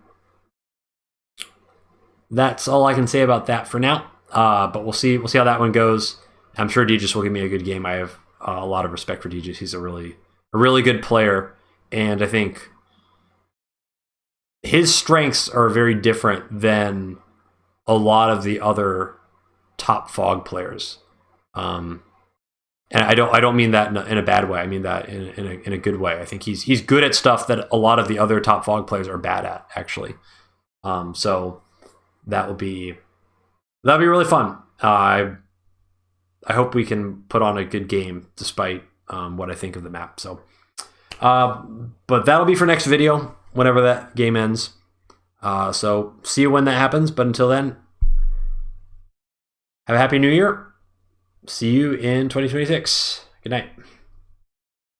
that's all I can say about that for now. But we'll see how that one goes. I'm sure Deegis will give me a good game. I have a lot of respect for Deegis. He's a really good player, and I think his strengths are very different than a lot of the other top Fog players. And I don't mean that in a bad way. I mean that in a good way. I think he's good at stuff that a lot of the other top Fog players are bad at, actually. So that'll be really fun. I hope we can put on a good game despite what I think of the map. So, but that'll be for next video whenever that game ends. So see you when that happens. But until then, have a happy new year. See you in 2026. Good night.